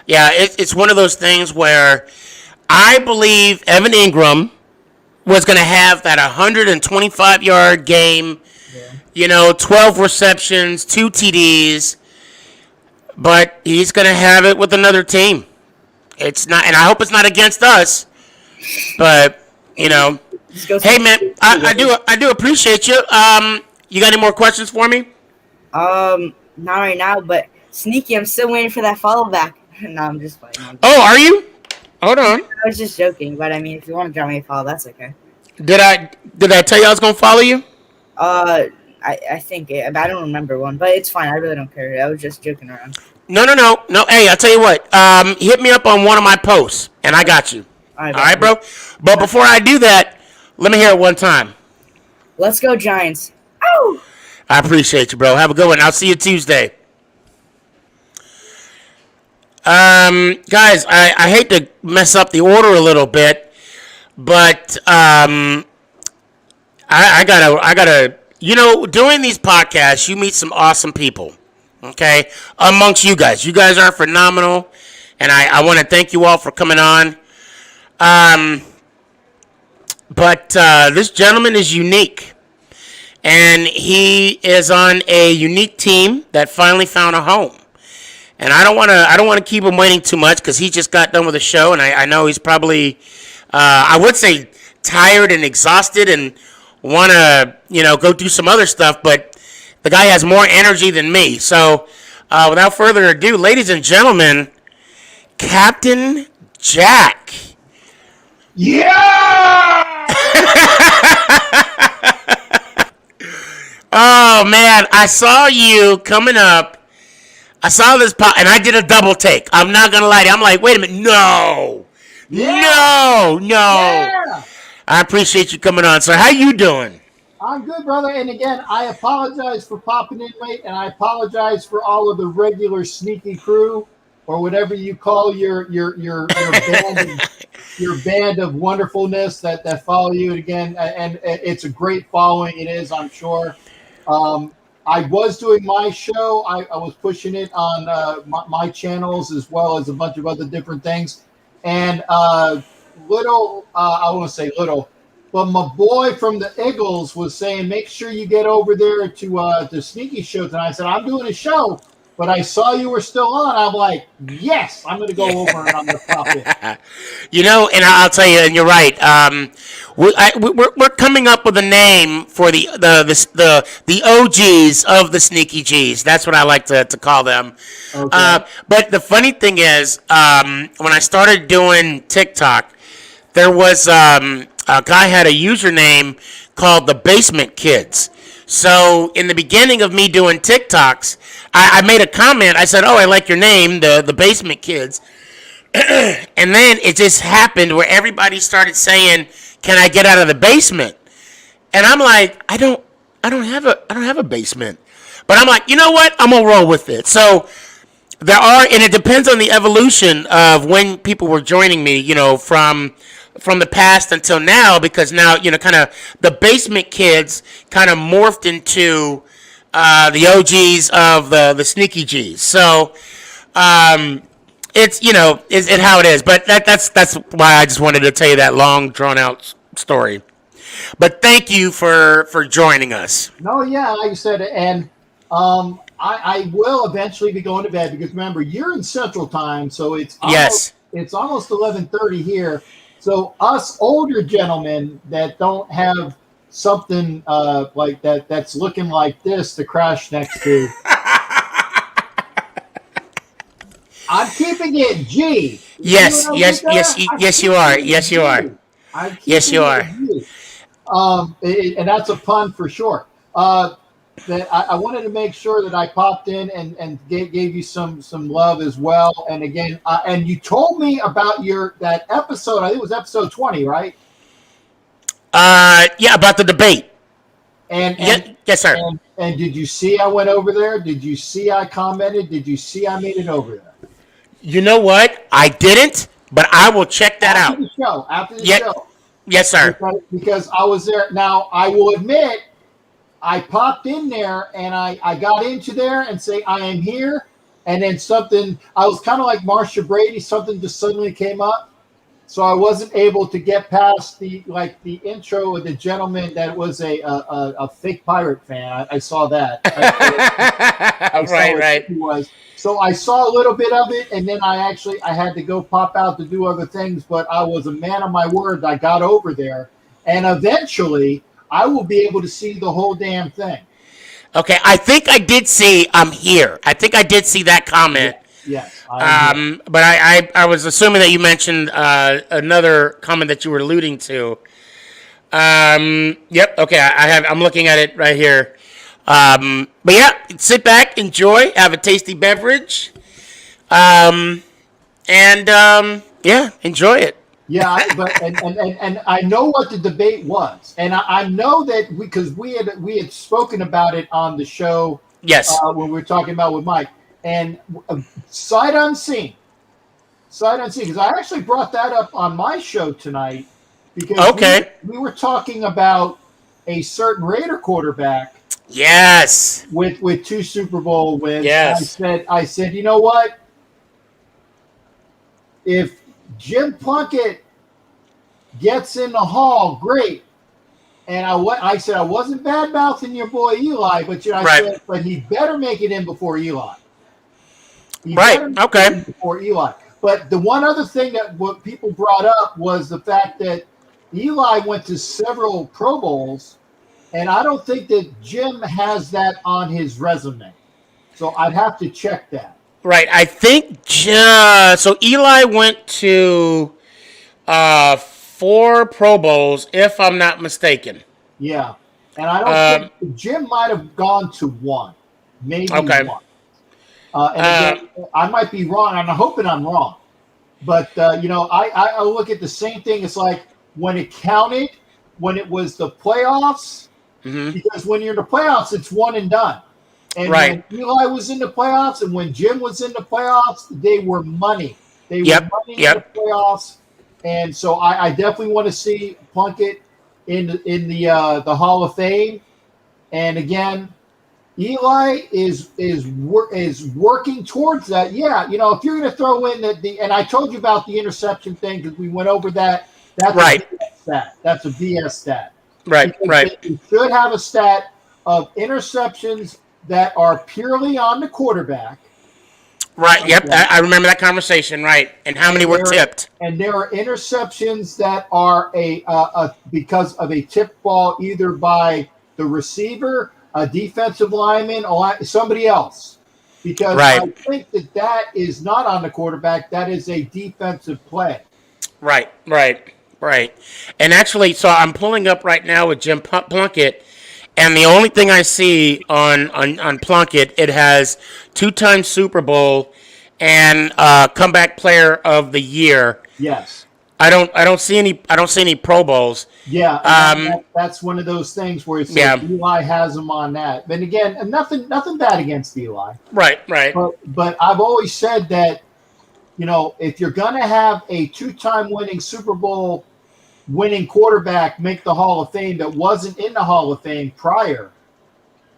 Yeah, it's one of those things where I believe Evan Ingram was going to have that 125-yard game, 12 receptions, 2 TDs, but he's going to have it with another team. It's not, and I hope it's not against us, but, hey, man, I do appreciate you. You got any more questions for me? Not right now, but Sneaky, I'm still waiting for that follow back. No, I'm just playing. Oh, are you? Hold on. I was just joking, but I mean, if you want to drop me a follow, that's okay. Did I tell you I was gonna follow you? I think I don't remember one, but it's fine. I really don't care. I was just joking around. No. Hey, I'll tell you what. Hit me up on one of my posts, and I got you. All right, bro. But before I do that, let me hear it one time. Let's go, Giants. Oh! I appreciate you, bro. Have a good one. I'll see you Tuesday. Guys, I hate to mess up the order a little bit, but I gotta, doing these podcasts, you meet some awesome people, okay? Amongst you guys. You guys are phenomenal, and I want to thank you all for coming on. But this gentleman is unique, and he is on a unique team that finally found a home. And I don't want to keep him waiting too much because he just got done with the show, and I know he's probably, I would say, tired and exhausted and want to, go do some other stuff. But the guy has more energy than me. So, without further ado, ladies and gentlemen, Captain Jack. Yeah. Oh man, I saw you coming up. I saw this pop, and I did a double take. I'm not gonna lie to you. I'm like, wait a minute, no, no, no. Yeah. I appreciate you coming on, sir. How you doing? I'm good, brother. And again, I apologize for popping in late, and I apologize for all of the regular sneaky crew, or whatever you call your band of wonderfulness that follow you. And again, and it's a great following. It is, I'm sure. I was doing my show. I was pushing it on my channels as well as a bunch of other different things. And I want to say little, but my boy from the Eagles was saying, make sure you get over there to the Sneaky show tonight. I said, I'm doing a show, but I saw you were still on. I'm like, yes, I'm going to go over and I'm going to pop in. You know, and I'll tell you, and you're right. We're coming up with a name for the OGs of the Sneaky G's. That's what I like to call them. Okay. But the funny thing is, when I started doing TikTok, there was a guy had a username called the Basement Kids. So in the beginning of me doing TikToks, I made a comment. I said, "Oh, I like your name, the Basement Kids." And then it just happened where everybody started saying, "Can I get out of the basement?" And I'm like, I don't have a basement. But I'm like, you know what? I'm gonna roll with it. So there are, and it depends on the evolution of when people were joining me, you know, from the past until now, because now, you know, kind of the Basement Kids kind of morphed into the OGs of the Sneaky G's. So it's, you know, it's how it is. But that's why I just wanted to tell you that long drawn out story. But thank you for joining us. No, yeah, like I said, and I will eventually be going to bed because remember, you're in Central Time, so it's almost 11:30 here. So us older gentlemen that don't have something like that's looking like this to crash next to. I'm keeping it G. Yes, yes, you are. Yes, you are. Yes, you are. And that's a pun for sure. That I wanted to make sure that I popped in and gave you some love as well. And again, and you told me about that episode. I think it was episode 20, right? Yeah, about the debate. And yes, sir. And did you see I went over there? Did you see I commented? Did you see I made it over there? You know what? I didn't, but I will check that out. After the show. Yes, sir. Because I was there. Now, I will admit, I popped in there and I got into there and say, I am here. And then something, I was kind of like Marsha Brady, something just suddenly came up. So I wasn't able to get past the intro with the gentleman that was a fake pirate fan. I saw that. Right. He was. So I saw a little bit of it, and then I had to go pop out to do other things. But I was a man of my word. I got over there, and eventually I will be able to see the whole damn thing. Okay, I think I did see I'm here. I think I did see that comment. Yes. But I was assuming that you mentioned another comment that you were alluding to. Yep. Okay. I'm looking at it right here. But yeah, sit back, enjoy, have a tasty beverage, and yeah, enjoy it. Yeah, and I know what the debate was, and I know that because we had spoken about it on the show. Yes. When we were talking about with Mike. And sight unseen, because I actually brought that up on my show tonight because we were talking about a certain Raider quarterback. Yes. With 2 Super Bowl wins. Yes. I said, you know what? If Jim Plunkett gets in the hall, great. And I said I wasn't bad mouthing your boy Eli, but I said, but he better make it in before Eli. Okay. Before Eli. But the one other thing that what people brought up was the fact that Eli went to several Pro Bowls, and I don't think that Jim has that on his resume. So I'd have to check that. Right. I think so. Eli went to 4 Pro Bowls, if I'm not mistaken. Yeah. And I don't think Jim might have gone to one, maybe one. And again, I might be wrong. I'm hoping I'm wrong. But, I look at the same thing. It's like when it counted, when it was the playoffs, because when you're in the playoffs, it's one and done. And when Eli was in the playoffs and when Jim was in the playoffs, they were money. They were money in the playoffs. And so I definitely want to see Plunkett in the Hall of Fame. And again, Eli is working towards that. Yeah, if you're going to throw in the and I told you about the interception thing because we went over that. That's a BS stat. That's a BS stat. Because you should have a stat of interceptions that are purely on the quarterback. Right. Okay. Yep. I remember that conversation. Right. And how many were tipped? And there are interceptions that are because of a tip ball, either by the receiver, a defensive lineman, or somebody else. Because I think that is not on the quarterback. That is a defensive play. Right. And actually, so I'm pulling up right now with Jim Plunkett. And the only thing I see on Plunkett, it has 2-time Super Bowl and comeback player of the year. Yes. I don't see any Pro Bowls. Yeah. That's one of those things where it's like Eli has him on that. But again, nothing bad against Eli. Right. But I've always said that, if you're gonna have a 2-time winning Super Bowl winning quarterback make the Hall of Fame that wasn't in the Hall of Fame prior,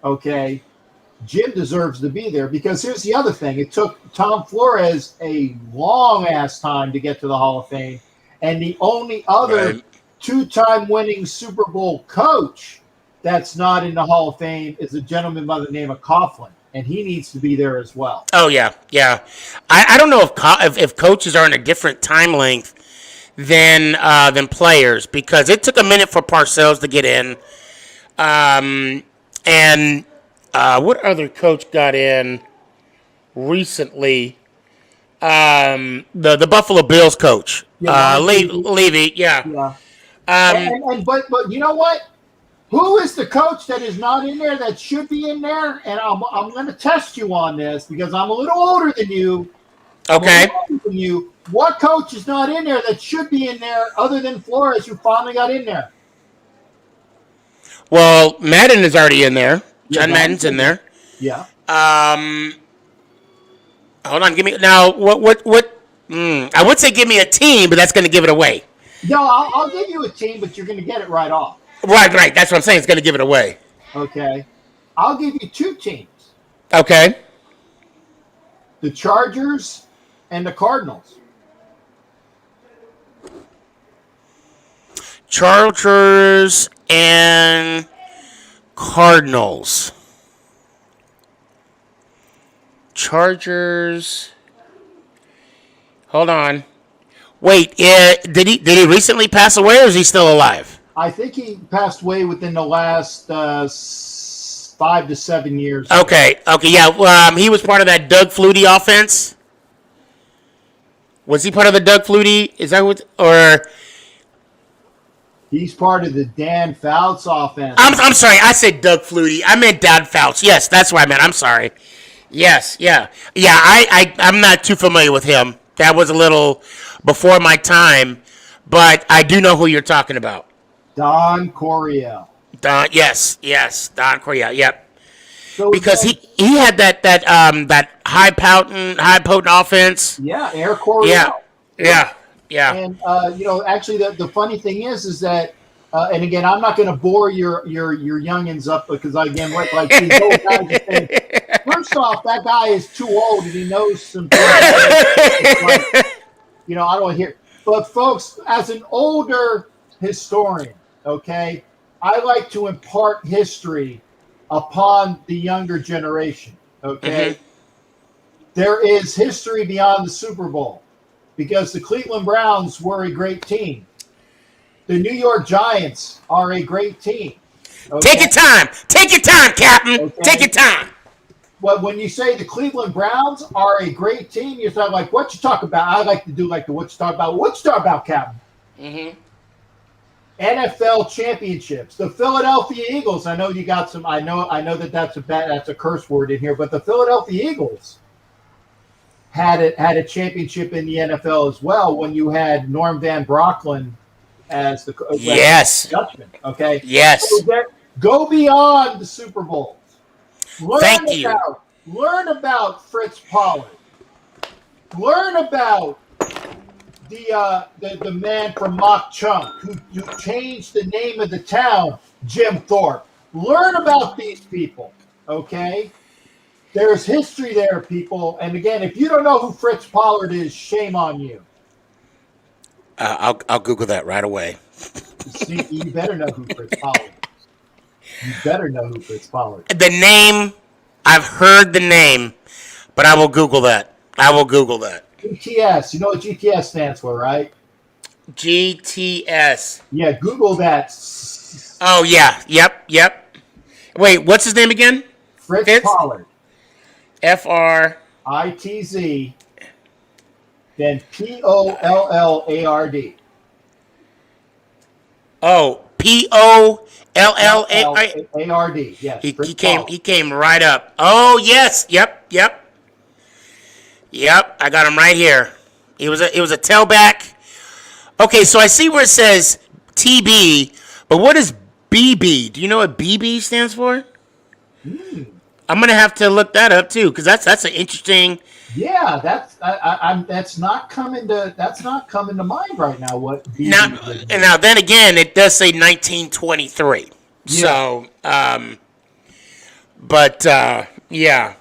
okay, Jim deserves to be there because here's the other thing. It took Tom Flores a long-ass time to get to the Hall of Fame, and the only other 2-time winning Super Bowl coach that's not in the Hall of Fame is a gentleman by the name of Coughlin, and he needs to be there as well. Oh, yeah. I don't know if coaches are in a different time length than players because it took a minute for Parcells to get in. And what other coach got in recently? The Buffalo Bills coach, Levy. Yeah. But you know what? Who is the coach that is not in there that should be in there? And I'm going to test you on this because I'm a little older than you. Okay. What coach is not in there that should be in there other than Flores, who finally got in there? Well, Madden is already in there. John Madden's in there. Yeah. Hold on. Give me now. What? I would say give me a team, but that's going to give it away. No, I'll give you a team, but you're going to get it right off. Right. That's what I'm saying. It's going to give it away. Okay. I'll give you 2 teams. Okay. The Chargers and the Cardinals. Chargers and Cardinals. Chargers. Hold on. Wait, did he recently pass away, or is he still alive? I think he passed away within the last 5 to 7 years. Okay, yeah. He was part of that Doug Flutie offense. Was he part of the Doug Flutie? Is that what? Or he's part of the Dan Fouts offense. I'm sorry. I said Doug Flutie. I meant Dan Fouts. Yes, that's what I meant. I'm sorry. Yes, yeah. I'm not too familiar with him. That was a little before my time, but I do know who you're talking about. Don Coryell. Yes, Don Coryell. Yep. So because he had that high potent offense. Yeah, Air Coryell. Yeah. And actually, the funny thing is that, and again, I'm not going to bore your youngins up because again, like these old guys are saying, first off, that guy is too old and he knows some things. I don't want to hear. But folks, as an older historian, okay, I like to impart history upon the younger generation. Okay, there is history beyond the Super Bowl because the Cleveland Browns were a great team. The New York Giants are a great team. Okay? Take your time, Captain. Okay? Take your time. But when you say the Cleveland Browns are a great team, you're talking like what you talk about. I like to do like the what you talk about. What you talk about, Captain? NFL championships. The Philadelphia Eagles. I know you got some. I know that's a curse word in here, but the Philadelphia Eagles had a championship in the NFL as well when you had Norm Van Brocklin as the Dutchman. Okay. Yes. So go beyond the Super Bowls. Thank you. Learn about Fritz Pollard. Learn about the man from Mock Chunk who changed the name of the town, Jim Thorpe. Learn about these people, okay? There's history there, people. And again, if you don't know who Fritz Pollard is, shame on you. I'll Google that right away. Sneaky, you better know who Fritz Pollard is. You better know who Fritz Pollard is. The name, I've heard the name, but I will Google that. GTS. You know what GTS stands for, right? GTS. Yeah, Google that. Oh, yeah. Yep. Wait, what's his name again? Fritz Pollard. FRITZ. Then POLLARD. Oh, POLLARD. Yes. He came right up. Oh, yes. Yep. I got him right here. It was a tailback. Okay, so I see where it says TB, but what is BB? Do you know what BB stands for? I'm gonna have to look that up too, because that's an interesting. Yeah, that's not coming to mind right now. What BB is. Now then again, it does say 1923. Yeah. So, yeah.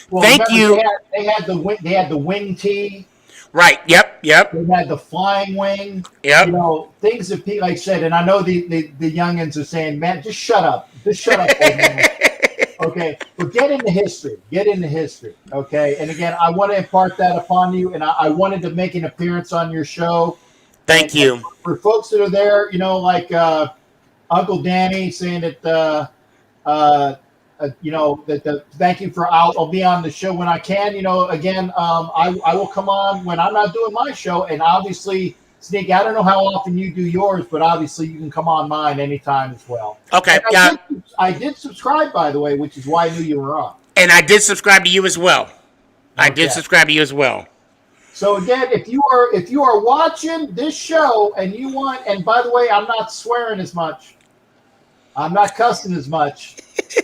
Well, thank you. They had the wing tee. Right. Yep. They had the flying wing. Yep. You know, things that people like said, and I know the youngins are saying, man, just shut up. Old man. Okay, but get into history. Okay, and again, I want to impart that upon you, and I wanted to make an appearance on your show. Thank you. For folks that are there, you know, like Uncle Danny saying that, thank you for I'll be on the show when I can. You know, again, I will come on when I'm not doing my show, and obviously, Sneak, I don't know how often you do yours, but obviously you can come on mine anytime as well. Okay. I did subscribe, by the way, which is why I knew you were on. And I did subscribe to you as well. Okay. So again, if you are watching this show and you want, and by the way, I'm not swearing as much. I'm not cussing as much.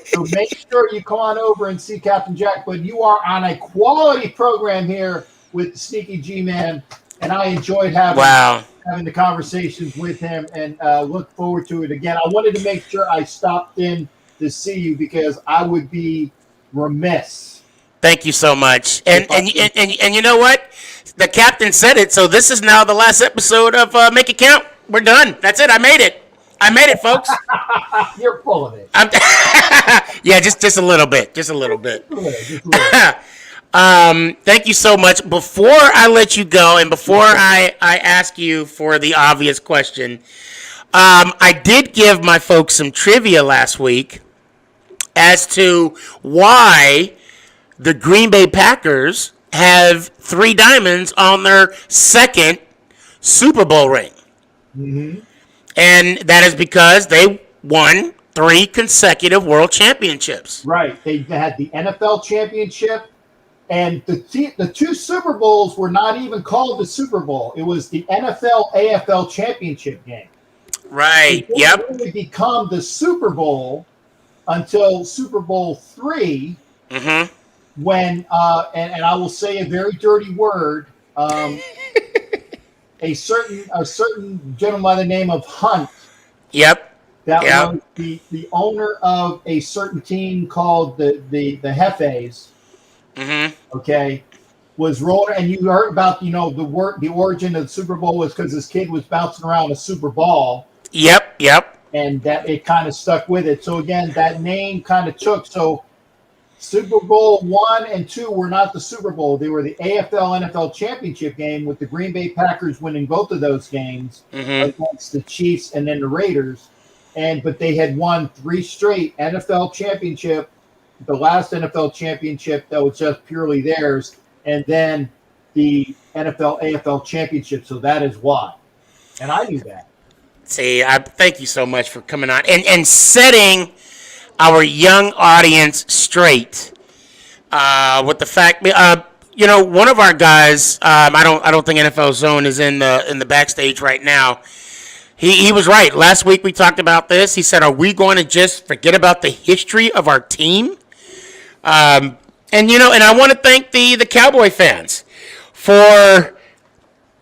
So make sure you come on over and see Captain Jack. But you are on a quality program here with the Sneaky G-Man, and I enjoyed having the conversations with him, and look forward to it again. I wanted to make sure I stopped in to see you because I would be remiss. Thank you so much. And you know what? The captain said it, so this is now the last episode of Make It Count. We're done. That's it. I made it, folks. You're full of it. Yeah, just a little bit. Thank you so much. Before I let you go, and before I ask you for the obvious question, I did give my folks some trivia last week as to why the Green Bay Packers have 3 diamonds on their second Super Bowl ring. Mm-hmm. And that is because they won 3 consecutive world championships. Right. They had the NFL championship, and the 2 Super Bowls were not even called the Super Bowl. It was the NFL AFL championship game. Right. It didn't really become the Super Bowl until Super Bowl 3. Mm-hmm. When and I will say a very dirty word, a certain gentleman by the name of Hunt. Yep. That was the owner of a certain team called the Hefes. Mm-hmm. Okay, was rolling, and you heard about the origin of the Super Bowl was because this kid was bouncing around a Super Ball. Yep. And that it kind of stuck with it. So again, that name kind of took. So Super Bowl 1 and 2 were not the Super Bowl. They were the AFL NFL championship game with the Green Bay Packers winning both of those games against the Chiefs and then the Raiders. But they had won 3 straight NFL championship, the last NFL championship that was just purely theirs, and then the NFL AFL championship. So that is why. And I knew that. See, I thank you so much for coming on and setting our young audience straight with the fact. One of our guys. I don't think NFL Zone is in the backstage right now. He was right. Last week we talked about this. He said, "Are we going to just forget about the history of our team?" And I want to thank the Cowboy fans for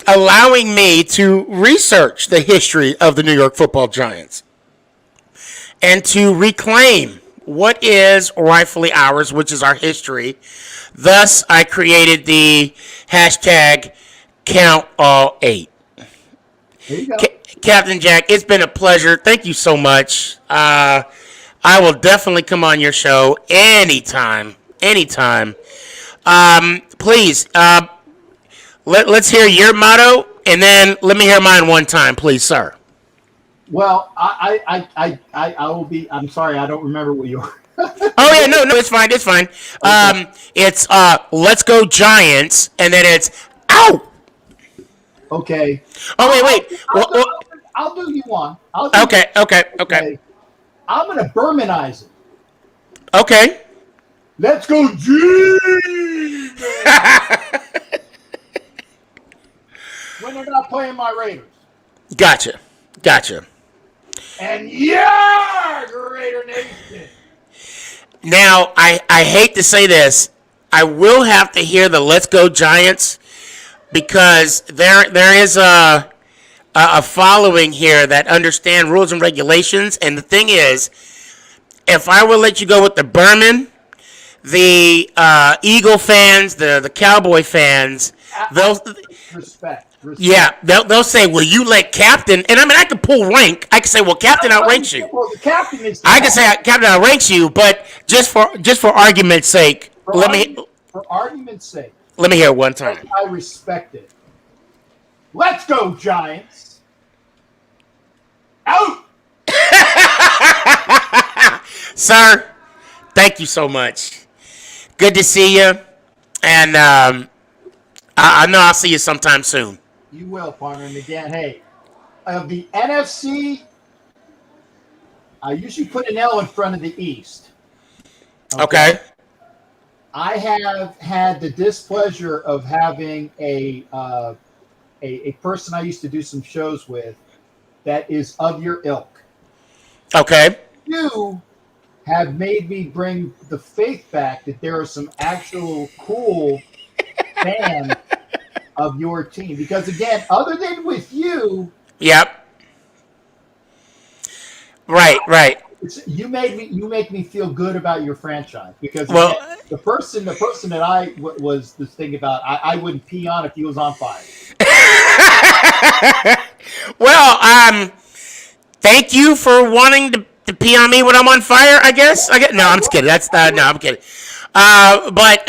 allowing me to research the history of the New York Football Giants and to reclaim what is rightfully ours, which is our history. Thus, I created the hashtag #CountAll8. There you go. Captain Jack, it's been a pleasure. Thank you so much. I will definitely come on your show anytime. Please, let's hear your motto, and then let me hear mine one time, please, sir. Well, I will be. I'm sorry, I don't remember what you are. Oh yeah, no, it's fine. Okay. It's let's go Giants, and then it's ow. Okay. Oh wait. I'll do you one. Okay. I'm gonna Bermanize it. Okay. Let's go G. When they're not playing my Raiders. Gotcha. And yeah, Raider Nation. Now, I hate to say this. I will have to hear the Let's Go Giants because there is a following here that understand rules and regulations. And the thing is, if I will let you go with the Berman, the Eagle fans, the Cowboy fans, they'll respect. Yeah, they'll say, "Well, you let Captain," and I can pull rank. I can say, "Well, Captain outranks you." Well, the captain is. I can say Captain outranks you, but just for argument's sake, let me hear it one time. I respect it. Let's go, Giants! Out! Sir, thank you so much. Good to see you, and I know I'll see you sometime soon. You will, partner. And again, hey, of the NFC, I usually put an L in front of the East. Okay. I have had the displeasure of having a person I used to do some shows with that is of your ilk. Okay. You have made me bring the faith back that there are some actual cool fans of your team. Because again, other than with you. Yep. Right. You make me feel good about your franchise because again, the person that I was this thing about, I wouldn't pee on if he was on fire. Well, thank you for wanting to pee on me when I'm on fire. I guess. No, I'm just kidding. I'm kidding. But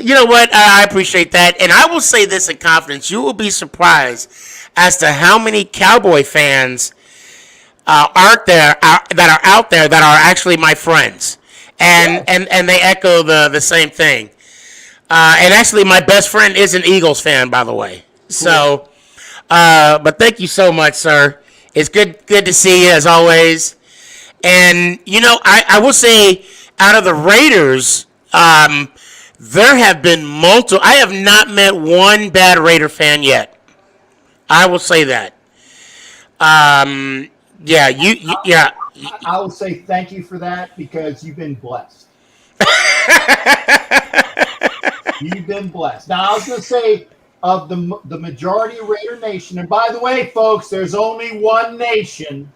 you know what? I appreciate that, and I will say this in confidence: you will be surprised as to how many Cowboy fans that are out there that are actually my friends, and they echo the same thing. And actually, my best friend is an Eagles fan, by the way. Cool. So, but thank you so much, sir. It's good to see you as always. And I will say, out of the Raiders, there have been multiple. I have not met one bad Raider fan yet. I will say that. Yeah, yeah. I will say thank you for that because you've been blessed. You've been blessed. Now, I was going to say of the majority of Raider Nation, and by the way, folks, there's only one nation,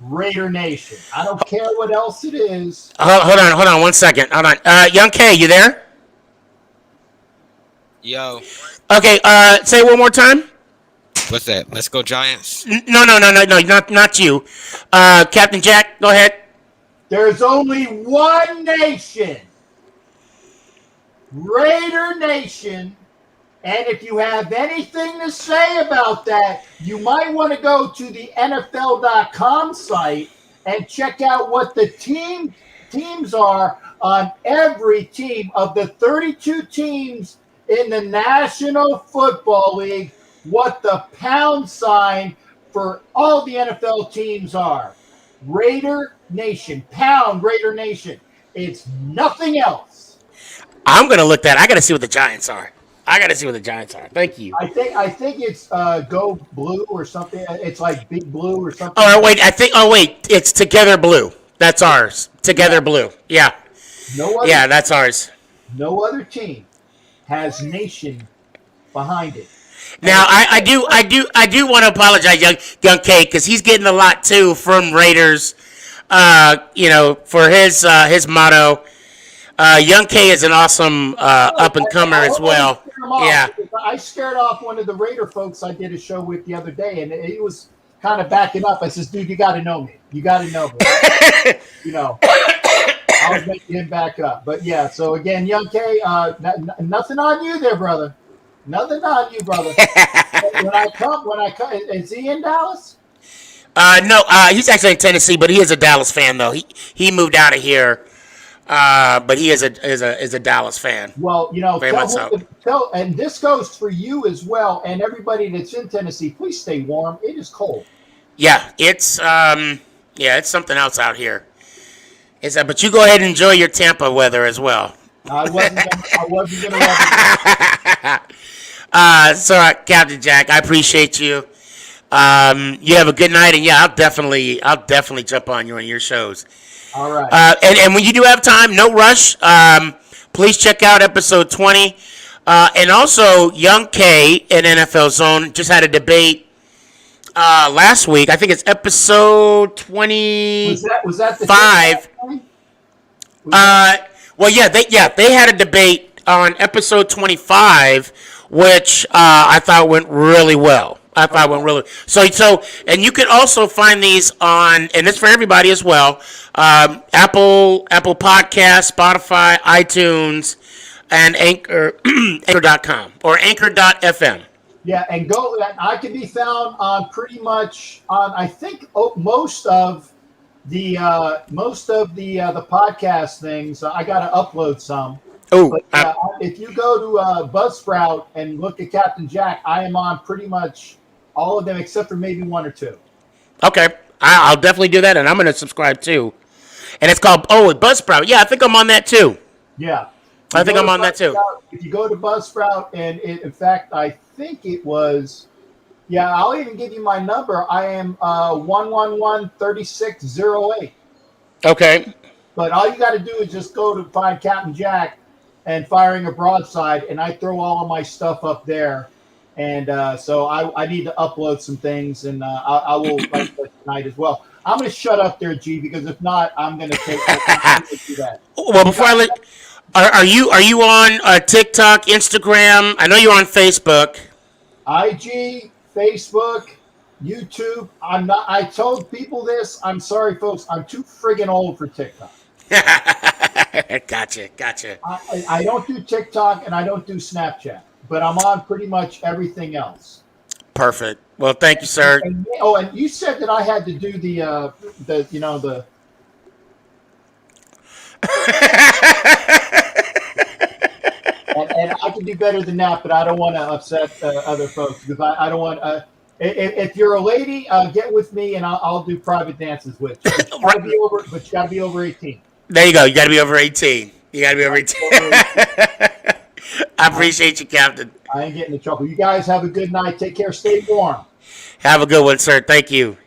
Raider Nation. I don't care what else it is. Hold on 1 second. Hold on. Young K, you there? Yo. Okay, say it one more time. What's that? Let's go Giants. No, not you. Captain Jack, go ahead. There's only one nation, Raider Nation, and if you have anything to say about that, you might want to go to the NFL.com site and check out what the teams are on every team of the 32 teams in the National Football League. What the pound sign for all the NFL teams are Raider Nation. Pound Raider Nation. It's nothing else. I'm gonna look that. I gotta see what the Giants are. Thank you. I think it's Go Blue or something. It's like Big Blue or something. Oh wait, it's Together Blue. That's ours. Together Blue. Yeah. That's ours. No other team has Nation behind it. Now I do want to apologize, young K, because he's getting a lot too from Raiders. For his motto. Young K is an awesome up and comer as well. Yeah. I scared off one of the Raider folks I did a show with the other day, and he was kind of backing up. I says, "Dude, you got to know me. You got to know me." I was making him back up. But yeah, so again, Young K, nothing on you there, brother. Nothing on you, brother. when I come, is he in Dallas? No, he's actually in Tennessee, but he is a Dallas fan though. He moved out of here. But he is a Dallas fan. Well, and this goes for you as well, and everybody that's in Tennessee. Please stay warm. It is cold. Yeah, it's something else out here. But you go ahead and enjoy your Tampa weather as well. I wasn't gonna. So Captain Jack, I appreciate you. You have a good night, and I'll definitely jump on you on your shows. All right. And when you do have time, no rush. Please check out episode 20. And also, Young K in NFL Zone just had a debate last week. I think it's episode 25. Was that the 5? They had a debate on episode 25, which I thought went really well. So, and you can also find these on, and it's for everybody as well. Apple Podcasts, Spotify, iTunes, and Anchor.com or Anchor.fm. Yeah, and I can be found on pretty much on I think most of the podcast things. I got to upload some. If you go to Buzzsprout and look at Captain Jack, I am on pretty much all of them except for maybe one or two. Okay, I'll definitely do that, and I'm going to subscribe too. And it's called Buzzsprout. Yeah, I think I'm on that too. Yeah, I think I'm on that too. If you go to Buzzsprout, and in fact, I think it was. Yeah, I'll even give you my number. I am 111-3608. Okay. But all you got to do is just go to find Captain Jack and Firing a Broadside, and I throw all of my stuff up there. And so I need to upload some things, and I will write that tonight as well. I'm going to shut up there, G, because if not, I'm going to do that. Well, before I let, are you on TikTok, Instagram? I know you're on Facebook. IG, Facebook, YouTube. I'm not. I told people this. I'm sorry, folks. I'm too friggin' old for TikTok. Gotcha. I don't do TikTok and I don't do Snapchat, but I'm on pretty much everything else. Perfect. Well, thank you, sir. And you said that I had to do the and I can do better than that, but I don't want to upset other folks because I don't want. If you're a lady, get with me and I'll do private dances with you. But you got to be over 18. There you go. You got to be over 18. I appreciate you, Captain. I ain't getting in trouble. You guys have a good night. Take care. Stay warm. Have a good one, sir. Thank you.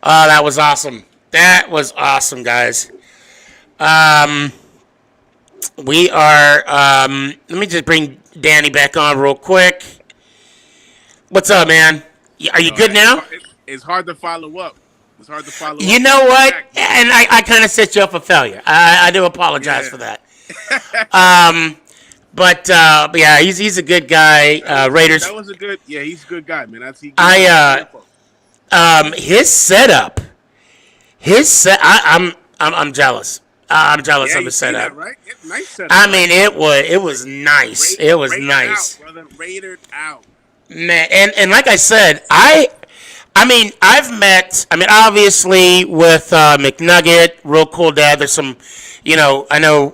That was awesome. That was awesome, guys. We are. Let me just bring Danny back on real quick. What's up, man? Are you good now? It's hard to follow up. You know what? And I kind of set you up for failure. I do apologize for that. But yeah, he's a good guy. Raiders. That was a good. Yeah, he's a good guy, man. His setup. I'm jealous. I'm jealous of his setup. That, right? Nice setup. I mean, it was nice. It was nice. Out, brother. Raidered out. Man, and like I said, I've met, obviously with McNugget, real cool dad. There's some, I know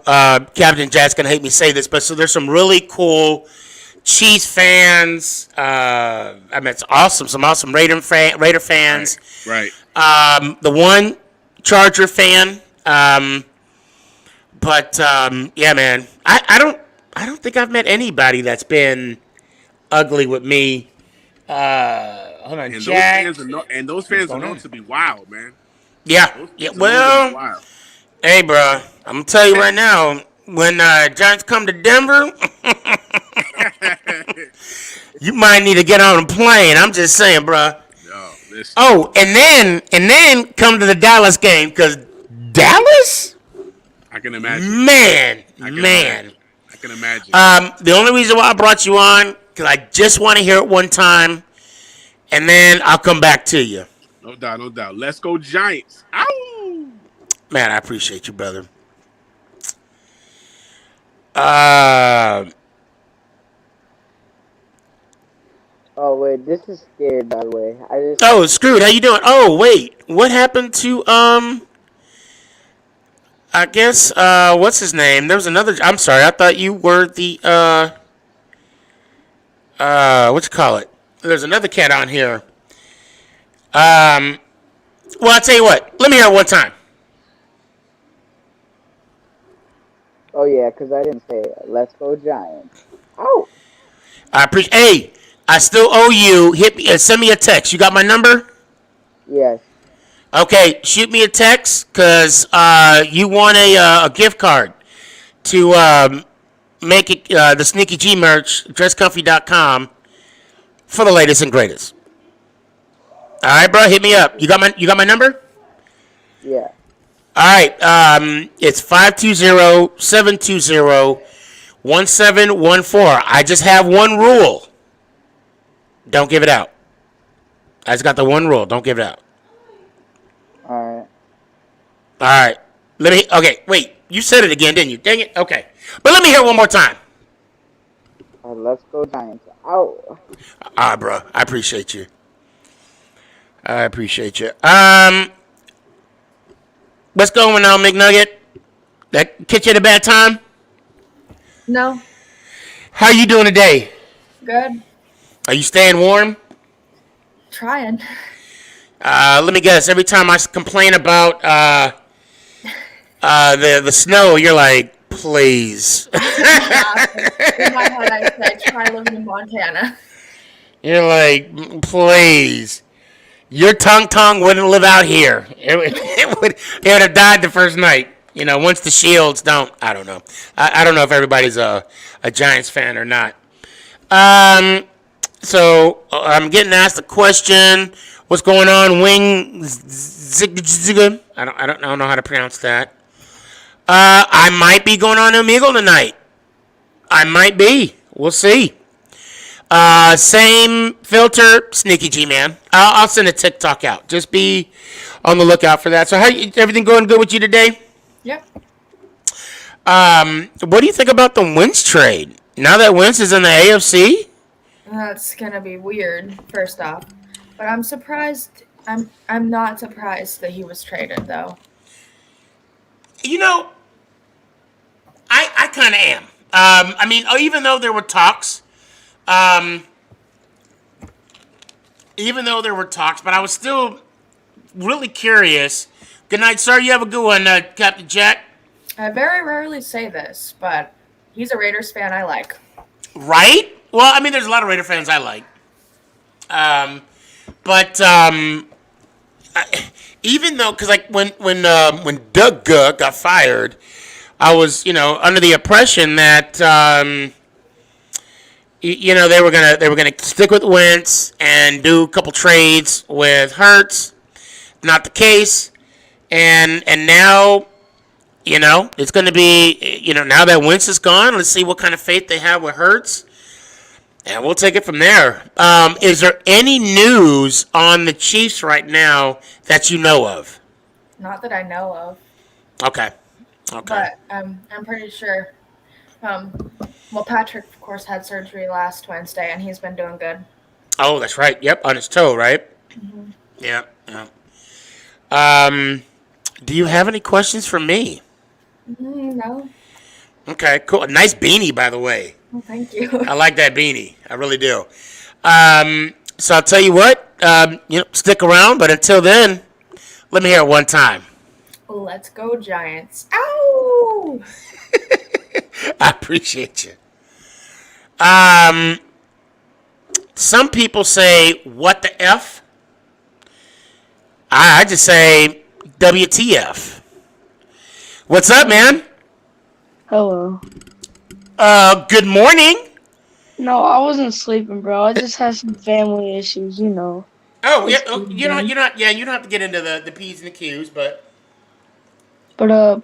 Captain Jack's going to hate me say this, but so there's some really cool Chiefs fans. I mean, it's awesome. Some awesome Raider fans. Right. The one Charger fan. But yeah, man. I don't think I've met anybody that's been ugly with me. Hold on, And Jack. those fans are known to be wild, man. Yeah. Yeah. Well, Wild. hey, bro. I'm gonna tell you right now. When Giants come to Denver, you might need to get on a plane. I'm just saying, bro. No, listen. Oh, and then come to the Dallas game because Dallas. I can imagine. Man. I can imagine. The only reason why I brought you on because I just want to hear it one time, and then I'll come back to you. No doubt, no doubt. Let's go Giants. Ow! Man, I appreciate you, brother. Oh wait, this is scared by the way. Oh, Screwed, how you doing? Oh, wait, what happened to I guess what's his name? There was another. I'm sorry, I thought you were the what you call it? There's another cat on here. Well, I'll tell you what. Let me hear it one time. Oh yeah, because I didn't say it. Let's go Giants. Oh. I appreciate. Hey, I still owe you. Hit me. Send me a text. You got my number? Yes. Okay, shoot me a text because you want a gift card to make it the Sneakyg merch, dresscomfy.com for the latest and greatest. All right, bro, hit me up. You got my number? Yeah. All right, it's 520-720-1714. I just have one rule. Don't give it out. I just got the one rule. Don't give it out. Alright. All right. Okay, wait. You said it again, didn't you? Dang it. Okay. But let me hear it one more time. Let's go Giants. Oh. All right, bro. I appreciate you. What's going on, McNugget? That catch you at a bad time? No. How you doing today? Good. Are you staying warm? Trying. Let me guess. Every time I complain about the snow, you're like, please. In my head, I said, try living in Montana. You're like, please. Your tongue wouldn't live out here. It would have died the first night. You know, once the Shields don't. I don't know. I don't know if everybody's a Giants fan or not. So I'm getting asked a question. What's going on, Wing Zig? I don't know how to pronounce that. I might be going on Omegle tonight. I might be. We'll see. Same filter, Sneakyg, man. I'll send a TikTok out. Just be on the lookout for that. So, everything going good with you today? Yep. What do you think about the Wentz trade? Now that Wentz is in the AFC? That's gonna be weird, first off. But I'm surprised. I'm not surprised that he was traded, though. You know, I kind of am. I mean, even though there were talks, but I was still really curious. Good night, sir. You have a good one, Captain Jack. I very rarely say this, but he's a Raiders fan I like. Right? Well, I mean, there's a lot of Raider fans I like. But even though, because like when Doug got fired, I was under the impression that they were gonna stick with Wentz and do a couple trades with Hurts. Not the case, and now it's gonna be now that Wentz is gone. Let's see what kind of faith they have with Hurts. And we'll take it from there. Is there any news on the Chiefs right now that you know of? Not that I know of. Okay. But I'm pretty sure. Well, Patrick, of course, had surgery last Wednesday, and he's been doing good. Oh, that's right. Yep, on his toe, right? Mm-hmm. Yeah. Do you have any questions for me? No. Okay, cool. Nice beanie, by the way. Oh, thank you. I like that beanie. I really do. So I'll tell you what. Stick around, but until then, let me hear it one time. Let's go Giants. Ow! I appreciate you. Some people say, "What the f?" I just say, "WTF?" What's up, man? Hello. Good morning. No, I wasn't sleeping, bro. I just had some family issues, you know. Oh yeah. It's Oh, good, you know. man. You're not. Yeah. You don't have to get into the p's and the q's, but But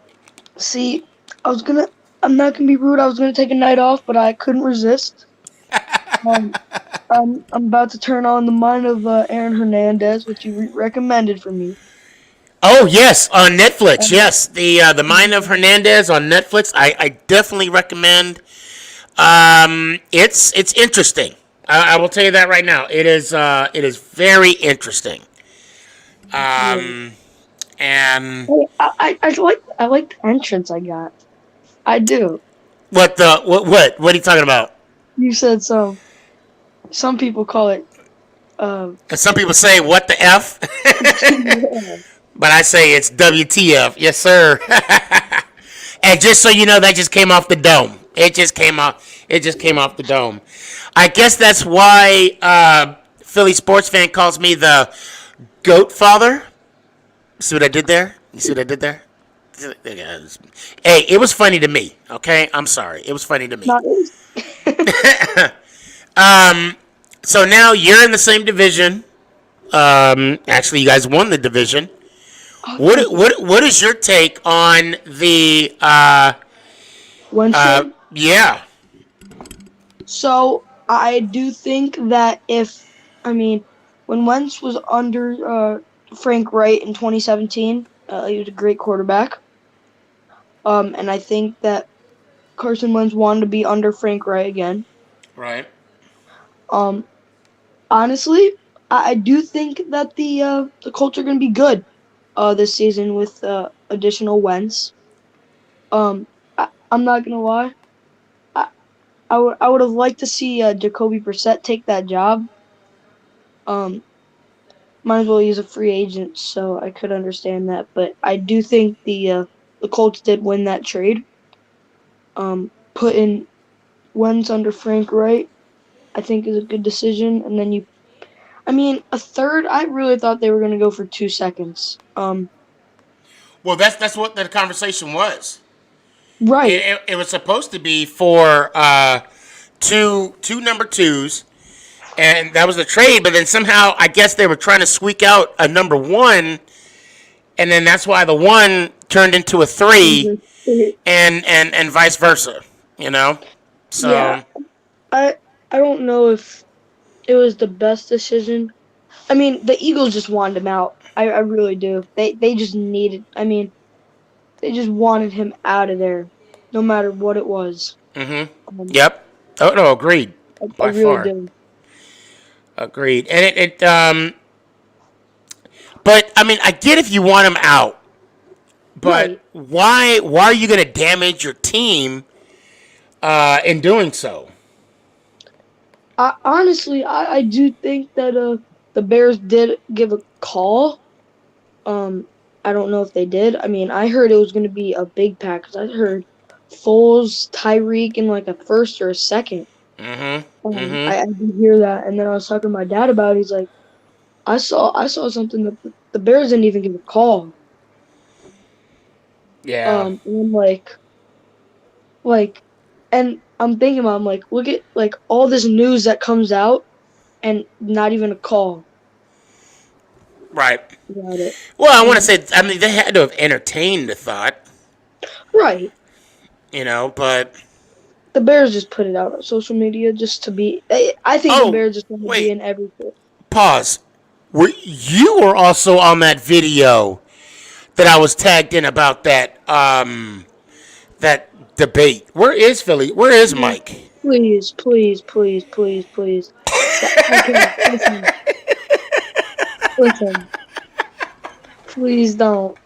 see, I'm not gonna be rude. I was gonna take a night off, but I couldn't resist. Um, I'm about to turn on The Mind of Aaron Hernandez, which you recommended for me. oh yes, on Netflix. Um, Yes, the Mind of Hernandez on Netflix. I definitely recommend. It's interesting. I will tell you that right now. It is very interesting. yeah. And Hey, I like the entrance I got. I do. what are you talking about? You said so. Some people call it. And some people say what the f, Yeah. but I say it's WTF. Yes, sir. And just so you know, that just came off the dome. It just came off. It just came off the dome. I guess that's why Philly sports fan calls me the goat father. See what I did there? You see what I did there? Hey, it was funny to me. Okay, I'm sorry. It was funny to me. Not So now you're in the same division. Actually, you guys won the division. What is your take on the Wentz trade? yeah. So I do think that when Wentz was under Frank Wright in 2017, he was a great quarterback. And I think that Carson Wentz wanted to be under Frank Wright again. Right. Um, honestly, I do think that the Colts are going to be good this season with additional Wentz. I'm not gonna lie. I, I would have liked to see Jacoby Brissett take that job. Um, might as well use a free agent, so I could understand that. But I do think the Colts did win that trade. Putting Wentz under Frank Wright, I think is a good decision. And then a third. I really thought they were gonna go for 2 seconds. Well, that's what the conversation was. Right. It was supposed to be for two number twos, and that was the trade. But then somehow, I guess they were trying to squeak out a number one, and then that's why the one turned into a three, and vice versa. You know, so Yeah. I don't know if it was the best decision. I mean, the Eagles just wanted him out. I really do. They just needed. They just wanted him out of there, no matter what it was. Yep. Oh no, agreed. I By really far, do. agreed. And but I mean, I get if you want him out, but why are you going to damage your team in doing so? Honestly, I do think that the Bears did give a call. I don't know if they did. I mean, I heard it was going to be a big package. I heard Foles, Tyreek, in like a first or a second. I did hear that, and then I was talking to my dad about it. He's like, I saw something that the Bears didn't even give a call. Yeah. And I'm and I'm thinking about, I'm like, look at like all this news that comes out, and not even a call Right. about it. Well, I want to say, I mean, they had to have entertained the thought, Right. you know, but The Bears just put it out on social media just to be. I think the Bears just want to be in everything. pause. You were also on that video that I was tagged in about that debate. Where is Philly? Where is Mike? Please, please, please, please, please. Okay, listen. Please don't.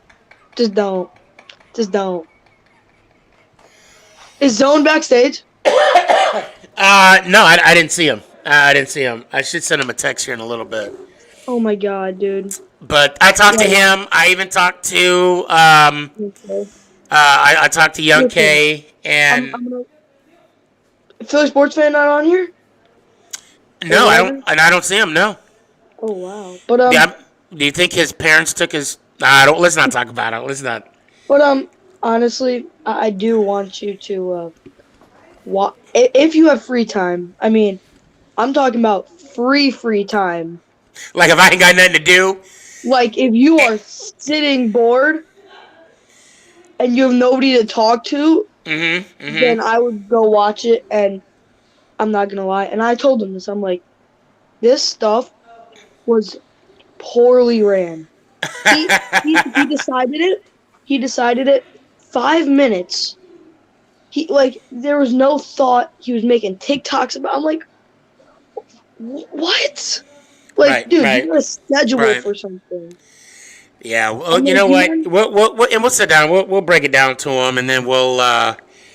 Just don't. Just don't. Is Zone backstage? No, I didn't see him. I didn't see him. I should send him a text here in a little bit. Oh my god, dude. But I talked to Like, him. I even talked to okay. I talked to Young Listen, K and I'm gonna. Philly sports fan not on here? no, I don't see him. No. Oh wow. But Yeah. Do you think his parents took his? Nah, don't. Let's not talk about it. Let's not. But honestly, I do want you to if you have free time. I mean, I'm talking about free time. Like if I ain't got nothing to do. Like if you are sitting bored and you have nobody to talk to, then I would go watch it. And I'm not gonna lie. And I told him this. I'm like, this stuff was poorly ran. He decided it. He decided it. 5 minutes. There was no thought. He was making TikToks about. I'm like, what? Like, Right, dude, right, you got a schedule right. for something. Yeah, well, you know what? We'll sit down. We'll break it down to him, and then we'll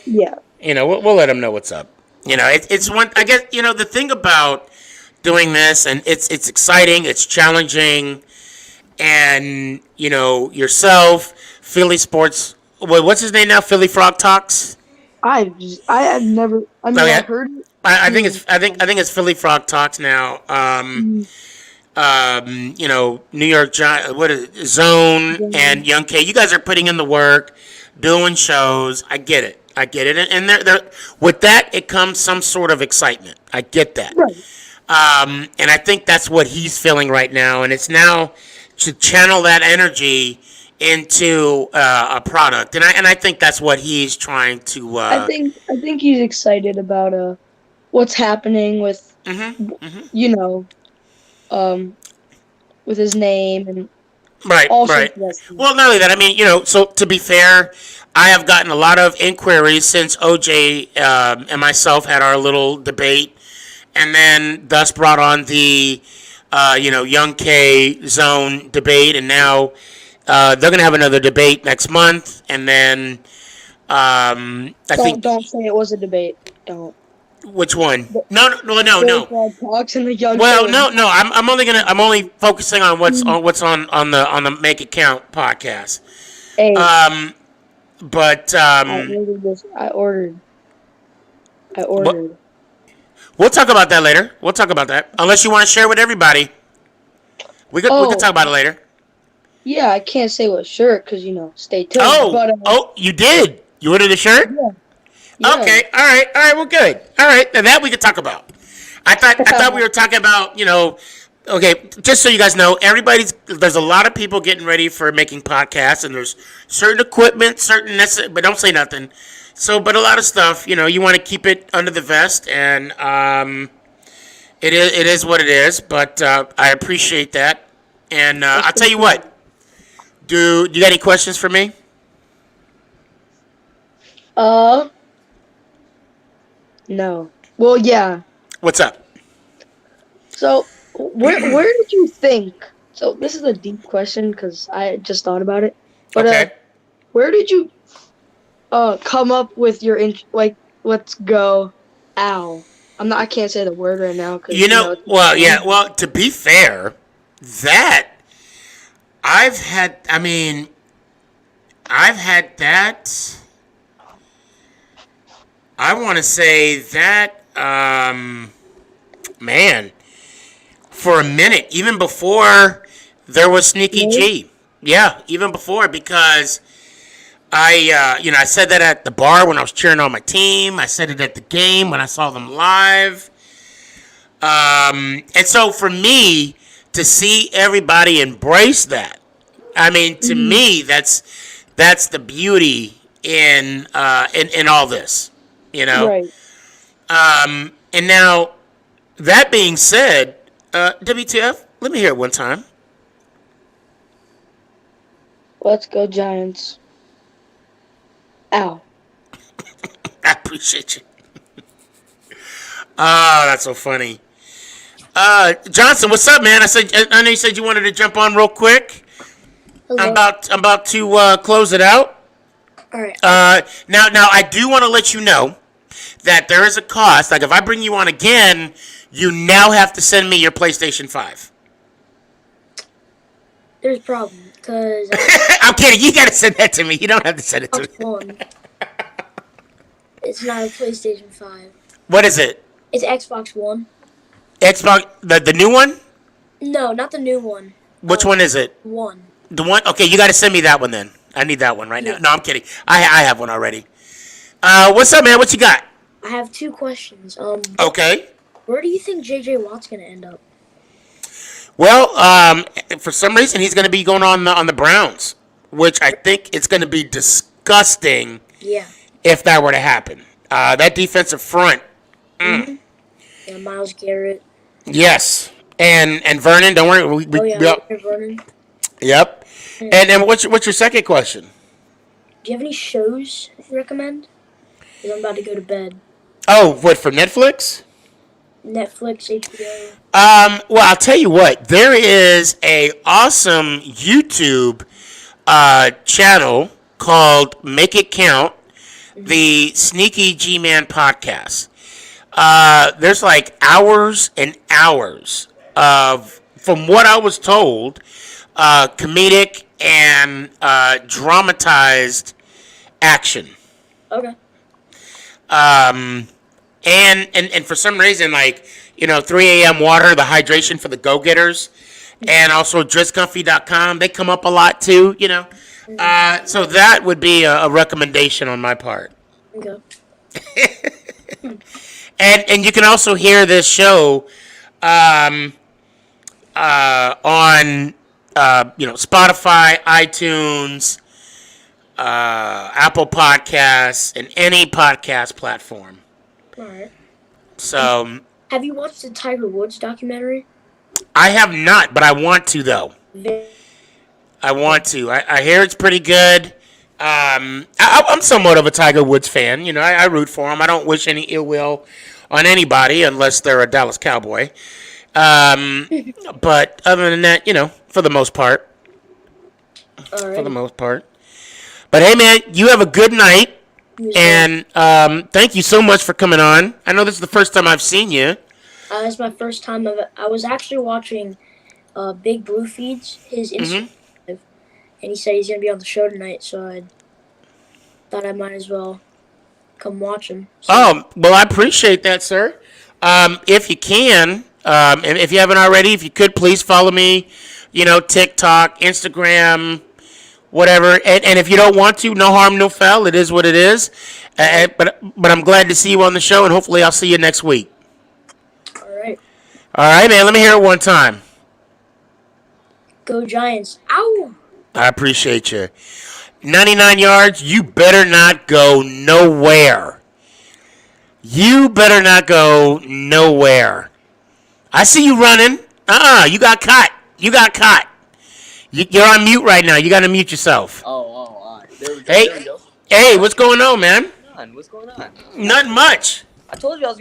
Yeah. we'll let him know what's up. It's one. I guess the thing about doing this, and it's exciting, it's challenging, and yourself, Philly sports. What's his name now? Philly Frog Talks. I have never. I mean, I heard it. I think it's Philly Frog Talks now. New York Giant, Zone and Young K. You guys are putting in the work, doing shows. I get it, and there with that it comes some sort of excitement. I get that, and I think that's what he's feeling right now, and it's now to channel that energy into a product, and I think that's what he's trying to. I think he's excited about what's happening with with his name and Right. Well, not only that, I mean, so to be fair, I have gotten a lot of inquiries since OJ and myself had our little debate, and then thus brought on the, Young K Zone debate, and now they're going to have another debate next month, and then Don't say it was a debate. Don't. Which one? No. Talks in the Young Well, K. no. I'm only focusing on what's on the Make It Count podcast. Hey. But I ordered. We'll talk about that later. We'll talk about that. Unless you want to share with everybody, we could talk about it later. Yeah, I can't say what shirt because stay tuned. You did. You ordered a shirt? Yeah. Okay. All right. Well, good. All right. Now that we could talk about. I thought we were talking about Okay, just so you guys know, there's a lot of people getting ready for making podcasts, and there's certain equipment, but don't say nothing. So, but a lot of stuff, you want to keep it under the vest, and it is what it is. But I appreciate that, and I'll tell you what. Do you got any questions for me? No. Well, yeah. What's up? So, where did you think? So, this is a deep question because I just thought about it. But where did you come up with your let's go, ow? I can't say the word right now because Well, to be fair, that I've had that. I want to say that, for a minute, even before there was Sneaky G. Yeah, even before, because I said that at the bar when I was cheering on my team. I said it at the game when I saw them live. And so for me to see everybody embrace that, to me, that's the beauty in all this. Right. And now, that being said, WTF, let me hear it one time. Let's go Giants. Ow. I appreciate you. Oh, that's so funny. Johnson, what's up, man? I know you said you wanted to jump on real quick. Hello. I'm about to close it out. All right. Now I do want to let you know that there is a cost. Like if I bring you on again, you now have to send me your PlayStation 5. There's a problem because I'm kidding. You gotta send that to me. You don't have to send it to me. One. It's not a PlayStation 5. What is it? It's Xbox One. Xbox, the new one? No, not the new one. Which one is it? One. The one? Okay, you gotta send me that one then. I need that one right now. No, I'm kidding. I have one already. What's up, man? What you got? I have 2 questions. Okay. Where do you think J.J. Watt's gonna end up? Well, for some reason he's going to be going on the Browns, which I think it's going to be disgusting. Yeah. If that were to happen, that defensive front. Mm-hmm. Yeah, Myles Garrett. Yes, and Vernon. Don't worry. Vernon. Yep. And what's your second question? Do you have any shows you recommend? Because I'm about to go to bed. Oh, what, for Netflix? Netflix, HBO. Well, I'll tell you what. There is a awesome YouTube channel called Make It Count, the Sneaky G-Man podcast. There's like hours and hours of, from what I was told, comedic and dramatized action. Okay. And for some reason, like, 3 a.m. water, the hydration for the go-getters, and also dresscomfy.com, they come up a lot too, So that would be a recommendation on my part. Okay. And you can also hear this show on Spotify, iTunes, Apple Podcasts, and any podcast platform. All right. So, have you watched the Tiger Woods documentary? I have not, but I want to though. I want to. I hear it's pretty good. I'm somewhat of a Tiger Woods fan. I root for him. I don't wish any ill will on anybody unless they're a Dallas Cowboy. But other than that, for the most part. All right. For the most part. But hey, man, you have a good night. And thank you so much for coming on. I know this is the first time I've seen you. It's my first time. I was actually watching Big Blue Feeds, his Instagram, and he said he's going to be on the show tonight, so I thought I might as well come watch him. So. Oh, well, I appreciate that, sir. If you can, and if you haven't already, if you could, please follow me, TikTok, Instagram, whatever. And if you don't want to, no harm, no foul. It is what it is. But I'm glad to see you on the show, and hopefully I'll see you next week. All right. All right, man. Let me hear it one time. Go Giants. Ow! I appreciate you. 99 yards, you better not go nowhere. You better not go nowhere. I see you running. You got caught. You got caught. You're on mute right now. You got to mute yourself. All right. There we go. Hey, there we go. Hey, what's going on, man? What's going on? Nothing much. I told you I was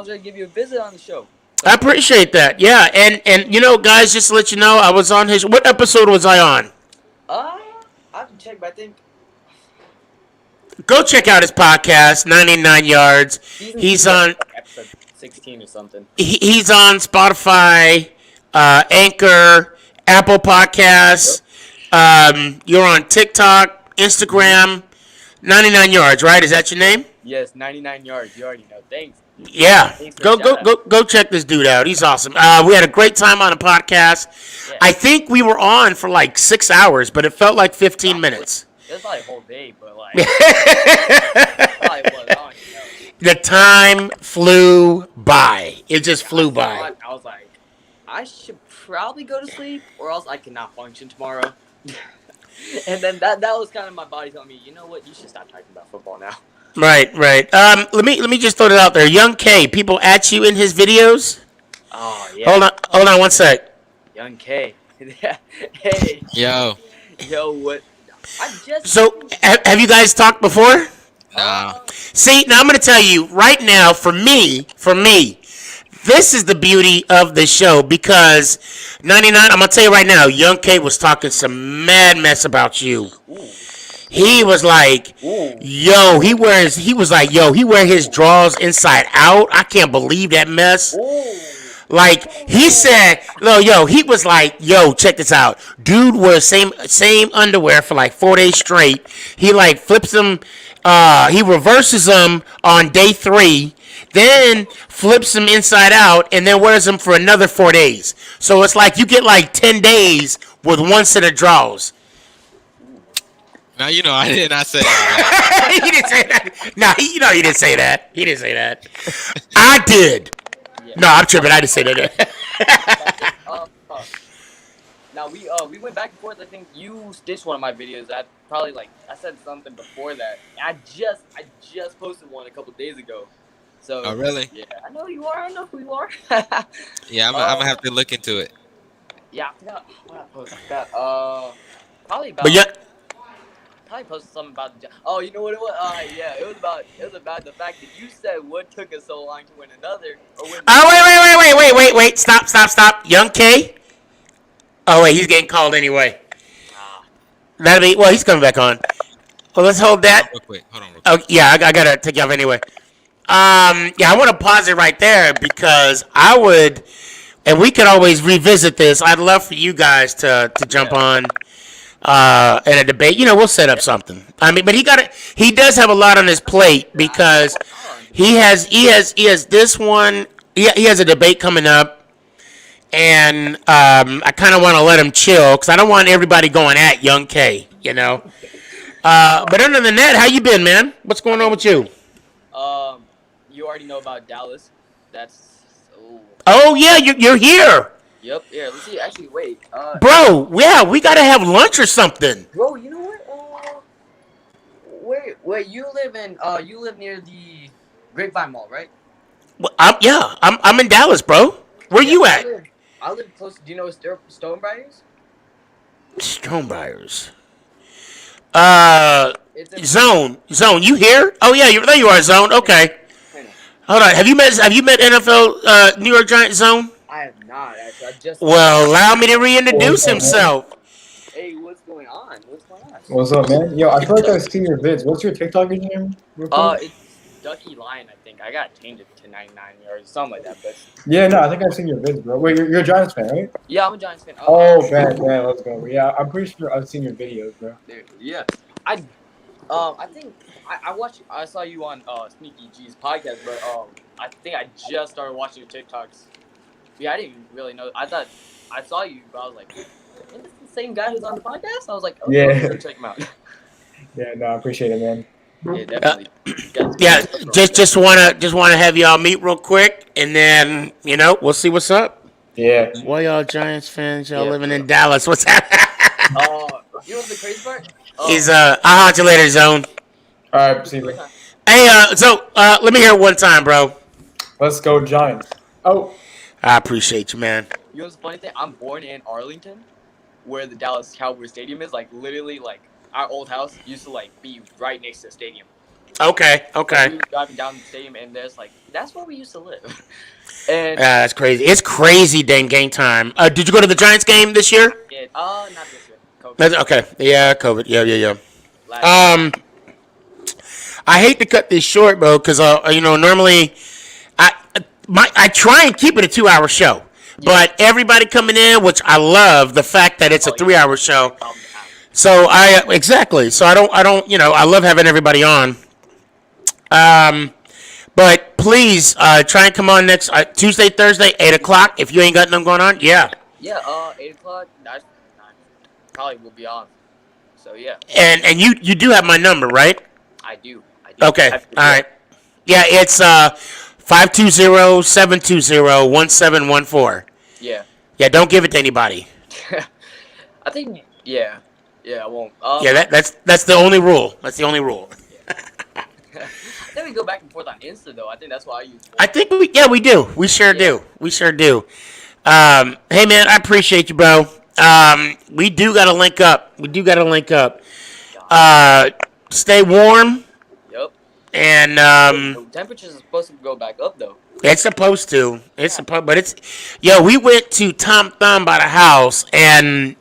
gonna give you a visit on the show. I appreciate that. Yeah, and guys, just to let you know, I was on his. What episode was I on? I have to check, but I think. Go check out his podcast, 99 Yards. He's on episode 16 or something. He's on Spotify, Anchor, Apple Podcasts. You're on TikTok, Instagram. 99 Yards, right? Is that your name? Yes, 99 yards. You already know. Thanks. Yeah. Thanks Go check this dude out. He's awesome. We had a great time on the podcast. Yeah. I think we were on for like 6 hours, but it felt like 15 minutes. It was like a whole day, but like the time flew by. It just flew by. I was like, I should probably go to sleep, or else I cannot function tomorrow. And then that was kind of my body telling me, you know what, you should stop talking about football now. Right. Let me just throw it out there. Young K, people at you in his videos. Oh yeah. Hold on 1 sec. Young K. Hey. Yo, what? So, have you guys talked before? No. See, now I'm going to tell you right now, for me, this is the beauty of the show because 99, I'm going to tell you right now, Young K was talking some mad mess about you. Ooh. He was like, yo, he was like, yo, he wear his drawers inside out. I can't believe that mess. Like he said, no, yo, he was like, yo, check this out. Dude wears same underwear for like 4 days straight. He like flips them, he reverses them on day 3, then flips them inside out, and then wears them for another 4 days. So it's like you get like 10 days with one set of drawers. Now you know I did not say that. He didn't say that. No, he didn't say that. He didn't say that. I did. No, I'm tripping. I didn't say that. Now we went back and forth. I think you stitched one of my videos. I said something before that. I just posted one a couple days ago. So Oh really? Yeah, I know you are. I know who you are. Yeah, I'm gonna have to look into it. Yeah, I forgot what I posted. Probably about. But yeah. Probably posted something about. Oh, you know what it was? Yeah, it was about the fact that you said what took us so long to win another. Or win Oh wait! Stop! Young K. Oh wait, he's getting called anyway. That'll be well. He's coming back on. Well, let's hold that. Real quick. Hold on. Real quick. Oh yeah, I gotta take you off anyway. Yeah, I want to pause it right there because I would, and we could always revisit this. I'd love for you guys to jump on. In a debate, we'll set up something. I mean, but he does have a lot on his plate because he has this one. He has a debate coming up, and I kind of want to let him chill because I don't want everybody going at Young K. But other than that, how you been, man? What's going on with you? You already know about Dallas. That's. Oh yeah, you're here. Yep. Yeah. Let's see. Actually, wait. Bro, yeah, we gotta have lunch or something. Bro, you know what? Wait. You live near the Grapevine Mall, right? Well, I'm in Dallas, bro. Where you at? I live close. Do you know what Stonebriar is? Stonebriars. Zone. You here? Oh yeah, there you are, Zone. Okay. Hold on. Have you met NFL New York Giants Zone? I have not actually. I just. Well, allow me to reintroduce himself. Hey, what's going on? What's up, man? Yo, I feel like I've seen your vids. What's your TikTok name? It's Ducky Lion, I think. I gotta change it to 99 or something like that. But Yeah, no, I think I've seen your vids, bro. Wait, you're a Giants fan, right? yeah, I'm a Giants fan. Oh, bad, let's go. Yeah, I'm pretty sure I've seen your videos, bro. Yeah, I think I saw you on Sneaky's podcast, but I think I just started watching your TikToks. Yeah, I didn't really know. I thought I saw you, but I was like, is this the same guy who's on the podcast? I was like, oh, Yeah. go check him out. Yeah, no, I appreciate it, man. Yeah, definitely. Yeah, just wanna have y'all meet real quick, and then we'll see what's up. Yeah. Why y'all Giants fans? Y'all living in Dallas? What's happening? You know the crazy part? He's I'll haunt you later, Zone. All right, see you. Hey, let me hear it one time, bro. Let's go Giants. Oh, I appreciate you, man. You know what's the funny thing? I'm born in Arlington, where the Dallas Cowboys Stadium is. Like literally, like our old house used to be right next to the stadium. Okay. We were driving down the stadium, and that's where we used to live. And that's crazy. It's crazy, dang game time. Did you go to the Giants game this year? Yeah, not this year. COVID. Okay. Yeah, COVID. Yeah. I hate to cut this short, bro, because normally I try and keep it a 2-hour show, but everybody coming in, which I love the fact that it's a 3-hour show. So So I don't I love having everybody on. But please try and come on next Tuesday, Thursday, 8:00 if you ain't got nothing going on. Yeah. Yeah, 8:00. That probably will be on. So yeah. And you do have my number, right? I do. Okay. All right. Yeah, it's 520-720-1714. Yeah. Yeah, don't give it to anybody. I think yeah, I won't. Yeah, that's the only rule. That's the only rule. I think we go back and forth on Insta though. I think that's why I use. I think we do. We sure do. Hey man, I appreciate you, bro. We do gotta link up. Stay warm. Yep. And the temperatures are supposed to go back up though. It's supposed to. But it's. We went to Tom Thumb by the house, and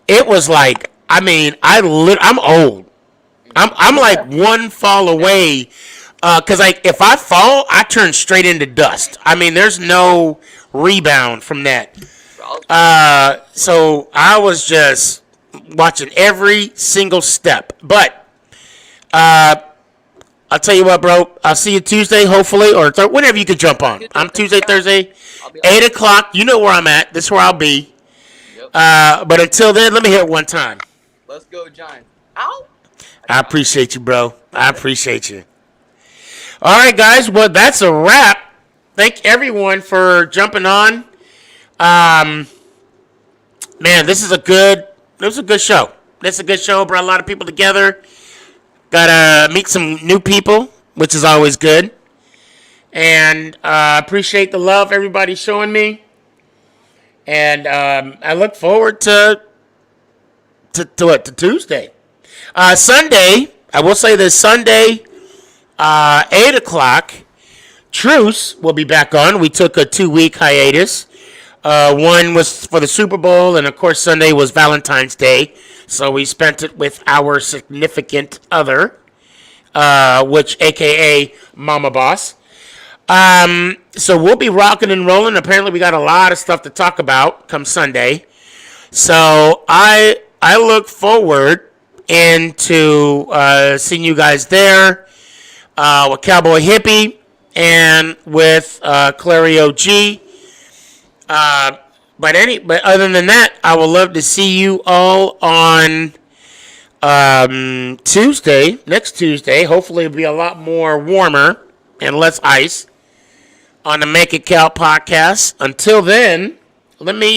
it was like, I'm old. I'm like one fall away. Because if I fall, I turn straight into dust. I mean, there's no rebound from that. So I was just watching every single step. But I'll tell you what, bro. I'll see you Tuesday, hopefully, or whenever you can jump on. I'm Tuesday, Thursday, 8 o'clock. You know where I'm at. This is where I'll be. But until then, let me hear it one time. Let's go, Giants. Ow! I appreciate you, bro. I appreciate you. All right, guys. Well, that's a wrap. Thank everyone for jumping on. Man, this is a good show. This is a good show. Brought a lot of people together. Got to meet some new people, which is always good. And appreciate the love everybody's showing me. And I look forward to Tuesday. Sunday, I will say this Sunday, 8 o'clock, Truce will be back on. We took a 2-week hiatus. One was for the Super Bowl, and of course Sunday was Valentine's Day. So we spent it with our significant other, which AKA Mama Boss. So we'll be rocking and rolling. Apparently we got a lot of stuff to talk about come Sunday. So I look forward into seeing you guys there with Cowboy Hippie and with Clary OG. But other than that, I would love to see you all on Tuesday, next Tuesday. Hopefully it'll be a lot more warmer and less ice on the Make It Count podcast. Until then, let me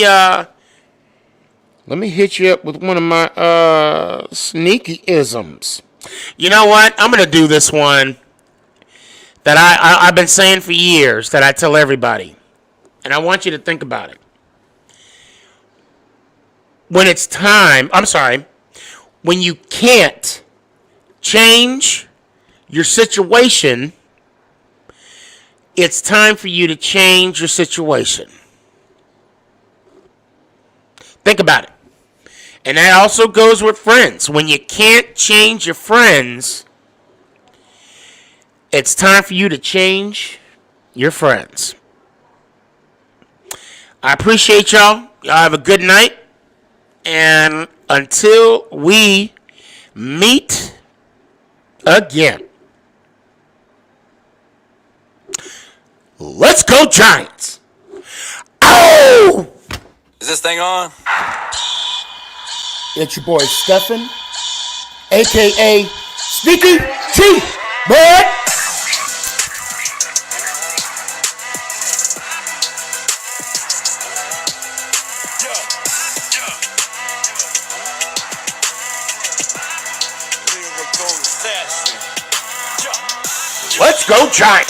hit you up with one of my sneaky isms. You know what? I'm gonna do this one that I've been saying for years that I tell everybody, and I want you to think about it. When you can't change your situation, it's time for you to change your situation. Think about it. And that also goes with friends. When you can't change your friends, it's time for you to change your friends. I appreciate y'all. Y'all have a good night. And until we meet again, let's go Giants. Oh! Is this thing on? It's your boy Stefan, a.k.a. Sneakyg, boy! Let's go Giants!